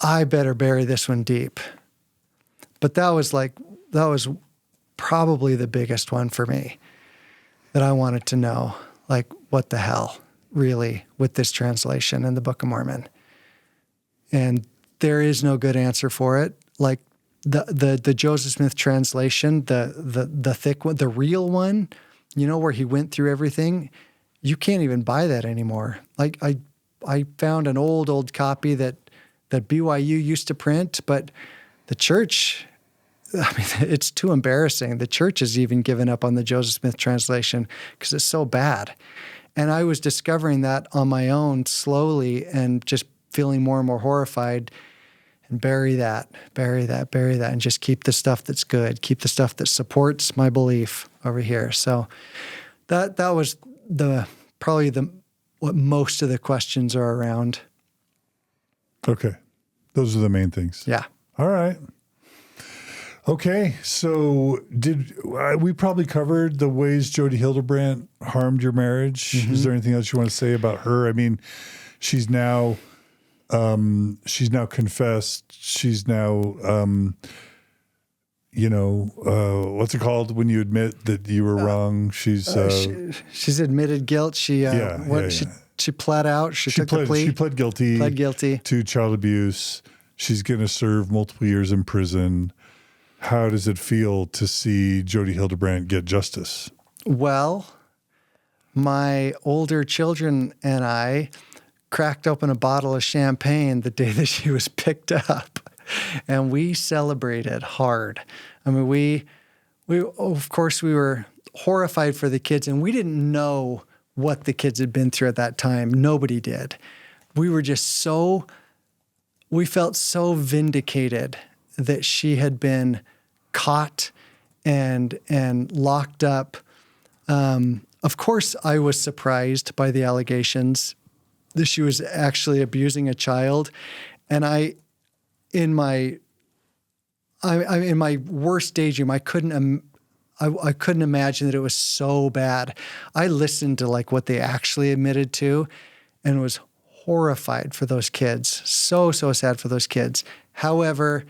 I better bury this one deep. But that was probably the biggest one for me, that I wanted to know, like, what the hell, really, with this translation in the Book of Mormon. And there is no good answer for it. Like the Joseph Smith translation, the thick one, the real one, where he went through everything, you can't even buy that anymore. Like I found an old copy that BYU used to print, but the church, I mean, it's too embarrassing. The church has even given up on the Joseph Smith translation because it's so bad. And I was discovering that on my own slowly and just feeling more and more horrified, and bury that, and just keep the stuff that's good, keep the stuff that supports my belief over here. So that was probably what most of the questions are around. Okay. Those are the main things. Yeah. All right. Okay. So we probably covered the ways Jodi Hildebrandt harmed your marriage. Mm-hmm. Is there anything else you want to say about her? I mean, she's now confessed. She's now, what's it called when you admit that you were wrong? She's admitted guilt. She pled out. She took the plea. She pled guilty. Pled guilty to child abuse. She's going to serve multiple years in prison. How does it feel to see Jodi Hildebrandt get justice? Well, my older children and I cracked open a bottle of champagne the day that she was picked up, and we celebrated hard. I mean, we of course we were horrified for the kids, and we didn't know what the kids had been through at that time. Nobody did. We were just we felt so vindicated that she had been caught and locked up. Of course, I was surprised by the allegations that she was actually abusing a child. And in my worst daydream, I couldn't imagine that it was so bad. I listened to like what they actually admitted to and was horrified for those kids. So sad for those kids. However,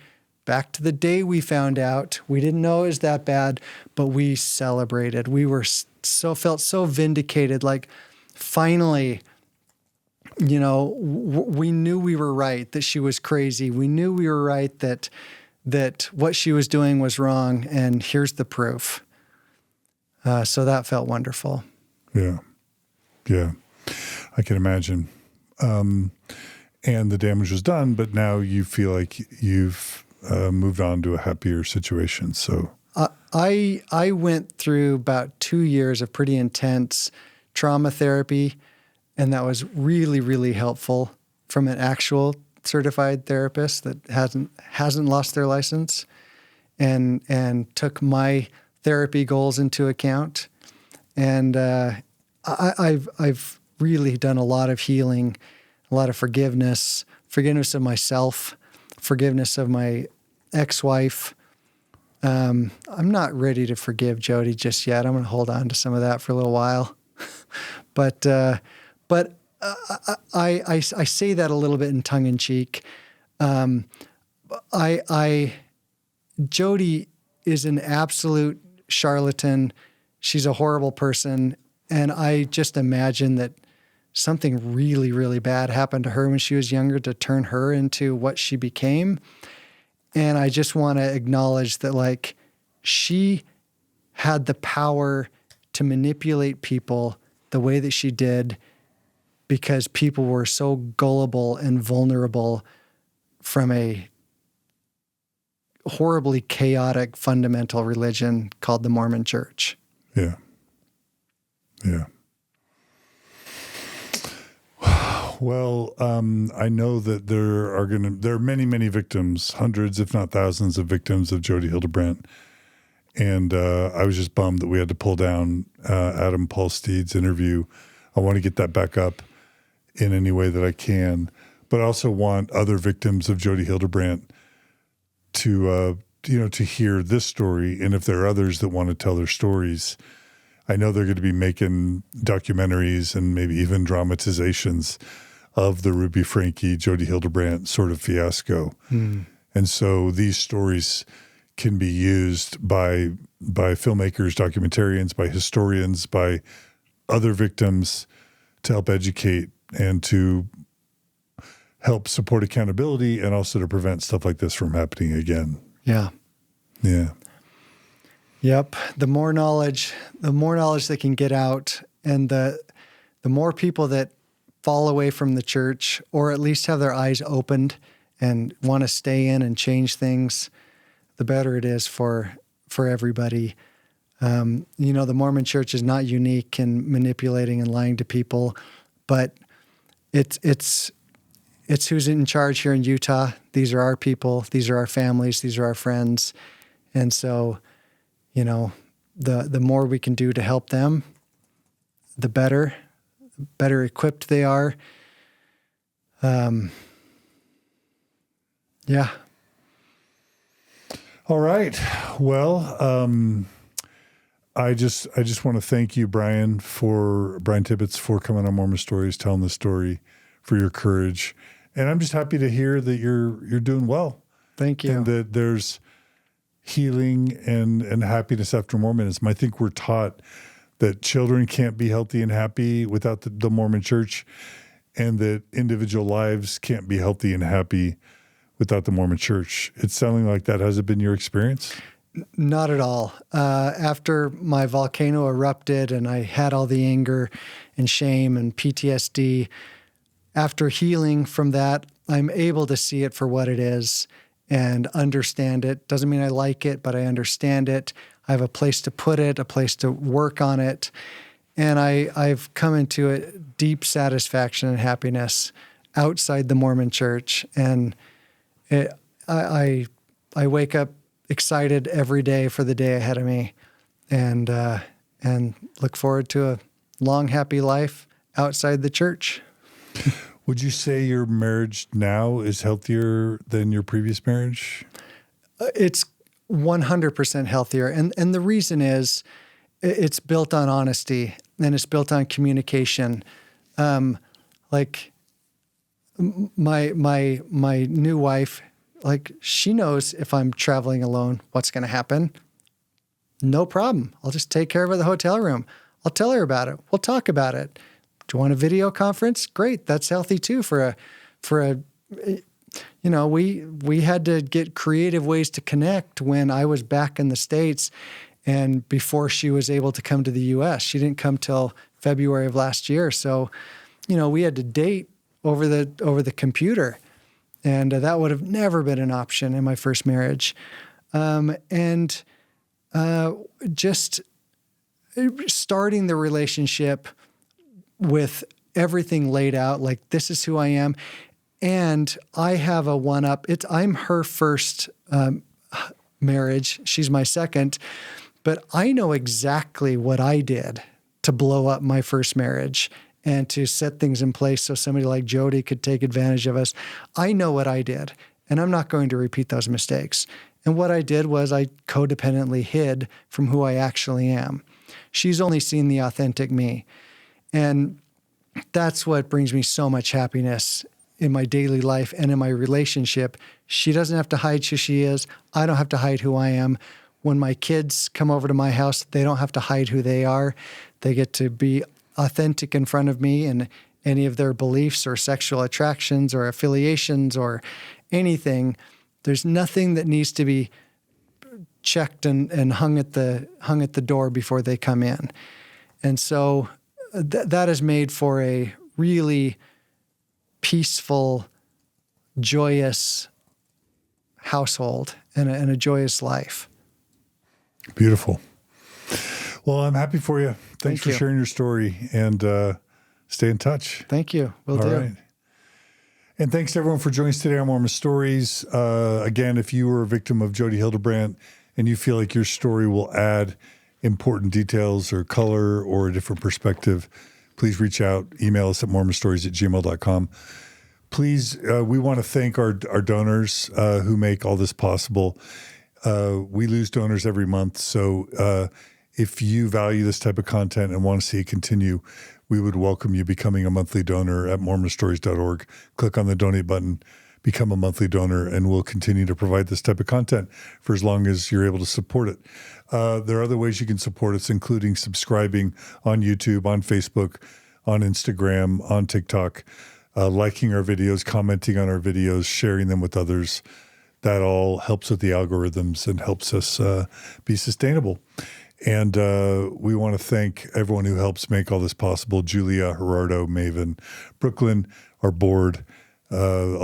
back to the day we found out, we didn't know it was that bad, but we celebrated. We felt so vindicated. Like finally, we knew we were right, that she was crazy. We knew we were right, that what she was doing was wrong, and here's the proof. So that felt wonderful. Yeah. I can imagine. And the damage was done, but now you feel like you've moved on to a happier situation. So I went through about 2 years of pretty intense trauma therapy, and that was really, really helpful from an actual certified therapist that hasn't lost their license, and took my therapy goals into account. And I've really done a lot of healing, a lot of forgiveness of myself, forgiveness of my ex-wife. I'm not ready to forgive Jodi just yet. I'm going to hold on to some of that for a little while, but I say that a little bit in tongue in cheek. Jodi is an absolute charlatan. She's a horrible person, and I just imagine that something really, really bad happened to her when she was younger to turn her into what she became. And I just want to acknowledge that, like, she had the power to manipulate people the way that she did because people were so gullible and vulnerable from a horribly chaotic fundamental religion called the Mormon Church. Yeah. Well, I know that there are many, many victims, hundreds, if not thousands of victims of Jodi Hildebrandt. And I was just bummed that we had to pull down Adam Paulsteed's interview. I want to get that back up in any way that I can, but I also want other victims of Jodi Hildebrandt to hear this story. And if there are others that want to tell their stories, I know they're going to be making documentaries and maybe even dramatizations of the Ruby Franke, Jodi Hildebrandt sort of fiasco. And so these stories can be used by filmmakers, documentarians, by historians, by other victims to help educate and to help support accountability and also to prevent stuff like this from happening again. Yeah. Yeah. Yep. The more knowledge that can get out, and the more people that fall away from the church, or at least have their eyes opened and want to stay in and change things, the better it is for everybody. The Mormon church is not unique in manipulating and lying to people, but it's who's in charge here in Utah. These are our people. These are our families. These are our friends. And so, the more we can do to help them, the better equipped they are. Yeah. All right. Well, I just want to thank you, Brian Tibbets, for coming on Mormon Stories, telling the story, for your courage. And I'm just happy to hear that you're doing well. Thank you. And that there's healing and happiness after Mormonism. I think we're taught that children can't be healthy and happy without the Mormon church, and that individual lives can't be healthy and happy without the Mormon church. It's sounding like that hasn't been your experience? Not at all. After my volcano erupted and I had all the anger and shame and PTSD, after healing from that, I'm able to see it for what it is and understand it. Doesn't mean I like it, but I understand it. I have a place to put it, a place to work on it. And I've come into a deep satisfaction and happiness outside the Mormon church. And I wake up excited every day for the day ahead of me, and look forward to a long, happy life outside the church. Would you say your marriage now is healthier than your previous marriage? It's 100% healthier. And the reason is it's built on honesty and it's built on communication. Like my new wife, like, she knows if I'm traveling alone, what's going to happen. No problem. I'll just take care of it in the hotel room. I'll tell her about it. We'll talk about it. Do you want a video conference? Great. That's healthy too we had to get creative ways to connect when I was back in the States and before she was able to come to the U.S. She didn't come till February of last year. So, we had to date over the computer. And that would have never been an option in my first marriage. Just starting the relationship with everything laid out, like, this is who I am. And I have a one-up. I'm her first marriage. She's my second. But I know exactly what I did to blow up my first marriage and to set things in place so somebody like Jodi could take advantage of us. I know what I did, and I'm not going to repeat those mistakes. And what I did was I codependently hid from who I actually am. She's only seen the authentic me. And that's what brings me so much happiness in my daily life and in my relationship. She doesn't have to hide who she is. I don't have to hide who I am. When my kids come over to my house, they don't have to hide who they are. They get to be authentic in front of me, and any of their beliefs or sexual attractions or affiliations or anything. There's nothing that needs to be checked and hung at the door before they come in. And so that is made for a really peaceful, joyous household and a joyous life. Beautiful. Well, I'm happy for you. Thanks for you. sharing your story, and stay in touch. Thank you. Will do. All right. And thanks to everyone for joining us today on Mormon Stories. Again, if you were a victim of Jodi Hildebrandt and you feel like your story will add important details or color or a different perspective, please reach out. Email us at mormonstories@gmail.com. Please, we want to thank our donors who make all this possible. We lose donors every month. So if you value this type of content and want to see it continue, we would welcome you becoming a monthly donor at mormonstories.org. Click on the donate button, become a monthly donor, and we'll continue to provide this type of content for as long as you're able to support it. There are other ways you can support us, including subscribing on YouTube, on Facebook, on Instagram, on TikTok, liking our videos, commenting on our videos, sharing them with others. That all helps with the algorithms and helps us be sustainable. And we want to thank everyone who helps make all this possible. Julia, Gerardo, Maven, Brooklyn, our board. A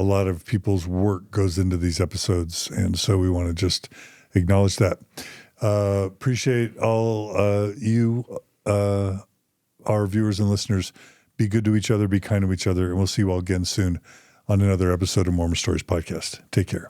lot of people's work goes into these episodes. And so we want to just acknowledge that. Appreciate all you, our viewers and listeners. Be good to each other, be kind to each other, and we'll see you all again soon on another episode of Mormon Stories Podcast. Take care.